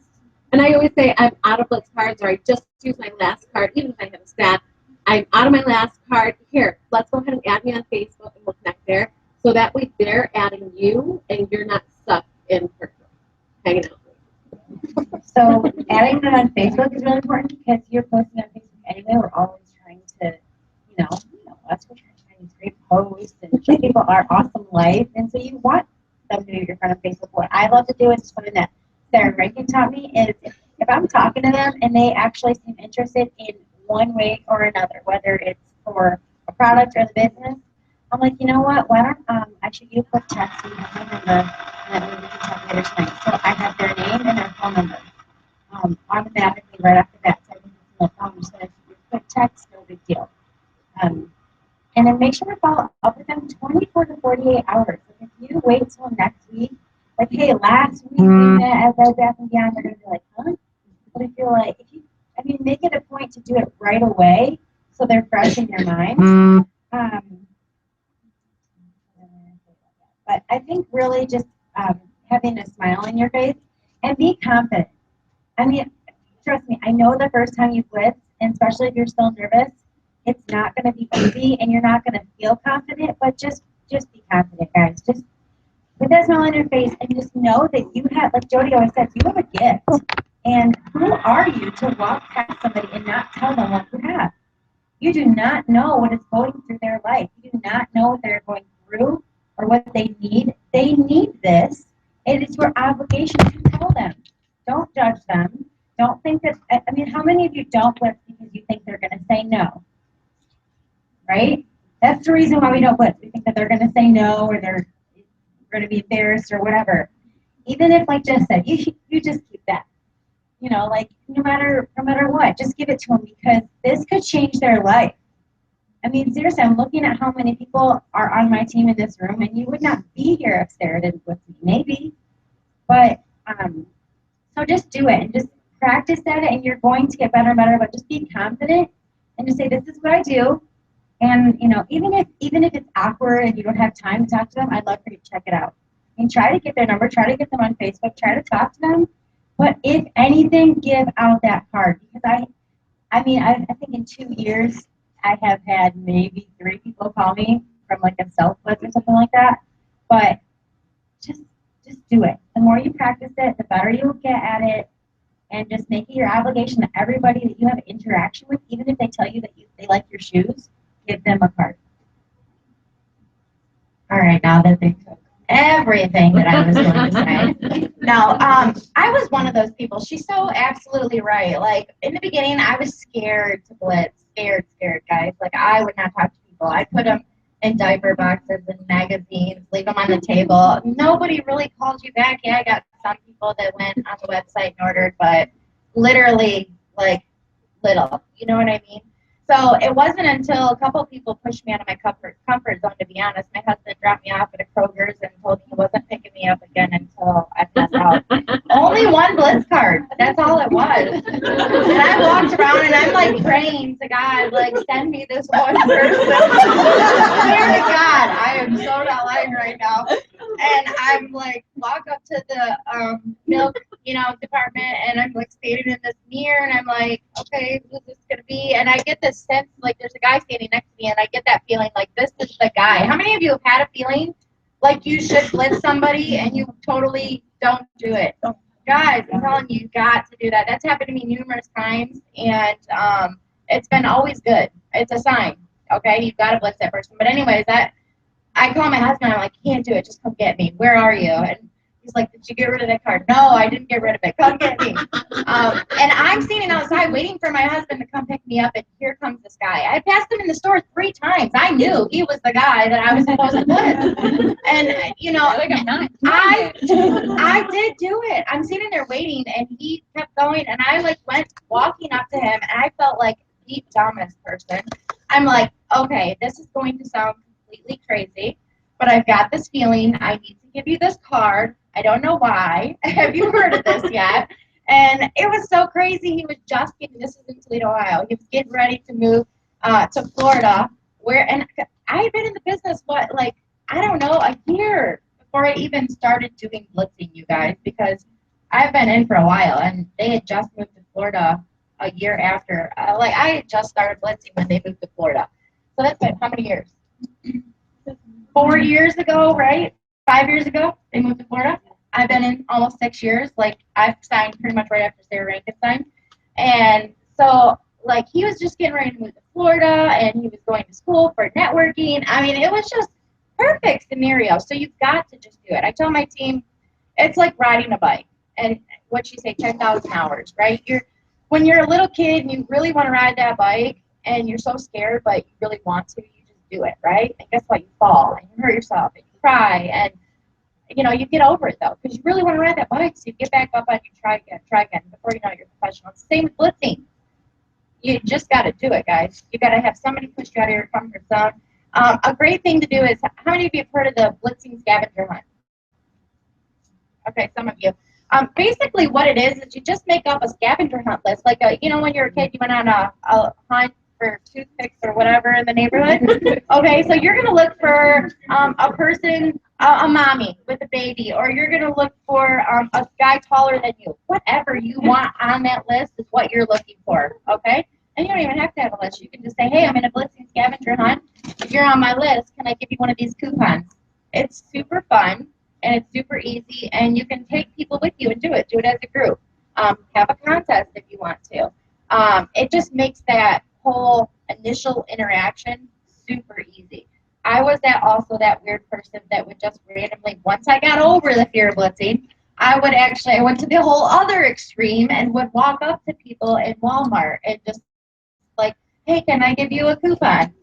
And I always say I'm out of Blitz cards, or I just use my last card, even if I have a stat. I'm out of my last card. Here, let's go ahead and add me on Facebook and we'll connect there. So that way they're adding you and you're not stuck in person hanging out. So adding them on Facebook is really important because you're posting on Facebook anyway. We're always trying to, us, we're trying to find these great posts and show people our awesome life. And so you want them to be your friend on Facebook. What I love to do is something that Sarah Rankin taught me is if I'm talking to them and they actually seem interested in one way or another, whether it's for a product or the business, I'm like, you know what? Why don't I shoot you a quick text and have my number, and then maybe we can talk later tonight. So I have their name and their phone number automatically right off the bat. So I think it's no problem. I'm just going to shoot you a quick text, no big deal. And then make sure to follow up with them 24 to 48 hours. If you wait till next week, like, hey, last week we met at Bed Bath & Beyond, they're going to be like, huh? But if you're like, make it a point to do it right away so they're fresh in your mind. But I think really just having a smile on your face and be confident. I mean, trust me, I know the first time you blitz, and especially if you're still nervous, it's not going to be easy and you're not going to feel confident, but just be confident, guys. Just put that smile on your face and just know that you have, like Jody always says, you have a gift. And who are you to walk past somebody and not tell them what you have? You do not know what is going through their life. You do not know what they're going through or what they need. They need this. It is your obligation to tell them. Don't judge them. Don't think that, how many of you don't blitz because you think they're going to say no? Right? That's the reason why we don't blitz. We think that they're going to say no or they're going to be embarrassed or whatever. Even if, like Jess said, you just keep that. No matter what, just give it to them because this could change their life. I mean, seriously, I'm looking at how many people are on my team in this room, and you would not be here if Sarah didn't with me, maybe. But, so just do it and just practice at it, and you're going to get better and better, but just be confident and just say, this is what I do. And, even if it's awkward and you don't have time to talk to them, I'd love for you to check it out. And try to get their number, try to get them on Facebook, try to talk to them. But if anything, give out that card because I think in 2 years I have had maybe 3 people call me from like a self-blitz or something like that. But just do it. The more you practice it, the better you'll get at it. And just make it your obligation to everybody that you have interaction with, even if they tell you that they like your shoes, give them a card. All right, now that they took everything that I was going to say. No, I was one of those people. She's so absolutely right. Like, in the beginning, I was scared to blitz. Scared, guys. Like, I would not talk to people. I'd put them in diaper boxes and magazines, leave them on the table. Nobody really called you back. Yeah, I got some people that went on the website and ordered, but literally, like, little. You know what I mean? So it wasn't until a couple of people pushed me out of my comfort zone, to be honest. My husband dropped me off at a Kroger's and told me he wasn't picking me up again until I passed out. Only one blitz card. That's all it was. And I walked around and I'm like praying to God, like, send me this one person. Swear to God, I am so not lying right now. And I'm like, walk up to the milk, department, and I'm like standing in this mirror, and I'm like, okay, who's this gonna be? And I get this sense like there's a guy standing next to me, and I get that feeling like this is the guy. How many of you have had a feeling like you should blitz somebody and you totally don't do it? Guys, I'm telling you, you've got to do that. That's happened to me numerous times, and it's been always good. It's a sign, okay? You've got to blitz that person. But anyways, I call my husband. I'm like, can't do it. Just come get me. Where are you? And he's like, did you get rid of that card? No, I didn't get rid of it. Come get me. And I'm standing outside waiting for my husband to come pick me up, and here comes this guy. I passed him in the store 3 times. I knew he was the guy that I was supposed to blitz. And, like I'm not. I did do it. I'm sitting there waiting, and he kept going, and I went walking up to him, and I felt like the dumbest person. I'm like, okay, this is going to sound completely crazy, but I've got this feeling I need to give you this card. I don't know why. Have you heard of this yet? And it was so crazy. He was this is in Toledo, Ohio. He was getting ready to move to Florida, and I had been in the business, I don't know, a year before I even started doing blitzing, you guys, because I've been in for a while, and they had just moved to Florida a year after. I had just started blitzing when they moved to Florida. So that's been how many years? 4 years ago, right? 5 years ago, they moved to Florida. I've been in almost 6 years. I've signed pretty much right after Sarah Rankin signed. And so, he was just getting ready to move to Florida, and he was going to school for networking. I mean, it was just perfect scenario. So you've got to just do it. I tell my team, it's like riding a bike. And what you say, 10,000 hours, right? When you're a little kid and you really want to ride that bike, and you're so scared, but you really want to, you just do it, right? And guess what? You fall, and you hurt yourself, and you cry, and you get over it though, because you really want to ride that bike. So you get back up and you try again. Before you know it, you're professional. It's the same with blitzing. You just got to do it, guys. You got to have somebody push you out of your comfort zone. A great thing to do is, how many of you have heard of the blitzing scavenger hunt? Okay, some of you. Basically what it is you just make up a scavenger hunt list. When you're a kid, you went on a hunt for toothpicks or whatever in the neighborhood. Okay, so you're going to look for a person, a mommy with a baby, or you're going to look for a guy taller than you. Whatever you want on that list is what you're looking for, okay? And you don't even have to have a list. You can just say, hey, I'm in a blitzing scavenger hunt. If you're on my list, can I give you one of these coupons? It's super fun. And it's super easy, and you can take people with you and do it. Do it as a group. Have a contest if you want to. It just makes that whole initial interaction super easy. I was also that weird person that would just randomly, once I got over the fear of blitzing, I went to the whole other extreme and would walk up to people in Walmart and just hey, can I give you a coupon?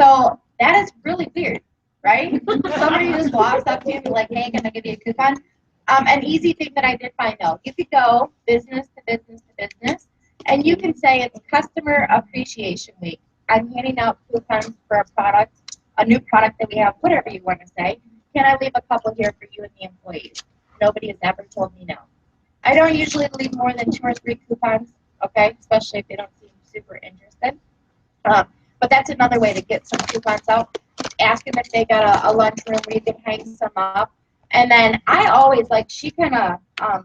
So that is really weird. Right? Somebody just walks up to you and be like, hey, can I give you a coupon? An easy thing that I did find though, you could go business to business to business, and you can say it's Customer Appreciation Week. I'm handing out coupons for a new product that we have, whatever you want to say. Can I leave a couple here for you and the employees? Nobody has ever told me no. I don't usually leave more than 2 or 3 coupons, okay, especially if they don't seem super interested. But that's another way to get some coupons out. Ask them if they got a lunchroom where you can hang some up. And then I always, she kind of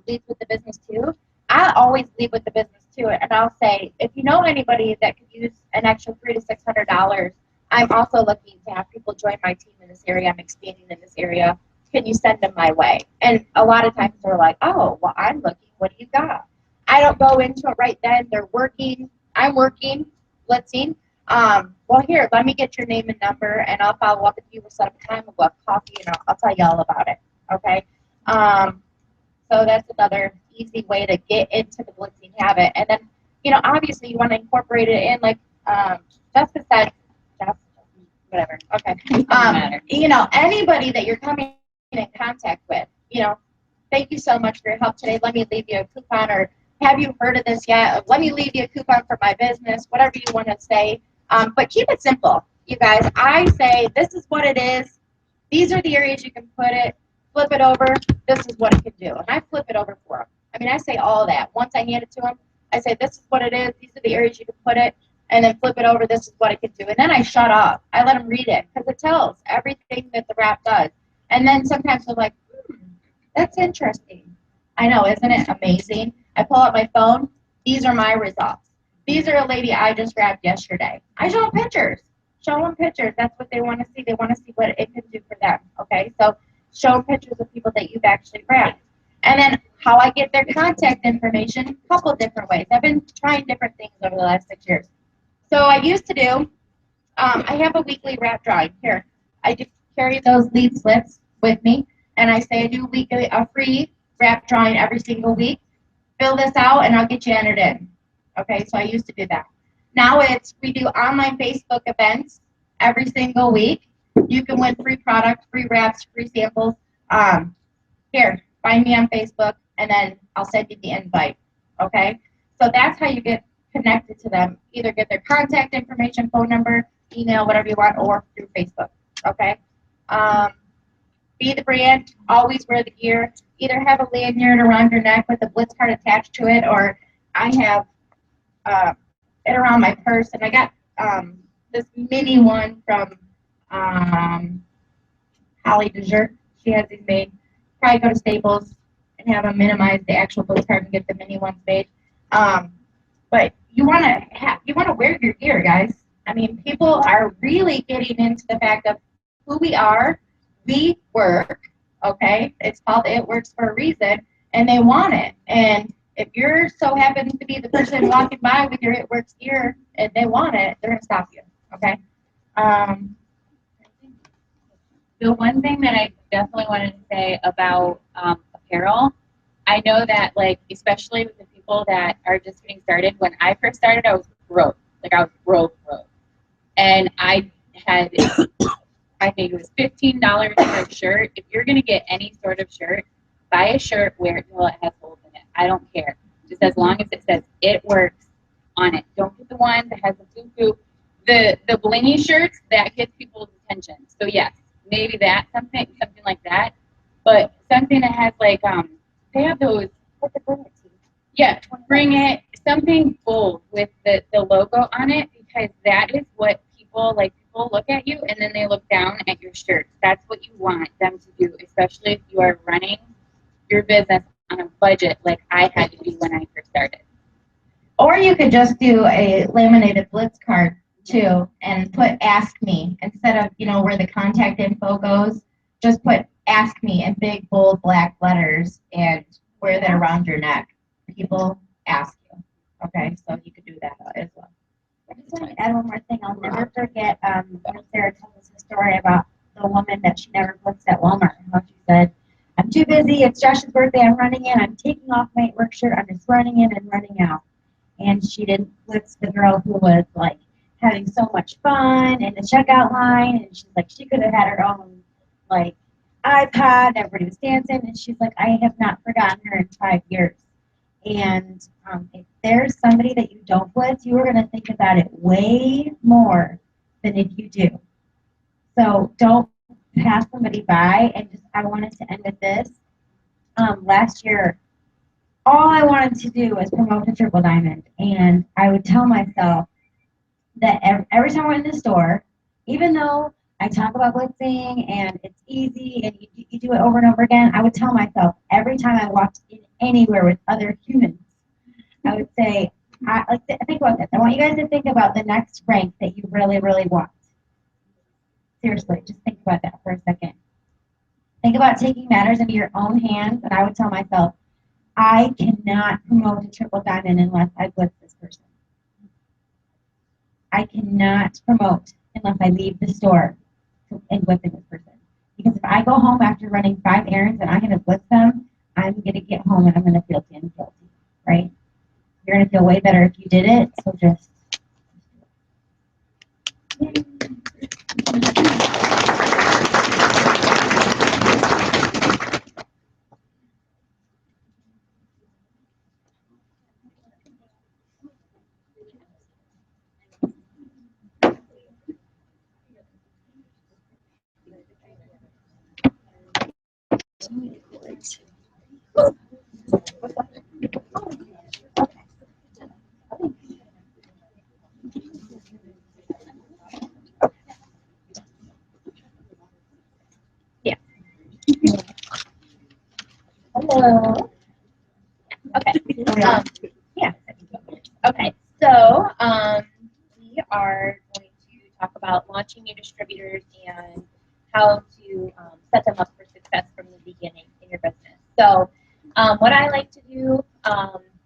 leads with the business too. I always lead with the business too. And I'll say, if you know anybody that could use an extra $300 to $600, I'm also looking to have people join my team in this area. I'm expanding in this area. Can you send them my way? And a lot of times they're like, oh, well, I'm looking. What do you got? I don't go into it right then. They're working. I'm working, blitzing. Well, here, let me get your name and number, and I'll follow up with you. We'll set up a time, we'll have coffee, and I'll tell you all about it, okay? So that's another easy way to get into the blitzing habit. And then, obviously you want to incorporate it in, Jessica said, whatever, okay. Anybody that you're coming in contact with, thank you so much for your help today. Let me leave you a coupon, or have you heard of this yet? Let me leave you a coupon for my business, whatever you want to say. But keep it simple, you guys. I say this is what it is. These are the areas you can put it. Flip it over. This is what it can do. And I flip it over for them. I say all that. Once I hand it to them, I say this is what it is. These are the areas you can put it. And then flip it over. This is what it can do. And then I shut up. I let them read it because it tells everything that the wrap does. And then sometimes they're like, that's interesting. I know, isn't it amazing? I pull out my phone. These are my results. These are a lady I just wrapped yesterday. I show them pictures. Show them pictures. That's what they want to see. They want to see what it can do for them. Okay, so show them pictures of people that you've actually wrapped. And then how I get their contact information, a couple different ways. I've been trying different things over the last 6 years. So I used to do, I have a weekly wrap drawing. Here, I just carry those lead slips with me, and I say I do a free wrap drawing every single week. Fill this out, and I'll get you entered in. Okay, so I used to do that. Now we do online Facebook events every single week. You can win free products, free wraps, free samples. Here, find me on Facebook, and then I'll send you the invite. Okay, so that's how you get connected to them. Either get their contact information, phone number, email, whatever you want, or through Facebook. Okay. Be the brand. Always wear the gear. Either have a lanyard around your neck with a Blitz card attached to it, or I have it around my purse. And I got this mini one from Holly DeJerk, she has these made. Probably go to Staples and have them minimize the actual postcard and get the mini ones made. But you want to wear your gear, guys. I mean, people are really getting into the fact of who we are. We work, okay? It's called It Works for a reason, and they want it. And if you're so happen to be the person walking by with your It Works gear and they want it, they're gonna stop you, okay? The one thing that I definitely wanted to say about apparel, I know that, like, especially with the people that are just getting started, when I first started, I was broke. Like, I was broke. And I had, I think it was $15 for a shirt. If you're going to get any sort of shirt, buy a shirt, wear it till it has holes in it. I don't care. Just as long as it says It Works on it. Don't get the one that has the foo-foo. The blingy shirts, that gets people's attention. So, yes, maybe that, something like that. But something that has, like, they have those, yeah, bring it, something bold with the logo on it, because that is what people look at you and then they look down at your shirts. That's what you want them to do, especially if you are running your business on a budget like I had to do when I first started. Or you could just do a laminated Blitz card too and put Ask Me instead of, where the contact info goes. Just put Ask Me in big, bold, black letters and wear that around your neck. People ask you. Okay, so you could do that as well. I just want to add one more thing. I'll never forget when Sarah told us a story about the woman that she never blitzed at Walmart and how she said, I'm too busy. It's Josh's birthday. I'm running in. I'm taking off my work shirt. I'm just running in and running out. And she didn't blitz the girl who was like having so much fun in the checkout line. And she's like, she could have had her own like iPod. Everybody was dancing. And she's like, I have not forgotten her in 5 years. And if there's somebody that you don't blitz, you are going to think about it way more than if you do. So don't pass somebody by. And just, I wanted to end with this. Last year, all I wanted to do was promote the Triple Diamond. And I would tell myself that every time I went in the store, even though I talk about blitzing and it's easy and you do it over and over again, I would tell myself every time I walked in anywhere with other humans, I would say, think about this. I want you guys to think about the next rank that you really, really want. Seriously, just think about that for a second. Think about taking matters into your own hands, and I would tell myself, I cannot promote a Triple Diamond unless I blitz this person. I cannot promote unless I leave the store and blitzing this person. Because if I go home after running 5 errands and I'm going to blitz them, I'm going to get home and I'm going to feel guilty, right? You're going to feel way better if you did it, so just. Yeah. Hello. Okay. Yeah. Okay. So we are going to talk about launching new distributors and how to set them up for success from the beginning in your business. So what I like to do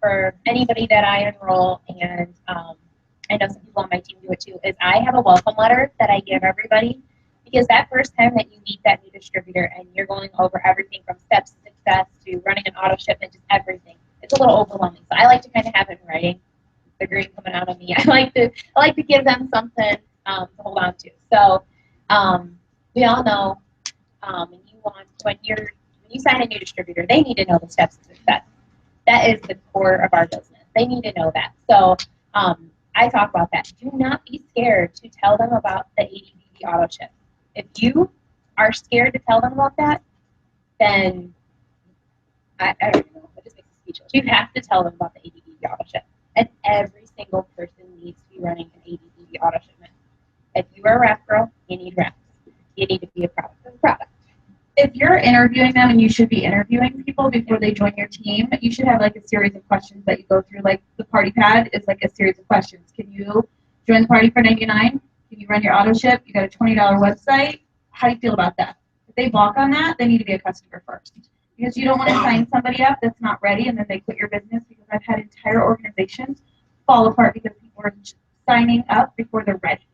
for anybody that I enroll, and I know some people on my team do it too, is I have a welcome letter that I give everybody, because that first time that you meet that new distributor and you're going over everything from steps to success to running an auto shipment, just everything, it's a little overwhelming. So I like to kind of have it in writing, the green coming out of me. I like to give them something to hold on to. So we all know when you sign a new distributor, they need to know the steps to success. That is the core of our business. They need to know that. So I talk about that. Do not be scared to tell them about the ADBB auto ship. If you are scared to tell them about that, then I don't know. It just makes me speechless. You have to tell them about the ADBB auto ship. And every single person needs to be running an ADBB auto shipment. If you are a rep girl, you need reps. you need to be a product of the product. If you're interviewing them, and you should be interviewing people before they join your team, you should have like a series of questions that you go through. Like the party pad is like a series of questions. Can you join the party for $99? Can you run your auto ship? You got a $20 website. How do you feel about that? If they balk on that, they need to be a customer first. Because you don't want to sign somebody up that's not ready and then they quit your business, because I've had entire organizations fall apart because people are signing up before they're ready.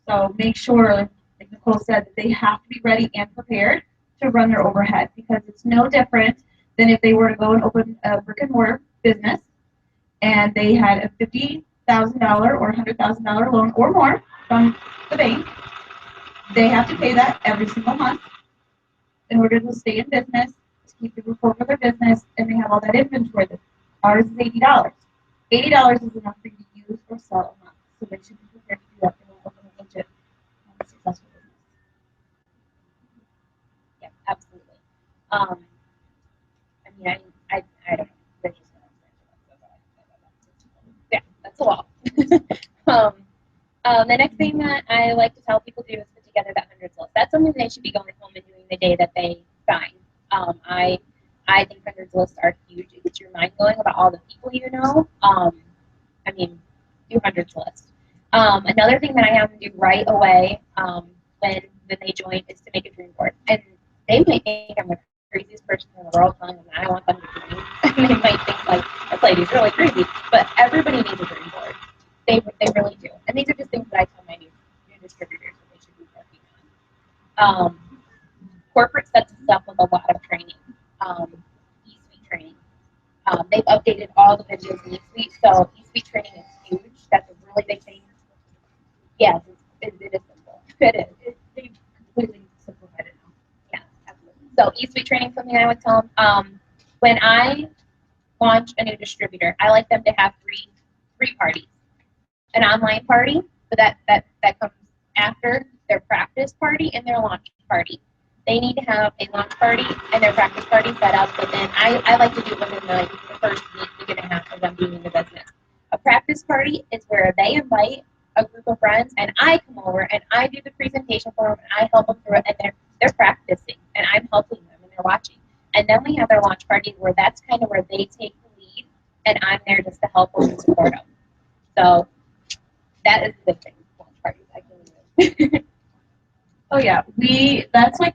So make sure, like Nicole said, that they have to be ready and prepared to run their overhead, because it's no different than if they were to go and open a brick and mortar business and they had a $50,000 or $100,000 loan or more from the bank. They have to pay that every single month in order to stay in business, to keep the roof over their business, and they have all that inventory. Ours is $80. $80 is enough for you to use or sell a month. So they should be prepared to do that for open a legit successful business. Yeah, absolutely. I mean, I don't know. They're just yeah, that's a lot. The next thing that I like to tell people to do is put together that hundreds list. That's something they should be going home and doing the day that they sign. I think hundreds lists are huge. It gets your mind going about all the people you know. I mean, do hundreds lists. Another thing that I have them do right away when they join is to make a dream board. And they might think I'm the craziest person in the world telling them that I want them to dream. They might think like, this lady's really crazy. But everybody needs a dream board. They really do. And these are just things that I tell my new distributors that they should be working on. Corporate sets us up with a lot of training, eSuite training. They've updated all the videos in eSuite, so eSuite training is huge. That's a really big thing. Yes, it is simple. It is. They completely simplified it now. Yeah, absolutely. So eSuite training is something I would tell them. When I launch a new distributor, I like them to have three parties. An online party, but that comes after their practice party and their launch party. They need to have a launch party and their practice party set up within, I like to do it within the first week and a half of them being in the business. A practice party is where they invite a group of friends and I come over and I do the presentation for them and I help them through it, and they're practicing and I'm helping them and they're watching. And then we have their launch party where that's kind of where they take the lead and I'm there just to help them and support them. So that is the big thing. Launch parties, I can Oh yeah, that's like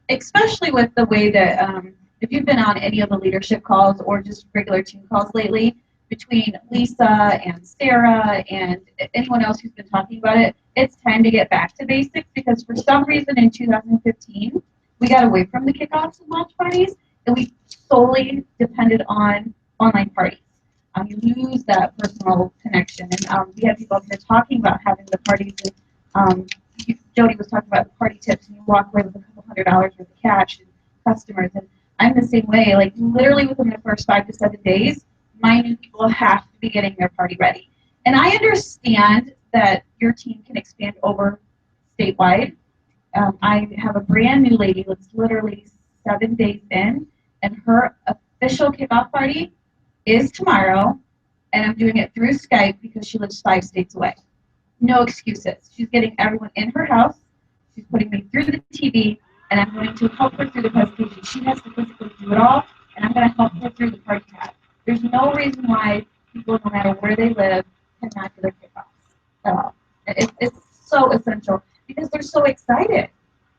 especially with the way that if you've been on any of the leadership calls or just regular team calls lately between Lisa and Sarah and anyone else who's been talking about it, it's time to get back to basics, because for some reason in 2015 we got away from the kickoffs and launch parties and we solely depended on online parties. You lose that personal connection, and we had people up here talking about having the parties. And, Jody was talking about the party tips, and you walk away with a couple $100 worth of cash and customers. And I'm the same way. Like literally within the first 5 to 7 days, my new people have to be getting their party ready. And I understand that your team can expand over statewide. I have a brand new lady that's literally 7 days in, and her official kickoff party is tomorrow, and I'm doing it through Skype because she lives 5 states away. No excuses. She's getting everyone in her house. She's putting me through the TV, and I'm going to help her through the presentation. She has to physically do it all, and I'm going to help her through the party tab. There's no reason why people, no matter where they live, cannot do their kickoffs at all. It's so essential because they're so excited,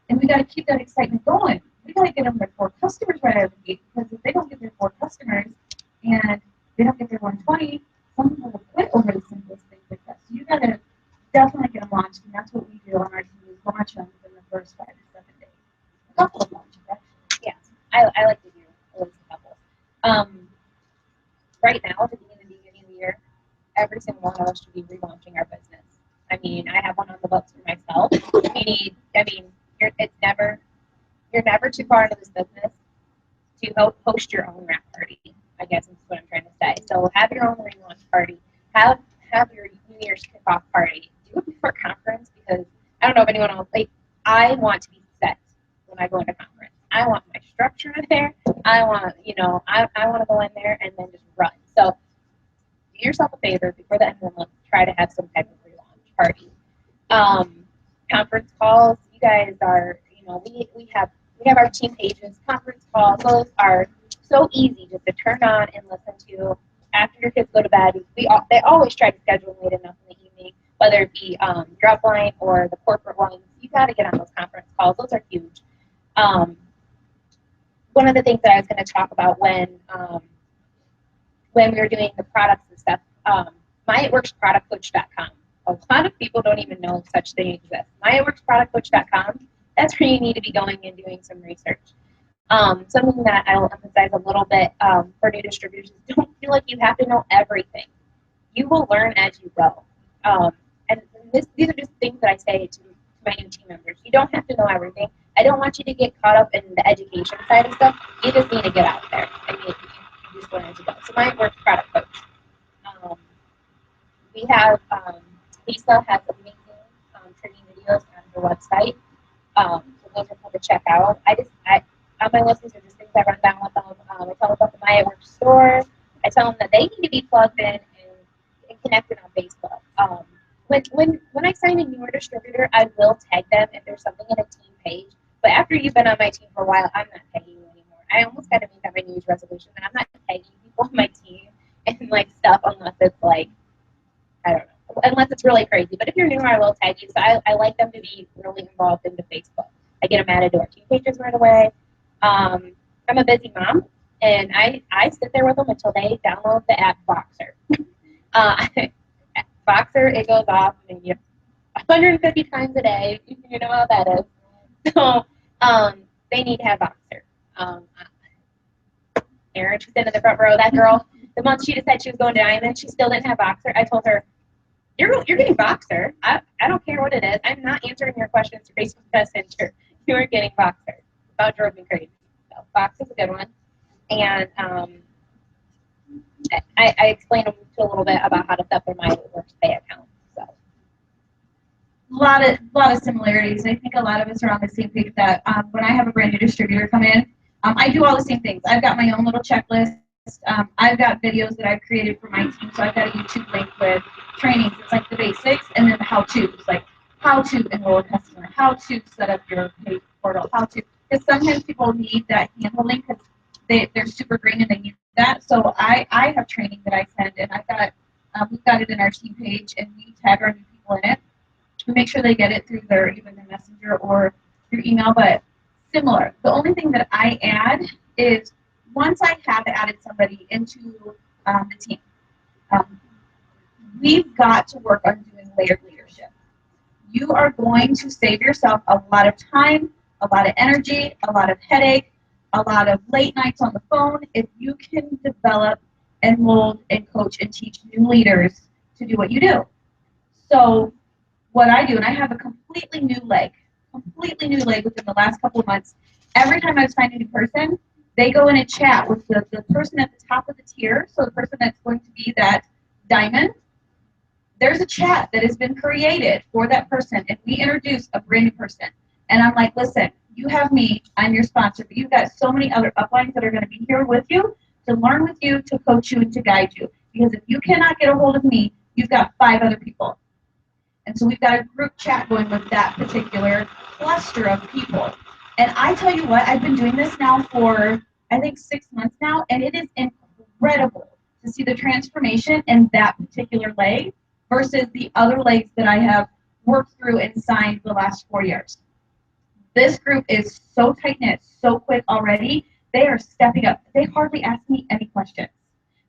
and we got to keep that excitement going. We got to get them their 4 customers right out of the gate, because if they don't get their 4 customers and they don't get their 120, some people will quit over the simplest things like that. So you got to definitely get them launched, and that's what we do on our team, is launch them within the first 5 to 7 days. A couple of launches, actually. Yeah, I like to do at least a couple. Right now, at the beginning of the year, every single one of us should be relaunching our business. I mean, I have one on the books for myself. You're never too far into this business to host your own wrap party, I guess is what I'm trying to say. So have your own relaunch party. Have your New Year's kickoff party. Do it before conference, because I don't know if anyone else, like, I want to be set when I go into conference. I want my structure in there. I want to go in there and then just run. So do yourself a favor before the end of the month, try to have some type of relaunch party. Conference calls, you guys are, we have our team pages, conference calls. Those are so easy just to turn on and listen to after your kids go to bed. They always try to schedule late enough in the evening, whether it be your upline or the corporate ones. You got to get on those conference calls. Those are huge. One of the things that I was going to talk about when we were doing the products and stuff, MyItWorksProductCoach.com. A lot of people don't even know such thing exists. MyItWorksProductCoach.com, that's where you need to be going and doing some research. Something that I will emphasize a little bit for new distributors is don't feel like you have to know everything. You will learn as you go. And these are just things that I say to my new team members. You don't have to know everything. I don't want you to get caught up in the education side of stuff. You just need to get out there. You just learn as you go. So MyItWorks Product Coach. We have, Lisa has amazing training videos on her website. So those are fun to check out. On my listings are just things I run down with them. I tell them about the MyItWorks store. I tell them that they need to be plugged in and connected on Facebook. When I sign a newer distributor, I will tag them if there's something in a team page. But after you've been on my team for a while, I'm not tagging you anymore. I almost got to make that my New Year's resolution, and I'm not tagging people on my team and stuff unless it's I don't know, unless it's really crazy. But if you're newer, I will tag you. So I like them to be really involved into Facebook. I get them added to our team pages right away. I'm a busy mom, and I sit there with them until they download the app Voxer. Voxer, it goes off 150 times a day. You know how that is. So they need to have Voxer. Erin, she's in the front row. That girl, the month she decided she was going to Diamond, she still didn't have Voxer. I told her, you're getting Voxer. I don't care what it is. I'm not answering your questions through Facebook Messenger. You are getting Voxer. About drove me crazy. So Voxer's a good one. And I explained to a little bit about how to set up their MyItWorks Pay account. So a lot of similarities. I think a lot of us are on the same page that when I have a brand new distributor come in, I do all the same things. I've got my own little checklist. I've got videos that I've created for my team. So I've got a YouTube link with trainings. It's like the basics and then the how-tos, like how to enroll a customer, how to set up your pay portal, how to, because sometimes people need that hand-holding because they're super green and they need that. So I have training that I send, and we've got it in our team page, and we tag our new people in it. We make sure they get it through either their messenger or through email, but similar. The only thing that I add is once I have added somebody into the team, we've got to work on doing layered leadership. You are going to save yourself a lot of time, a lot of energy, a lot of headache, a lot of late nights on the phone if you can develop and mold and coach and teach new leaders to do what you do. So what I do, and I have a completely new leg within the last couple of months. Every time I've signed a new person, they go in and chat with the person at the top of the tier, so the person that's going to be that diamond. There's a chat that has been created for that person, and we introduce a brand new person. And I'm like, listen, you have me, I'm your sponsor, but you've got so many other uplines that are going to be here with you to learn with you, to coach you, and to guide you. Because if you cannot get a hold of me, you've got 5 other people. And so we've got a group chat going with that particular cluster of people. And I tell you what, I've been doing this now for, I think, 6 months now, and it is incredible to see the transformation in that particular leg versus the other legs that I have worked through and signed the last 4 years. This group is so tight-knit, so quick already. They are stepping up. They hardly ask me any questions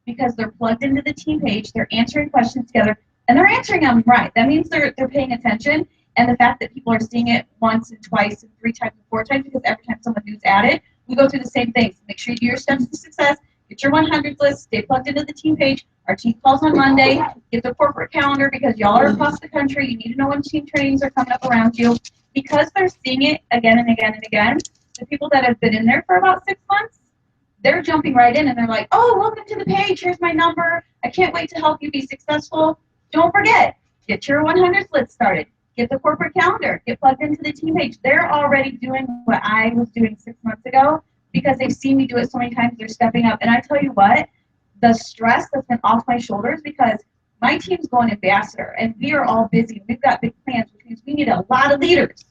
because they're plugged into the team page. They're answering questions together, and they're answering them right. That means they're paying attention, and the fact that people are seeing it once and twice and 3 times and 4 times, because every time someone new's added, we go through the same things. Make sure you do your steps to success, get your 100 list, stay plugged into the team page. Our team calls on Monday, get the corporate calendar because y'all are across the country. You need to know when team trainings are coming up around you. Because they're seeing it again and again and again, the people that have been in there for about 6 months, they're jumping right in and they're like, oh, welcome to the page. Here's my number. I can't wait to help you be successful. Don't forget, get your 100 list started. Get the corporate calendar. Get plugged into the team page. They're already doing what I was doing 6 months ago because they've seen me do it so many times. They're stepping up. And I tell you what, the stress that's been off my shoulders because my team's going ambassador and we are all busy. We've got big plans, which means we need a lot of leaders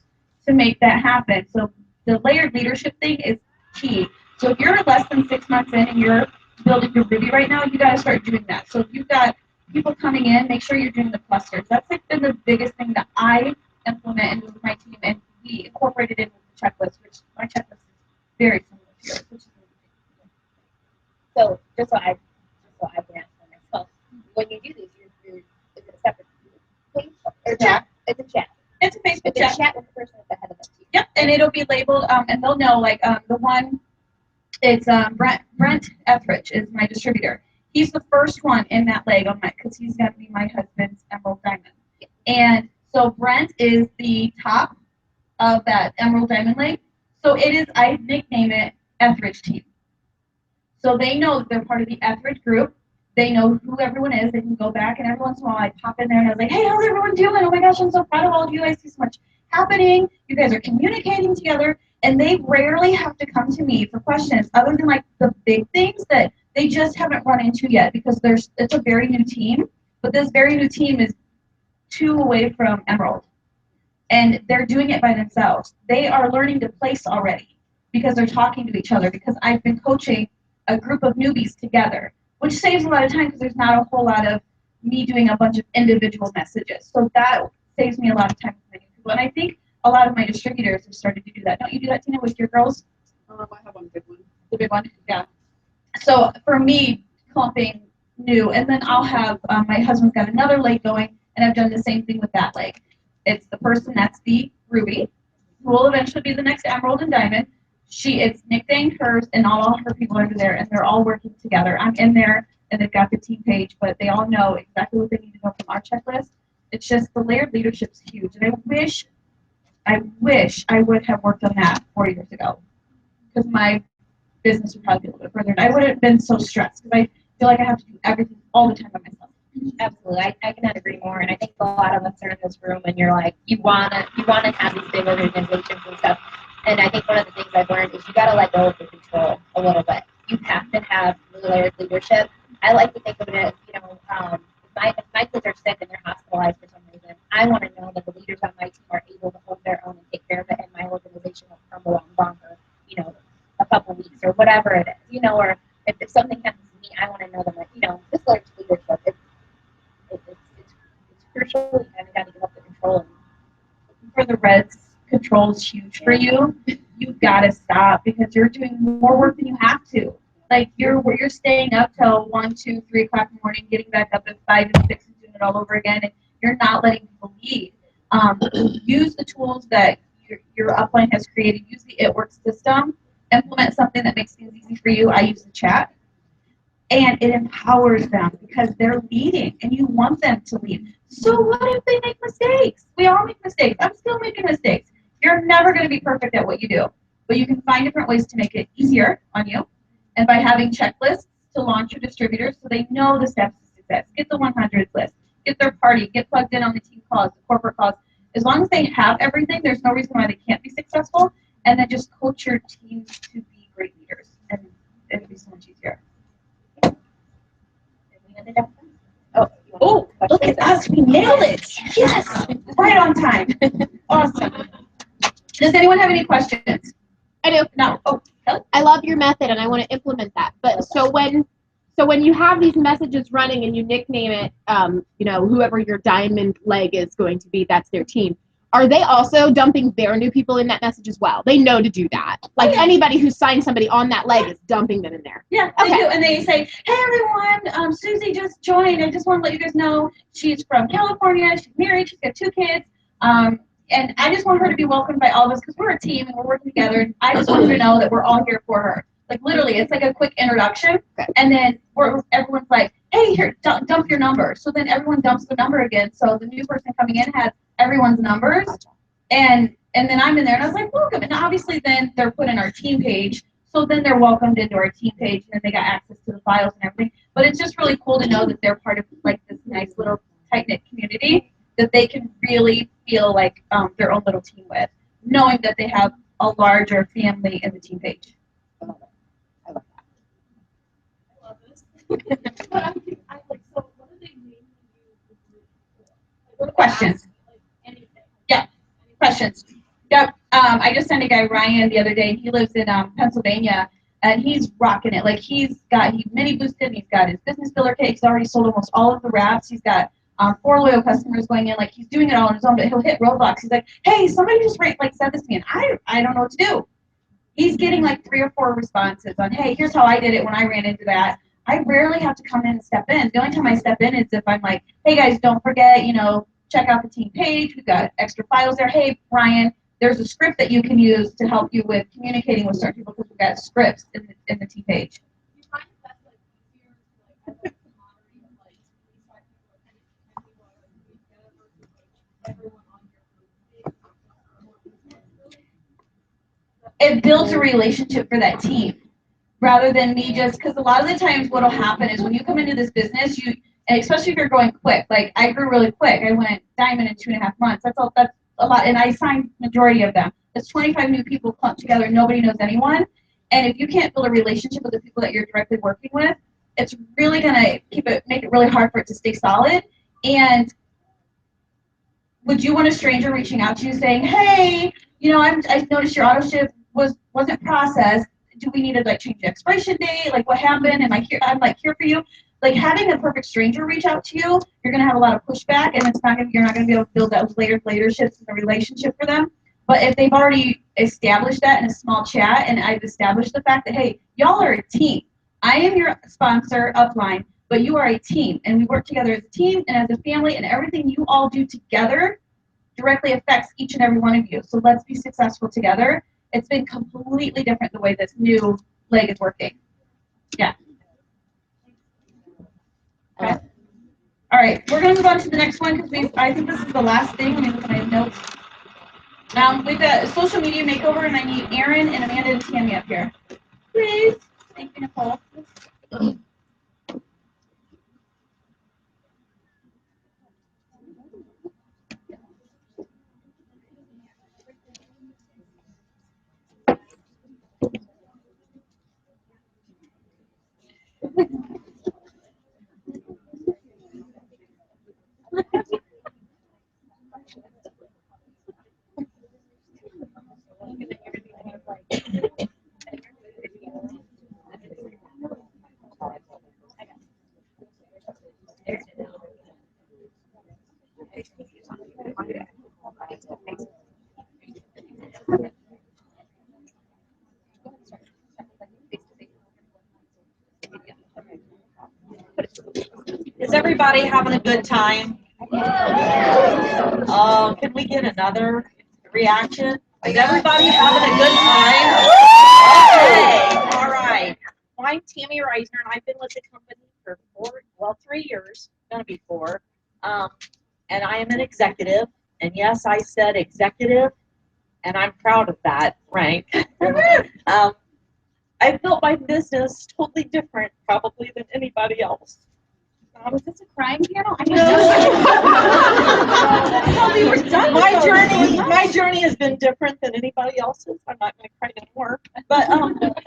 to make that happen. So the layered leadership thing is key. So if you're less than 6 months in and you're building your Ruby right now, you got to start doing that. So if you've got people coming in, make sure you're doing the clusters. That's like been the biggest thing that I implement and do with my team, and we incorporated it with the checklist, which my checklist is very similar to yours, which is So just so I can answer myself, when you do this, you're is it a separate page or chat? It's a chat. It's a Facebook It's chat. a chat with the person at the head of the team. Yep, and it'll be labeled, and they'll know, like, the one, it's Brent Etheridge is my distributor. He's the first one in that leg on my, because he's going to be my husband's Emerald Diamond. And so Brent is the top of that Emerald Diamond leg. So it is, I nickname it Etheridge Team. So they know that they're part of the Etheridge group. They know who everyone is. They can go back, and every once in a while I pop in there and I was like, hey, how's everyone doing? Oh my gosh, I'm so proud of all of you. I see so much happening. You guys are communicating together. And they rarely have to come to me for questions other than like the big things that they just haven't run into yet, because it's a very new team. But this very new team is 2 away from Emerald. And they're doing it by themselves. They are learning to place already because they're talking to each other, because I've been coaching a group of newbies together, which saves a lot of time because there's not a whole lot of me doing a bunch of individual messages. So that saves me a lot of time with my new people. And I think a lot of my distributors have started to do that. Don't you do that, Tina, with your girls? I have one big one. The big one? Yeah. So for me, clumping new, and then I'll have, my husband's got another leg going, and I've done the same thing with that leg. It's the person that's the Ruby, who will eventually be the next Emerald and Diamond. It's nicknamed hers, and all her people are there, and they're all working together. I'm in there, and they've got the team page, but they all know exactly what they need to know from our checklist. It's just the layered leadership's huge, and I wish I would have worked on that 4 years ago, because my business would probably be a little bit further. I wouldn't have been so stressed, because I feel like I have to do everything all the time by myself. Absolutely, I cannot agree more. And I think a lot of us are in this room, and you're like, you wanna have these big organizations and stuff. And I think one of the things I've learned is you gotta let go of the control a little bit. You have to have layered leadership. I like to think of it as, if my kids are sick and they're hospitalized for some reason, I want to know that the leaders on my team are able to hold their own and take care of it, and my organization will crumble on for, a couple weeks or whatever it is, or if something happens to me, I want to know that, this layered leadership, it's crucial. You kind of got to give up the control. For the Reds, control is huge for you. You've got to stop, because you're doing more work than you have to. Like you're staying up till 1, 2, 3 o'clock in the morning, getting back up at 5 and 6 and doing it all over again, and you're not letting people lead. Use the tools that your upline has created. Use the It Works system. Implement something that makes things easy for you. I use the chat. And it empowers them, because they're leading, and you want them to lead. So what if they make mistakes? We all make mistakes. I'm still making mistakes. You're never going to be perfect at what you do, but you can find different ways to make it easier on you. And by having checklists to launch your distributors so they know the steps to success. Get the 100 list. Get their party. Get plugged in on the team calls, the corporate calls. As long as they have everything, there's no reason why they can't be successful. And then just coach your team to be great leaders, and it'll be so much easier. Oh, look at us. We nailed it. Yes. Right on time. Awesome. Does anyone have any questions? I do. No. Oh, Kelly? I love your method, and I want to implement that. But so when you have these messages running and you nickname it, whoever your diamond leg is going to be, that's their team. Are they also dumping their new people in that message as well? They know to do that. Like anybody who signed somebody on that leg is dumping them in there. Yeah, they do. And they say, hey, everyone, Susie just joined. I just want to let you guys know she's from California. She's married. She's got 2 kids. And I just want her to be welcomed by all of us, because we're a team and we're working together. And I just want her to know that we're all here for her. Like, literally, it's like a quick introduction. Okay. And then everyone's like, hey, here, dump your number. So then everyone dumps the number again. So the new person coming in has everyone's numbers. And then I'm in there, and I was like, welcome. And obviously then they're put in our team page. So then they're welcomed into our team page, and then they got access to the files and everything. But it's just really cool to know that they're part of like this nice little tight-knit community that they can really feel like their own little team with, knowing that they have a larger family in the team page. I love it. I love that. I love this. So what do they mainly use? Questions. Yeah. Questions. Yep. I just sent a guy, Ryan, the other day. He lives in Pennsylvania, and he's rocking it. Like, he's mini boosted. He's got his business builder kit. He's already sold almost all of the wraps. He's got 4 loyal customers going in. Like, he's doing it all on his own, but he'll hit roadblocks. He's like, hey, somebody just said this to me, and I don't know what to do. He's getting like 3 or 4 responses on, hey, here's how I did it when I ran into that. I rarely have to come in and step in. The only time I step in is if I'm like, hey guys, don't forget, check out the team page. We've got extra files there. Hey, Brian, there's a script that you can use to help you with communicating with certain people because we've got scripts in the team page. It builds a relationship for that team rather than me just, because a lot of the times what will happen is when you come into this business, and especially if you're going quick, like I grew really quick. I went diamond in 2.5 months. That's a lot. And I signed majority of them. That's 25 new people clumped together. Nobody knows anyone. And if you can't build a relationship with the people that you're directly working with, it's really going to make it really hard for it to stay solid. And would you want a stranger reaching out to you saying, hey, I noticed your auto ship wasn't processed. Do we need to change the expiration date? Like, what happened? Am I here? I'm here for you. Like, having a perfect stranger reach out to you, you're gonna have a lot of pushback, and you're not gonna be able to build those relationships and a relationship for them. But if they've already established that in a small chat, and I've established the fact that, hey, y'all are a team. I am your sponsor, Upline, but you are a team, and we work together as a team and as a family, and everything you all do together directly affects each and every one of you. So let's be successful together. It's been completely different the way this new leg is working. Yeah. Okay. All right, we're going to move on to the next one because I think this is the last thing. Let me look at my notes. We've got a social media makeover, and I need Aaron and Amanda and Tammy up here. Please. Thank you, Nicole. Is everybody having a good time? Can we get another reaction? Is everybody having a good time? Okay, all right. Well, I'm Tammy Reisner, and I've been with the company for 3 years, gonna be 4. And I am an executive, and yes, I said executive, and I'm proud of that rank. I've built my business totally different, probably, than anybody else. Was this a crying panel? My journey has been different than anybody else's. I'm not going to cry anymore. But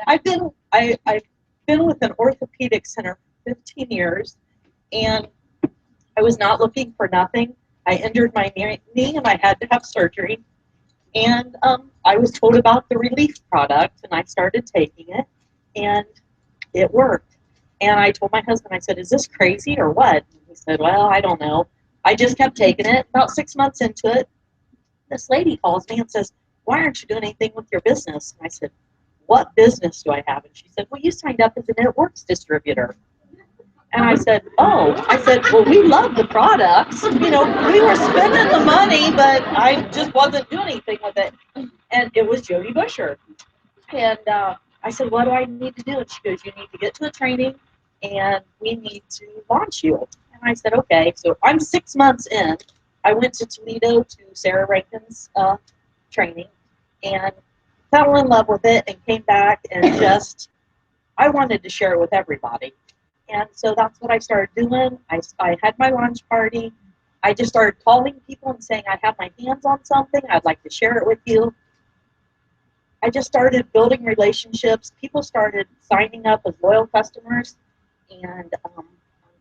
I've been with an orthopedic center for 15 years, and I was not looking for nothing. I injured my knee, and I had to have surgery. And I was told about the Relief product, and I started taking it, and it worked. And I told my husband, I said, is this crazy or what? And he said, well, I don't know. I just kept taking it. About 6 months into it, this lady calls me and says, why aren't you doing anything with your business? And I said, what business do I have? And she said, well, you signed up as a networks distributor. And I said, oh. I said, well, we love the products. We were spending the money, but I just wasn't doing anything with it. And it was Jody Busher. And I said, what do I need to do? And she goes, you need to get to the training, and we need to launch you. And I said, okay. So I'm 6 months in. I went to Toledo to Sarah Rankin's training and fell in love with it and came back and I wanted to share it with everybody. And so that's what I started doing. I had my launch party. I just started calling people and saying, I have my hands on something. I'd like to share it with you. I just started building relationships. People started signing up as loyal customers. And I'm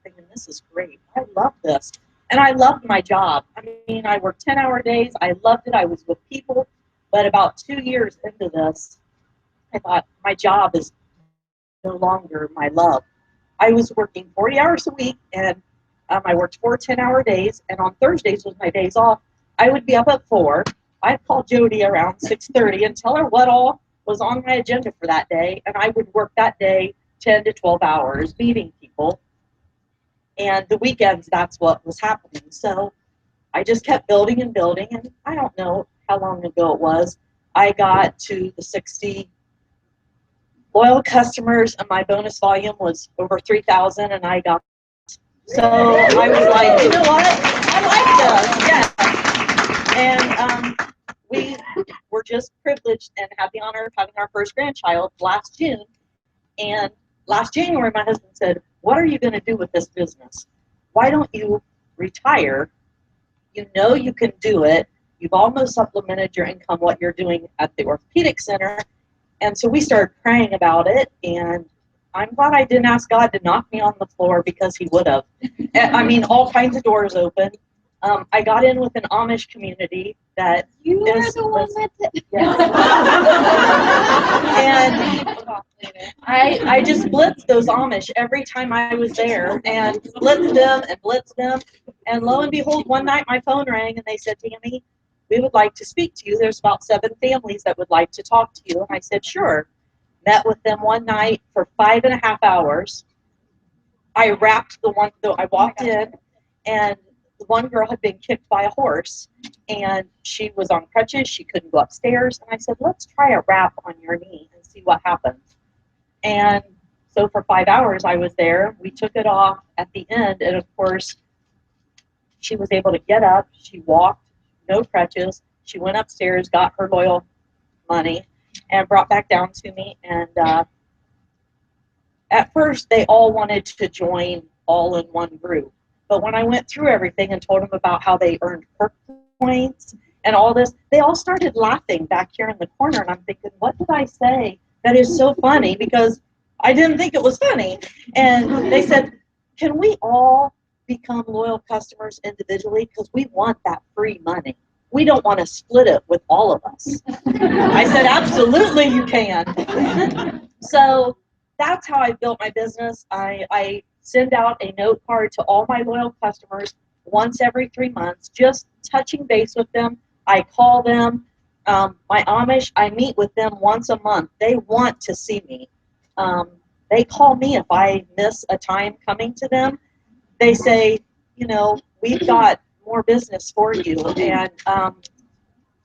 thinking, this is great. I love this. And I loved my job. I mean, I worked 10-hour days. I loved it. I was with people. But about 2 years into this, I thought my job is no longer my love. I was working 40 hours a week, and I worked 4 10-hour days, and on Thursdays was my days off. I would be up at 4. I'd call Jody around 6:30 and tell her what all was on my agenda for that day, and I would work that day 10 to 12 hours meeting people. And the weekends, that's what was happening. So I just kept building and building, and I don't know how long ago it was. I got to the 60 loyal customers, and my bonus volume was over 3,000, and I got. So I was like, you know what? I like this, yes. And we were just privileged and had the honor of having our first grandchild last June. And last January, my husband said, "What are you going to do with this business? Why don't you retire? You know you can do it. You've almost supplemented your income what you're doing at the orthopedic center." And so we started praying about it, and I'm glad I didn't ask God to knock me on the floor, because he would have. I mean, all kinds of doors open. I got in with an Amish community that You is, are the one that's yeah. And I just blitzed those Amish every time I was there, and blitzed them. And lo and behold, one night my phone rang, and they said, "Tammy, we would like to speak to you. There's about 7 families that would like to talk to you." And I said, "Sure." Met with them one night for 5.5 hours. I wrapped the one, though I walked in, and the one girl had been kicked by a horse, and she was on crutches. She couldn't go upstairs. And I said, "Let's try a wrap on your knee and see what happens." And so for 5 hours I was there. We took it off at the end, and of course, she was able to get up. She walked, no crutches. She went upstairs, got her loyal money, and brought back down to me. And at first, they all wanted to join all in one group. But when I went through everything and told them about how they earned perk points and all this, they all started laughing back here in the corner. And I'm thinking, what did I say that is so funny? Because I didn't think it was funny. And they said, "Can we all become loyal customers individually? Because we want that free money. We don't want to split it with all of us." I said, "Absolutely you can." So that's how I built my business. I send out a note card to all my loyal customers once every 3 months, just touching base with them. I call them. My Amish, I meet with them once a month. They want to see me. They call me if I miss a time coming to them. They say, "You know, we've got more business for you." And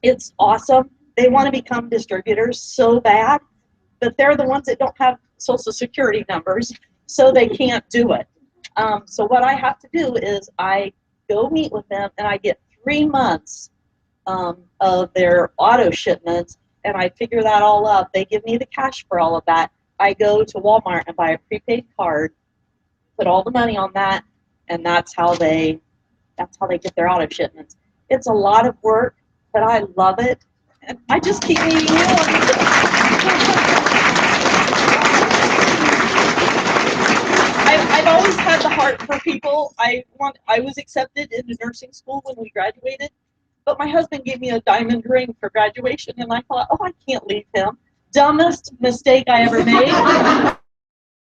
it's awesome. They want to become distributors so bad, but they're the ones that don't have social security numbers, so they can't do it. So what I have to do is I go meet with them, and I get 3 months of their auto shipments, and I figure that all up. They give me the cash for all of that. I go to Walmart and buy a prepaid card, put all the money on that, and that's how they get their auto shipments. It's a lot of work, but I love it, and I just keep meeting I've always had the heart for people. I was accepted into nursing school when we graduated, but my husband gave me a diamond ring for graduation, and I thought, oh, I can't leave him. Dumbest mistake I ever made.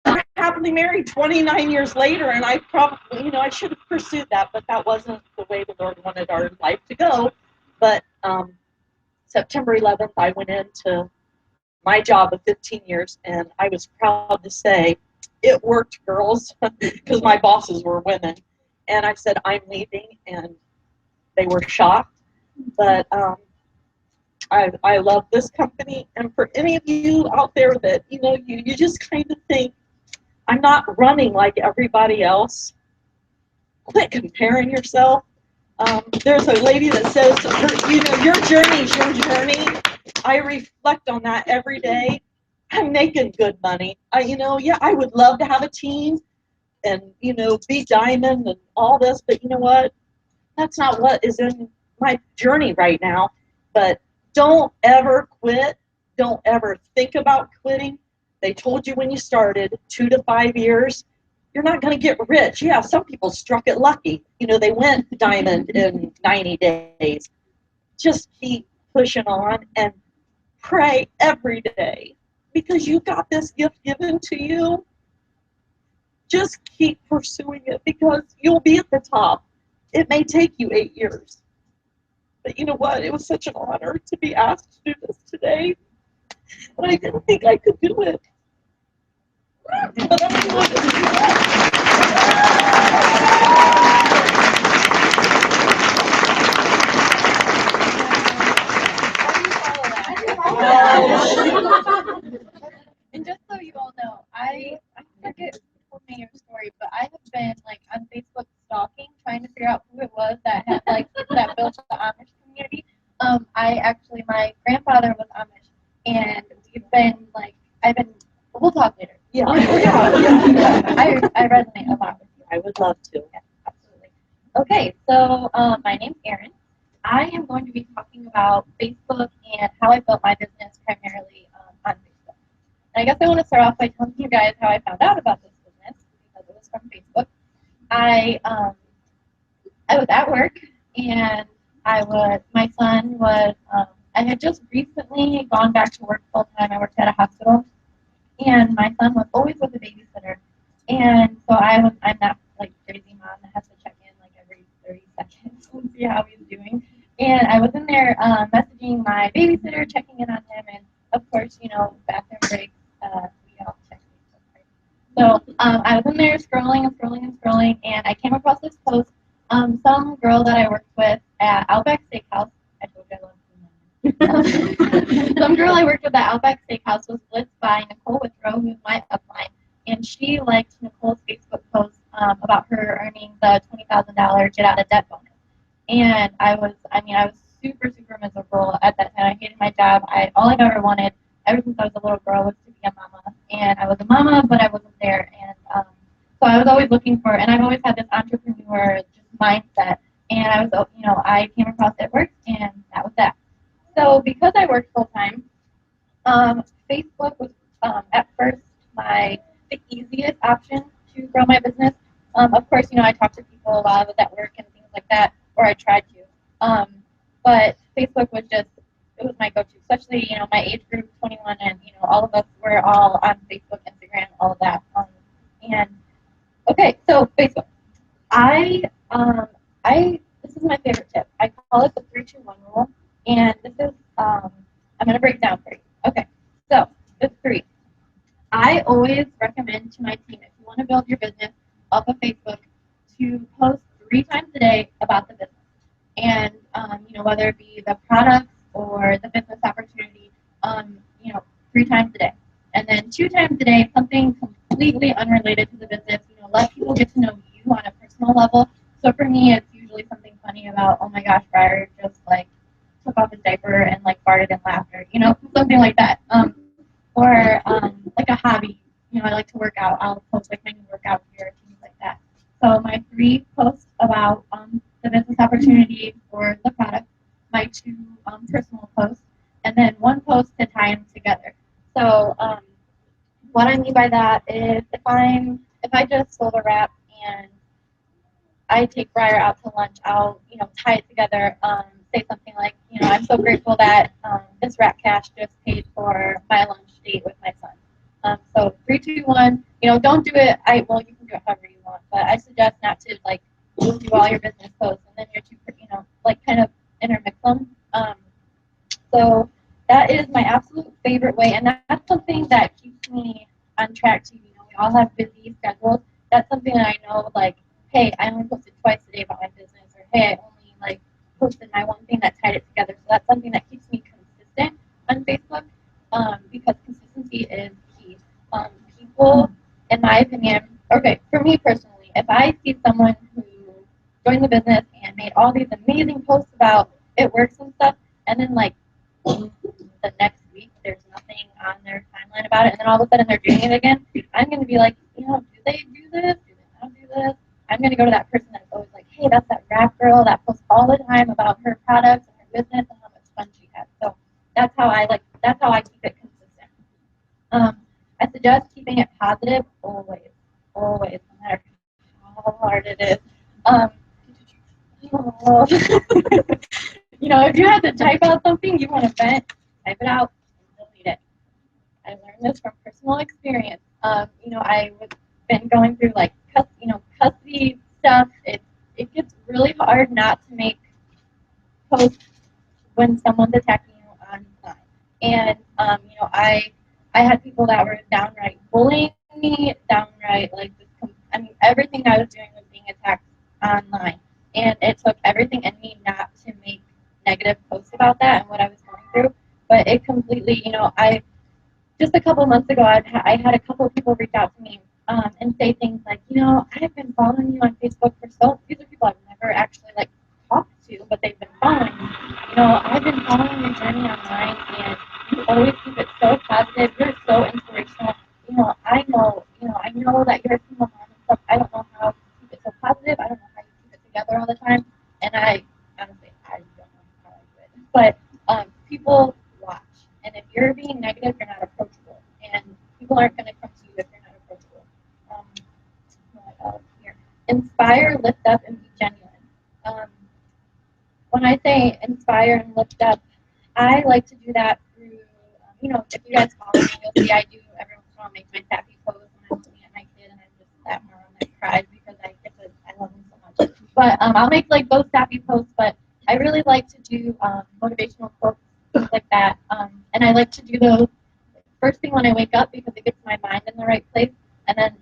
I'm happily married 29 years later, and I probably, I should have pursued that, but that wasn't the way the Lord wanted our life to go. But September 11th, I went into my job of 15 years, and I was proud to say, it worked, girls, because my bosses were women. And I said, I'm leaving, and they were shocked. But I love this company. And for any of you out there that, you just kind of think, I'm not running like everybody else, quit comparing yourself. There's a lady that says, your journey is your journey. I reflect on that every day. I'm making good money. I would love to have a team and, be diamond and all this, but you know what? That's not what is in my journey right now. But don't ever quit. Don't ever think about quitting. They told you when you started, 2 to 5 years, you're not going to get rich. Yeah, some people struck it lucky. They went diamond in 90 days. Just keep pushing on and pray every day because you got this gift given to you. Just keep pursuing it because you'll be at the top. It may take you 8 years. But you know what? It was such an honor to be asked to do this today. And I didn't think I could do it. But I'm doing it. And just so you all know, I forget who told me your story, but I have been like on Facebook stalking, trying to figure out who it was that had like that built the Amish community. My grandfather was Amish, and we've been like, we'll talk later. Yeah. I resonate a lot with you. I would love to. Yeah, absolutely. Okay, so my name's Erin. I am going to be talking about Facebook and how I built my business primarily on Facebook. And I guess I want to start off by telling you guys how I found out about this business because it was from Facebook. I was at work and my son was, I had just recently gone back to work full time. I worked at a hospital and my son was always with a babysitter. And so I'm that like crazy mom that has to check in like every 30 seconds and see how he's doing. And I was in there messaging my babysitter, checking in on him, and of course, bathroom breaks, we all check Facebook, right? So I was in there scrolling, and I came across this post. Some girl that I worked with at Outback Steakhouse, I told you I love food. Some girl I worked with at Outback Steakhouse was blitzed by Nicole Withrow, who's my upline, and she liked Nicole's Facebook post about her earning the $20,000 get out of debt bonus. And I was super, super miserable at that time. I hated my job. All I've ever wanted, ever since I was a little girl, was to be a mama. And I was a mama, but I wasn't there. And so I was always looking for, and I've always had this entrepreneur just mindset. And I came across It Works, and that was that. So because I worked full time, Facebook was at first the easiest option to grow my business. Of course, I talked to people while I was at work and things like that, or I tried to. But Facebook was it was my go-to, especially, my age group, 21, and, all of us were all on Facebook, Instagram, all of that. Okay, so Facebook. This is my favorite tip. I call it the 3-2-1 rule, and this is, I'm going to break down for you. Okay, so the 3. I always recommend to my team, if you want to build your business off of Facebook, to post 3 times a day about the business. And, whether it be the product or the business opportunity, 3 times a day. And then 2 times a day, something completely unrelated to the business, let people get to know you on a personal level. So for me, it's usually something funny about, oh my gosh, Briar just took off his diaper and farted in laughter, something like that. Or like a hobby, I like to work out. I'll post my new workout gear, things like that. So my 3 posts about the business opportunity or the product, my 2 personal posts, and then 1 post to tie them together. So what I mean by that is if I just sold a wrap and I take Briar out to lunch, I'll tie it together, say something like, I'm so grateful that this wrap cash just paid for my lunch date with my son. So 3, 2, 1. Don't do it. You can do it however you want, but I suggest not to do all your business posts and then you're too, kind of intermix them. So that is my absolute favorite way, and that's something that keeps me on track too. We all have busy schedules. That's something that I know, hey, I only posted twice a day about my business, or hey, I only posted my one thing that tied it together. So that's something that keeps me consistent on Facebook, because consistency is key. People, in my opinion, okay, for me personally, if I see someone who joined the business and made all these amazing posts about It Works and stuff, and then the next week there's nothing on their timeline about it, and then all of a sudden they're doing it again, I'm going to be like, do they do this? Do they not do this? I'm going to go to that person that's always like, hey, that's that rap girl that posts all the time about her products and her business and how much fun she has. So that's how I keep it consistent. I suggest keeping it positive always, no matter how hard it is. You know, if you have to type out something, you want to vent, type it out, and delete it. I learned this from personal experience. You know, I was been going through like custody stuff. It gets really hard not to make posts when someone's attacking you online. And you know, I had people that were downright bullying me, downright like I mean, everything I was doing was being attacked online, and it took everything in me not to make negative posts about that and what I was going through. But it completely, you know, just a couple months ago, I had a couple of people reach out to me and say things like, you know, I've been following you on Facebook for these are people I've never actually like talked to, but they've been following me. You know, I've been following your journey online, and you always keep it so positive. You're so inspirational. You know, I know that you're a single mom and stuff. I don't know how you keep it so positive. I don't know how you keep it together all the time. And I honestly, I don't know how I do it. But people watch, and if you're being negative, you're not approachable, and people aren't going to come to you if you're not approachable. What else here? Inspire, lift up, and be genuine. When I say inspire and lift up, I like to do that through, you know, if you guys follow me, you'll see I do every once in a while make my sappy pose when I'm looking at my kid, and I just that mom that cries because I love him so much. But I'll make like those sappy posts, but I really like to do motivational quotes, things like that. And I like to do those first thing when I wake up because it gets my mind in the right place. And then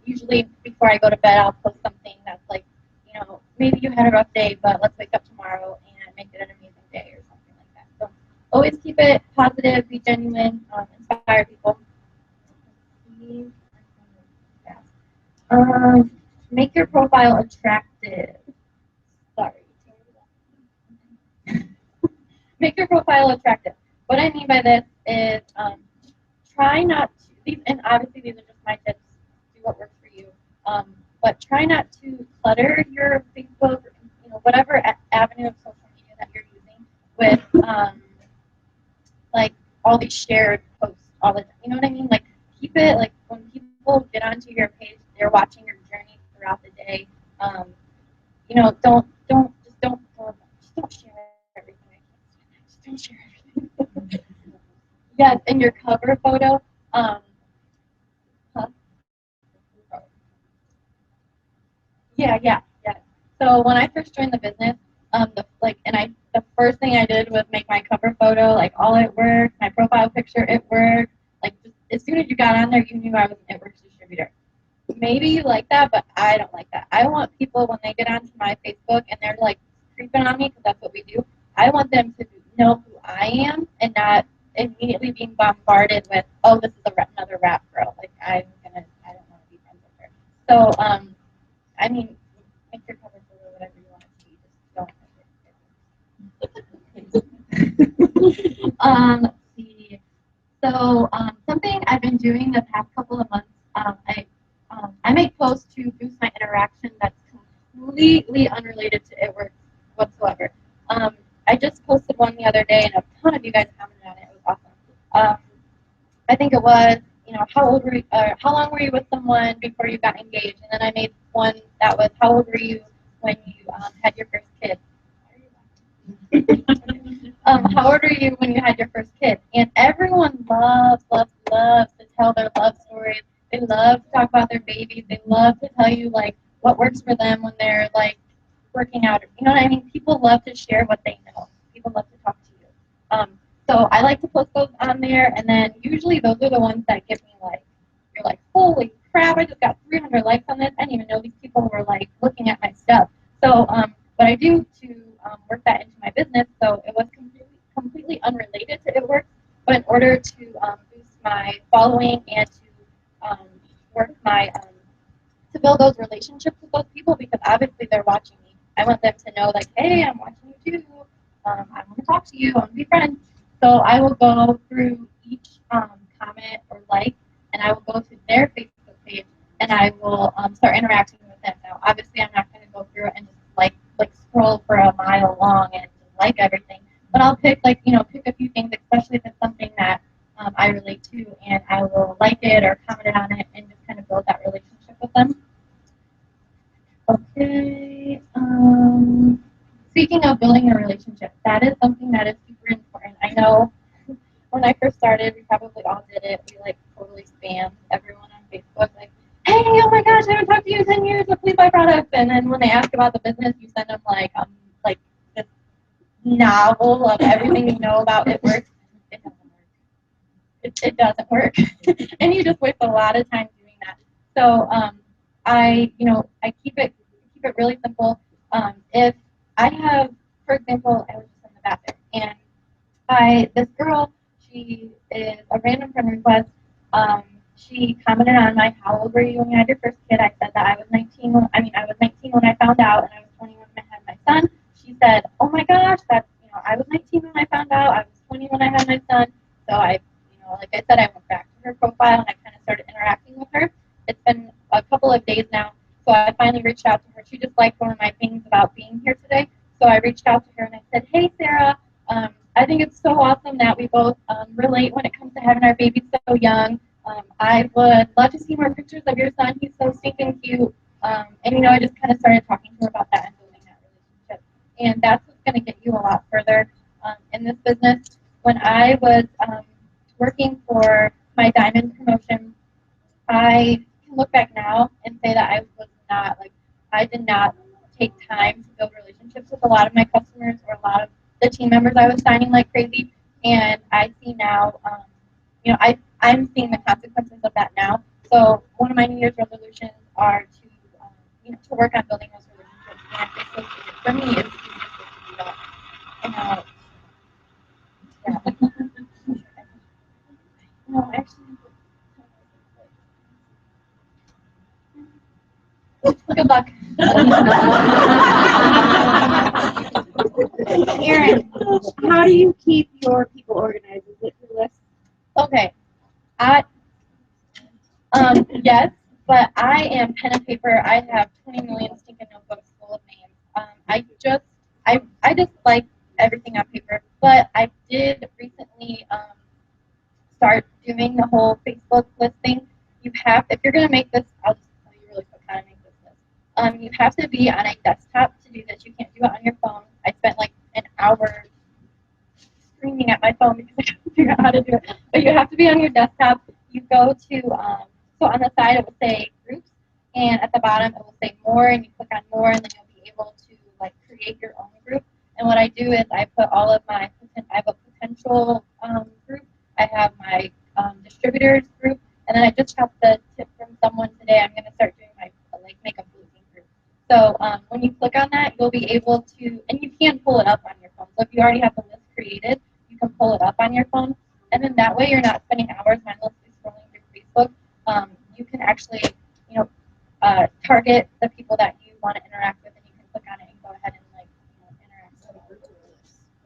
usually before I go to bed, I'll post something that's like, you know, maybe you had a rough day, but let's wake up tomorrow and make it an amazing day or something like that. So always keep it positive, be genuine, inspire people. Make your profile attractive. Sorry. Make your profile attractive. What I mean by this is try not to, and obviously these are just my tips, do what works for you, but try not to clutter your Facebook, you know, whatever avenue of social media that you're using with like all these shared posts all the time. You know what I mean? Like keep it like when people get onto your page, they're watching your journey throughout the day. You know, don't share everything. Just don't share everything. Yes, in your cover photo. Yeah. So when I first joined the business, the first thing I did was make my cover photo, like all it worked, my profile picture, it worked. Like just, as soon as you got on there, you knew I was an It Works distributor. Maybe you like that, but I don't like that. I want people when they get onto my Facebook and they're like creeping on me because that's what we do. I want them to know who I am and not immediately being bombarded with, oh, this is another rap girl. Like I don't want to be friends with her. So I mean, make your cover photo whatever you want it to be. Just don't. Let's see. So something I've been doing the past couple of months, I make posts to boost my interaction that's completely unrelated to It Works whatsoever. I just posted one the other day, and a ton of you guys commented on it. It was awesome. I think it was, you know, how long were you with someone before you got engaged? And then I made one that was, how old were you when you had your first kid? How old were you when you had your first kid? And everyone loves to tell their love stories. They love to talk about their babies. They love to tell you like what works for them when they're like working out. You know what I mean? People love to share what they know. People love to talk to you. So I like to post those on there, and then usually those are the ones that give me like, you're like, holy crap, I just got 300 likes on this. I didn't even know these people were like looking at my stuff. So what I do to work that into my business, so it was completely unrelated to It Works, but in order to boost my following and to work my to build those relationships with those people, because obviously they're watching me. I want them to know like, hey, I'm watching you too. I want to talk to you. I want to be friends. So I will go through each comment or like, and I will go to their Facebook page, and I will start interacting with them. Now, obviously, I'm not going to go through it and just like scroll for a mile long and just like everything, but I'll pick pick a few things, especially if it's something that I relate to, and I will like it or comment on it and just kind of build that relationship with them. Okay. speaking of building a relationship, that is something that is super important. I know when I first started, we probably all did it. We like totally spammed everyone on Facebook, like, hey, oh my gosh, I haven't talked to you in 10 years, so please buy products. And then when they ask about the business, you send them like this novel of everything you know about it works. It doesn't work. It doesn't work. And you just waste a lot of time doing that. So I keep it really simple. If I have, for example, I was just in the bathroom and this girl, she is a random friend request. She commented on my how old were you when you had your first kid? I said that I was 19 when I found out, and I was 21 when I had my son. She said, oh my gosh, I was 19 when I found out, I was 20 when I had my son. So like I said, I went back to her profile and I kind of started interacting with her. It's been a couple of days now, so I finally reached out to her. She just liked one of my things about being here today. So I reached out to her and I said, hey, Sarah, I think it's so awesome that we both relate when it comes to having our baby so young. I would love to see more pictures of your son. He's so stinking cute. And I just kind of started talking to her about that and building that relationship. And that's what's going to get you a lot further in this business. When I was working for my diamond promotion, I can look back now and say that I did not take time to build relationships with a lot of my customers or a lot of the team members I was signing like crazy. And I see now, I'm seeing the consequences of that now. So one of my New Year's resolutions are to work on building those relationships. And it's for me, it's to do that. And yeah. No, actually. Good luck. Erin, how do you keep your people organized? Is it through lists? Okay. Yes, but I am pen and paper. I have 20 million stinking notebooks full of names. I just like everything on paper. But I did recently start doing the whole Facebook listing. If you're gonna make this, I'll just tell you really quick how to make this list. You have to be on a desktop to do this. You can't do it on your phone. I spent like an hour screaming at my phone because I couldn't figure out how to do it. But you have to be on your desktop. You go to, so on the side it will say groups, and at the bottom it will say more, and you click on more, and then you'll be able to like create your own group. And what I do is I put all of I have a potential group, I have my distributors group, and then I just have the tip from someone today. I'm going to start doing my makeup routine group. So when you click on that, you'll be able to, and you can pull it up on your phone. So if you already have the list created, you can pull it up on your phone, and then that way you're not spending hours mindlessly scrolling through Facebook. You can actually, target the people that you want to interact with, and you can click on it and go ahead and interact with them.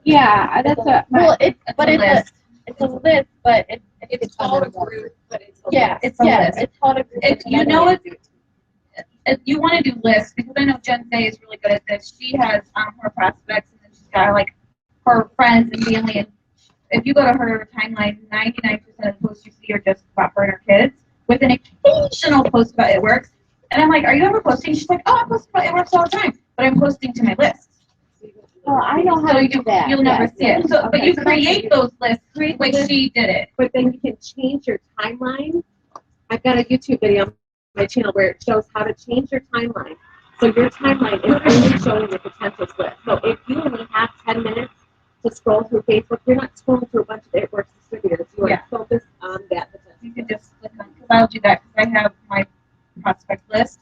Yeah, that's a list. It's a list, but It's called a group, but it's a yeah, list. it's called a group. If you want to do lists, because I know Jen Fay is really good at this. She has her prospects, and then she's got like her friends and family. And if you go to her timeline, 99% of the posts you see are just about her and her kids, with an occasional post about It Works. And I'm like, are you ever posting? She's like, oh, I post about It Works all the time, but I'm posting to my list. Oh, I know how to do that. You'll never see it. So, but you create those lists, like she did it. But then you can change your timeline. I've got a YouTube video on my channel where it shows how to change your timeline. So your timeline is only showing the potential list. So if you only have 10 minutes to scroll through Facebook, you're not scrolling through a bunch of It Works distributors. You are focused on that potential. You can just click on, because I'll do that because I have my prospect list,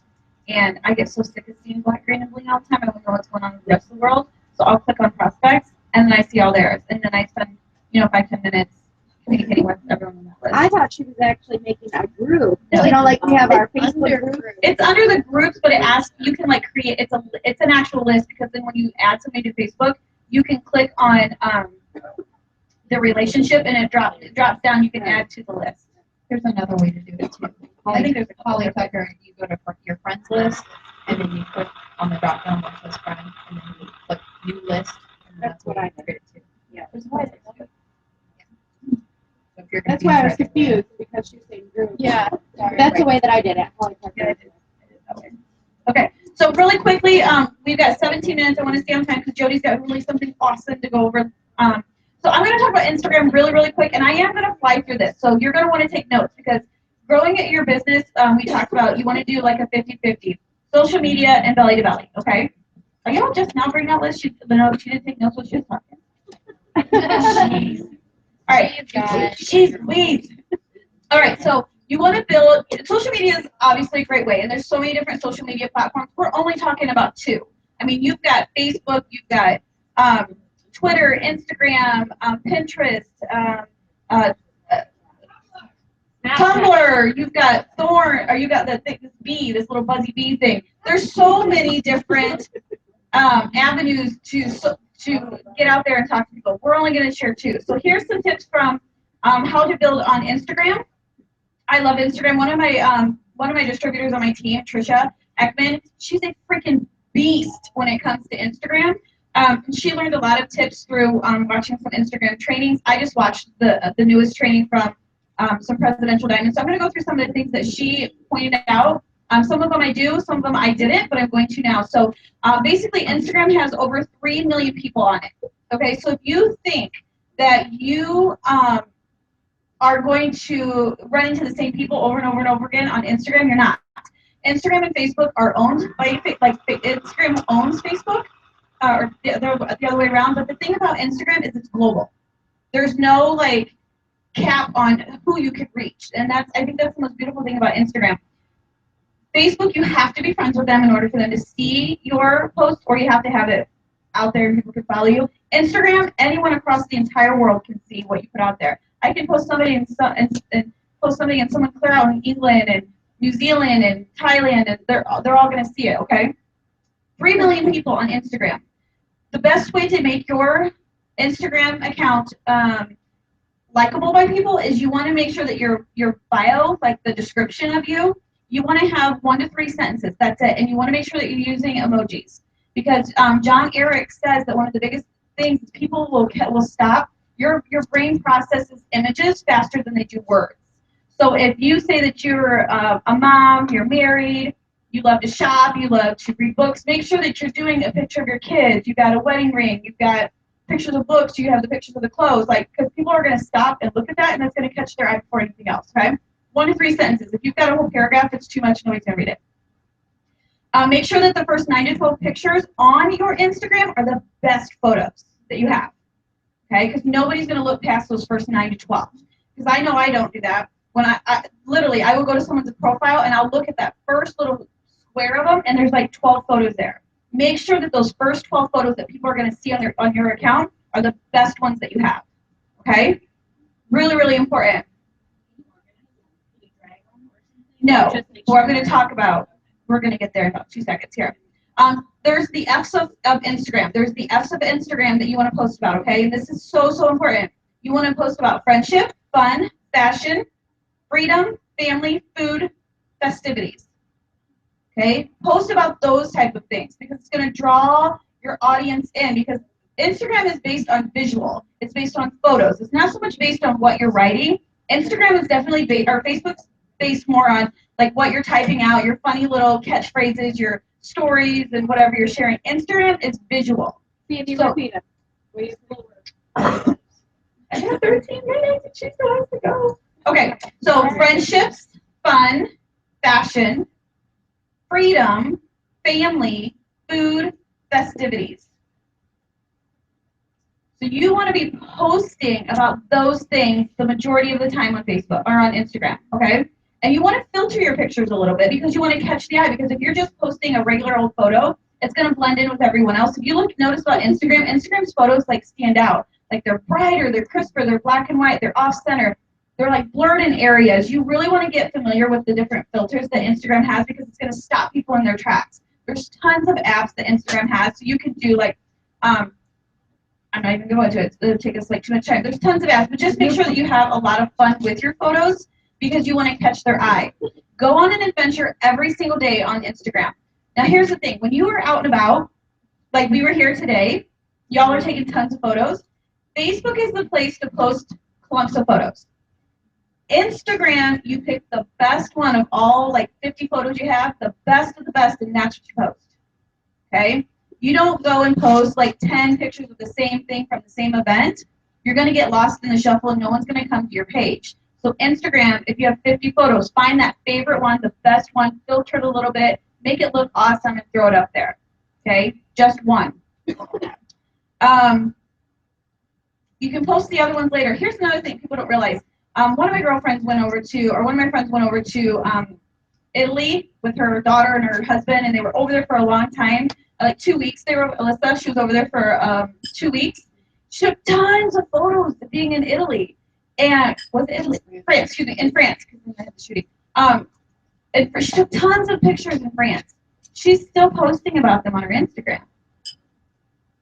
and I get so sick of seeing black, green, and bling all the time. I don't know what's going on with the rest of the world. So I'll click on prospects, and then I see all theirs, and then I spend 5-10 minutes communicating with everyone on that list. I thought she was actually making a group. Like we have our Facebook group. It's under the groups, but it asks, you can create, it's an actual list, because then when you add somebody to Facebook, you can click on the relationship, and it drops down, you can add to the list. There's another way to do it too. I think there's a Holly Tucker. You go to your friends list, and then you click on the drop down that says friend, and then you click new list. And that's what I did too. Yeah, there's a way to do it. So if you're That's why I was confused because she was saying group. Yeah, that's the way that I did it. Holly Tucker. Okay, So really quickly, we've got 17 minutes. I want to stay on time because Jody's got really something awesome to go over. So I'm going to talk about Instagram really, really quick, and I am going to fly through this. So you're going to want to take notes because growing at your business, we talked about you want to do like a 50-50. Social media and belly to belly, okay? Are you all just now bringing that list? No, she didn't take notes while she was talking. Jeez. All right. Jeez, please. All right, so you want to build, social media is obviously a great way, and there's so many different social media platforms. We're only talking about 2. I mean, you've got Facebook, you've got Twitter, Instagram, Pinterest, Tumblr, you've got Thorn, or you got this bee, this little buzzy bee thing. There's so many different avenues to get out there and talk to people. We're only going to share 2. So here's some tips from how to build on Instagram. I love Instagram. One of my distributors on my team, Trisha Ekman, she's a freaking beast when it comes to Instagram. She learned a lot of tips through watching some Instagram trainings. I just watched the newest training from some Presidential Diamonds. So I'm going to go through some of the things that she pointed out. Some of them I do, some of them I didn't, but I'm going to now. So basically, Instagram has over 3 million people on it. Okay, so if you think that you are going to run into the same people over and over and over again on Instagram, you're not. Instagram and Facebook are owned by, like, Instagram owns Facebook, or the other way around. But the thing about Instagram is it's global. There's no, like, cap on who you can reach. And I think that's the most beautiful thing about Instagram. Facebook, you have to be friends with them in order for them to see your post, or you have to have it out there and people can follow you. Instagram, anyone across the entire world can see what you put out there. I can post somebody and post something and someone clear out in England and New Zealand and Thailand, and they're all going to see it, okay? 3 million people on Instagram. The best way to make your Instagram account likable by people is you want to make sure that your bio, like the description of you want to have 1 to 3 sentences. That's it. And you want to make sure that you're using emojis. Because John Eric says that one of the biggest things is people will stop. Your brain processes images faster than they do words. So if you say that you're a mom, you're married, you love to shop, you love to read books, make sure that you're doing a picture of your kids. You've got a wedding ring. You've got pictures of books. You have the pictures of the clothes. Like, because people are going to stop and look at that, and that's going to catch their eye before anything else, okay? 1 to 3 sentences. If you've got a whole paragraph, it's too much. Nobody's going to read it. Make sure that the first 9 to 12 pictures on your Instagram are the best photos that you have, okay? Because nobody's going to look past those first 9 to 12. Because I know I don't do that. When I literally, I will go to someone's profile, and I'll look at that first little square of them, and there's like 12 photos there. Make sure that those first 12 photos that people are going to see on your account are the best ones that you have, okay? Really, really important. No, we're going to talk about, we're going to get there in about 2 seconds here. There's the F's of Instagram. There's the F's of Instagram that you want to post about, okay? And this is so, so important. You want to post about friendship, fun, fashion, freedom, family, food, festivities, okay? Post about those type of things because it's going to draw your audience in, because Instagram is based on visual. It's based on photos. It's not so much based on what you're writing. Instagram is definitely based, or Facebook's based more on like what you're typing out, your funny little catchphrases, your stories, and whatever you're sharing. Instagram is visual. Repeat it. I have 13 minutes and she still has to go. Okay, so friendships, fun, fashion, freedom, family, food, festivities. So you want to be posting about those things the majority of the time on Facebook or on Instagram, okay? And you want to filter your pictures a little bit because you want to catch the eye, because if you're just posting a regular old photo, it's going to blend in with everyone else. If you notice about Instagram, Instagram's photos like stand out. Like they're brighter, they're crisper, they're black and white, they're off-center. They're like blurred in areas. You really want to get familiar with the different filters that Instagram has because it's going to stop people in their tracks. There's tons of apps that Instagram has. So you could do like, I'm not even going to it. It'll take us like too much time. There's tons of apps, but just make sure that you have a lot of fun with your photos because you want to catch their eye. Go on an adventure every single day on Instagram. Now here's the thing. When you are out and about, like we were here today, y'all are taking tons of photos. Facebook is the place to post clumps of photos. Instagram, you pick the best one of all like 50 photos you have, the best of the best, and that's what you post. Okay? You don't go and post like 10 pictures of the same thing from the same event. You're going to get lost in the shuffle and no one's going to come to your page. So Instagram, if you have 50 photos, find that favorite one, the best one, filter it a little bit, make it look awesome and throw it up there. Okay? Just one. You can post the other ones later. Here's another thing people don't realize. One of my girlfriends went over to, or one of my friends went over to Italy with her daughter and her husband, and they were over there for a long time, like 2 weeks. Alyssa, she was over there for 2 weeks. She took tons of photos of being in Italy. And, was it Italy? France, excuse me, in France, because I had the shooting. And she took tons of pictures in France. She's still posting about them on her Instagram.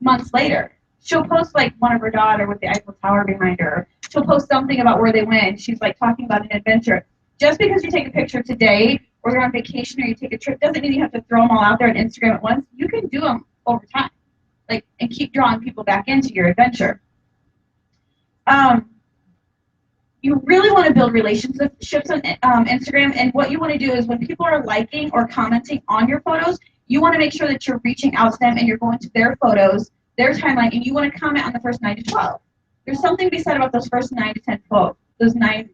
Months later. She'll post like one of her daughter with the Eiffel Tower behind her. She'll post something about where they went. She's like talking about an adventure. Just because you take a picture today or you're on vacation or you take a trip doesn't mean you have to throw them all out there on Instagram at once. You can do them over time, like, and keep drawing people back into your adventure. You really want to build relationships on Instagram, and what you want to do is when people are liking or commenting on your photos, you want to make sure that you're reaching out to them and you're going to their photos, their timeline, and you want to comment on the first 9 to 12. There's something to be said about those first 9 to 10, 12, those 9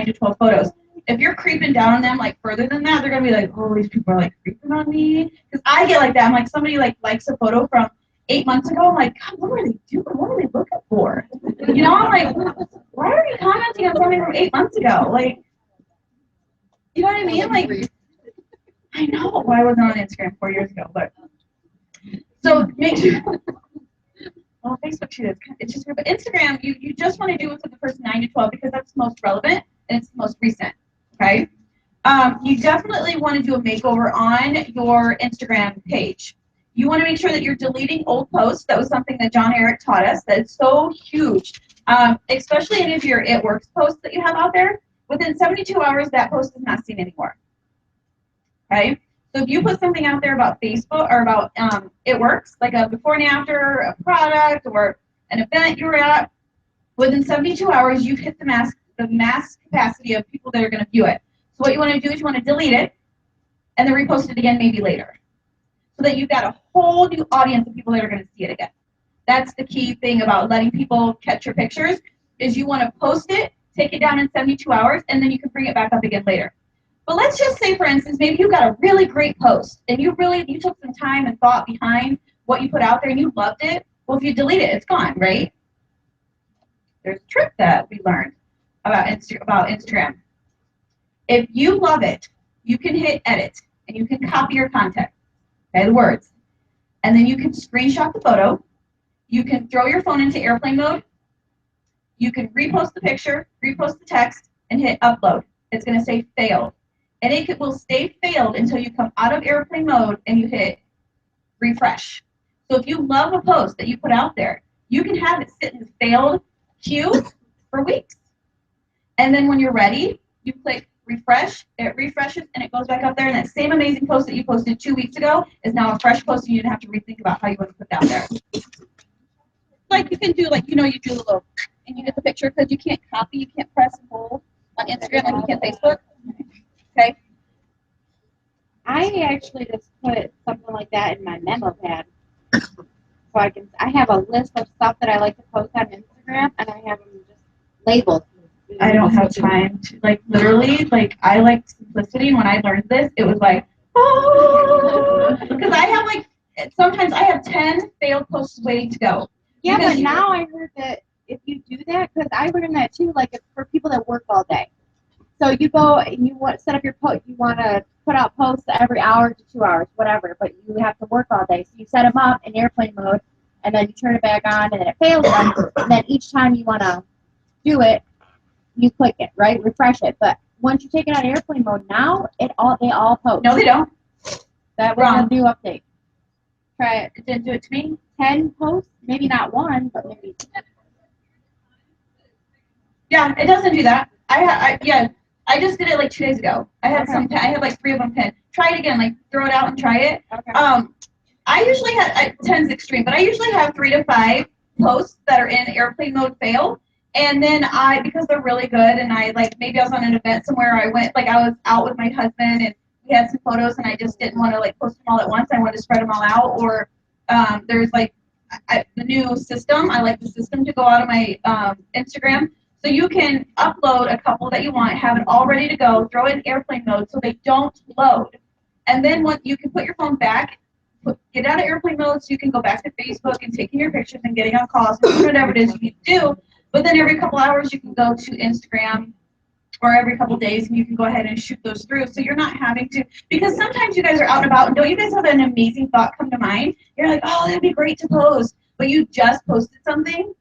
to 12 photos. If you're creeping down on them like further than that, they're gonna be like, oh, these people are like creeping on me. Because I get like that. I'm like, somebody like likes a photo from 8 months ago. I'm like, God, what are they doing? What are they looking for? You know, I'm like, why are you commenting on something from 8 months ago? Like, you know what I mean? Like, I know. Well, I wasn't on Instagram 4 years ago, but so make sure. Well, Facebook too. It's just weird. But Instagram, you just want to do it for the first 9 to 12 because that's the most relevant and it's the most recent. Okay. You definitely want to do a makeover on your Instagram page. You want to make sure that you're deleting old posts. That was something that John Eric taught us. That is so huge. Especially any of your It Works posts that you have out there. Within 72 hours, that post is not seen anymore. Okay. So if you put something out there about Facebook or about It Works, like a before and after, a product, or an event you were at, within 72 hours, you've hit the max capacity of people that are going to view it. So what you want to do is you want to delete it and then repost it again maybe later. So that you've got a whole new audience of people that are going to see it again. That's the key thing about letting people catch your pictures is you want to post it, take it down in 72 hours, and then you can bring it back up again later. But let's just say, for instance, maybe you got a really great post and you took some time and thought behind what you put out there and you loved it. Well, if you delete it, it's gone, right? There's a trick that we learned about Instagram. If you love it, you can hit edit and you can copy your content, okay, the words. And then you can screenshot the photo. You can throw your phone into airplane mode. You can repost the picture, repost the text, and hit upload. It's going to say failed. And it will stay failed until you come out of airplane mode and you hit refresh. So if you love a post that you put out there, you can have it sit in the failed queue for weeks. And then when you're ready, you click refresh, it refreshes, and it goes back up there. And that same amazing post that you posted 2 weeks ago is now a fresh post, and you didn't have to rethink about how you want to put that there. Like you can do, like, you know, you do a little, and you get the picture because you can't copy, you can't press and hold on Instagram like you can Facebook. Okay. I actually just put something like that in my memo pad. So I have a list of stuff that I like to post on Instagram, and I have them just labeled. I don't have time to, like, literally, like, I like simplicity, and when I learned this, it was like, oh, because I have, like, sometimes I have 10 failed posts waiting to go. Yeah, but now I heard that if you do that, because I learned that too, like, it's for people that work all day. So you go and you want set up your post. You want to put out posts every hour to 2 hours, whatever. But you have to work all day, so you set them up in airplane mode, and then you turn it back on, and then it fails them. And then each time you want to do it, you click it, right? Refresh it. But once you take it out of airplane mode, now they all post. No, they don't. That was a new update. Try it. It didn't do it to me. 10 posts, maybe not one, but maybe 10. Yeah, it doesn't do that. I just did it like 2 days ago. I had I had like 3 of them pinned. Try it again, like throw it out and try it. Okay. I usually have 10's extreme, but I usually have 3 to 5 posts that are in airplane mode fail. And then because they're really good, and I like maybe I was on an event somewhere, I went, like I was out with my husband and we he had some photos and I just didn't want to like post them all at once. I wanted to spread them all out. Or there's like the new system. I like the system to go out of my Instagram. So you can upload a couple that you want, have it all ready to go, throw it in airplane mode so they don't load. And then what you can put your phone back, get out of airplane mode so you can go back to Facebook and taking your pictures and getting on calls and whatever it is you need to do. But then every couple hours you can go to Instagram, or every couple days, and you can go ahead and shoot those through. So you're not having to, because sometimes you guys are out and about, and don't you guys have an amazing thought come to mind? You're like, oh, that'd be great to post, but you just posted something,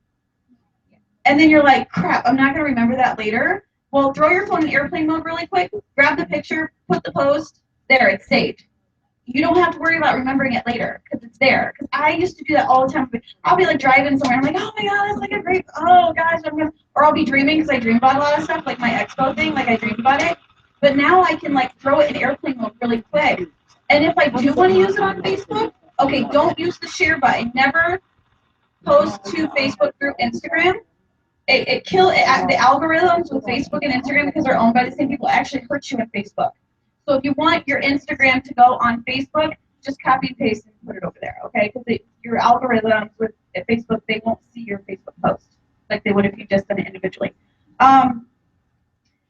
and then you're like, crap, I'm not going to remember that later. Well, throw your phone in airplane mode really quick, grab the picture, put the post, there, it's saved. You don't have to worry about remembering it later because it's there. Because I used to do that all the time. I'll be like driving somewhere. I'm like, oh my god, that's like a great. Oh gosh, I'm gonna. Or I'll be dreaming because I dream about a lot of stuff, like my expo thing. Like I dreamed about it. But now I can like throw it in airplane mode really quick. And if I do want to use it on Facebook, okay, don't use the share button. Never post to Facebook through Instagram. The algorithms with Facebook and Instagram, because they're owned by the same people, actually hurt you in Facebook. So if you want your Instagram to go on Facebook, just copy and paste and put it over there, okay? Because your algorithms with Facebook, they won't see your Facebook post like they would if you just done it individually.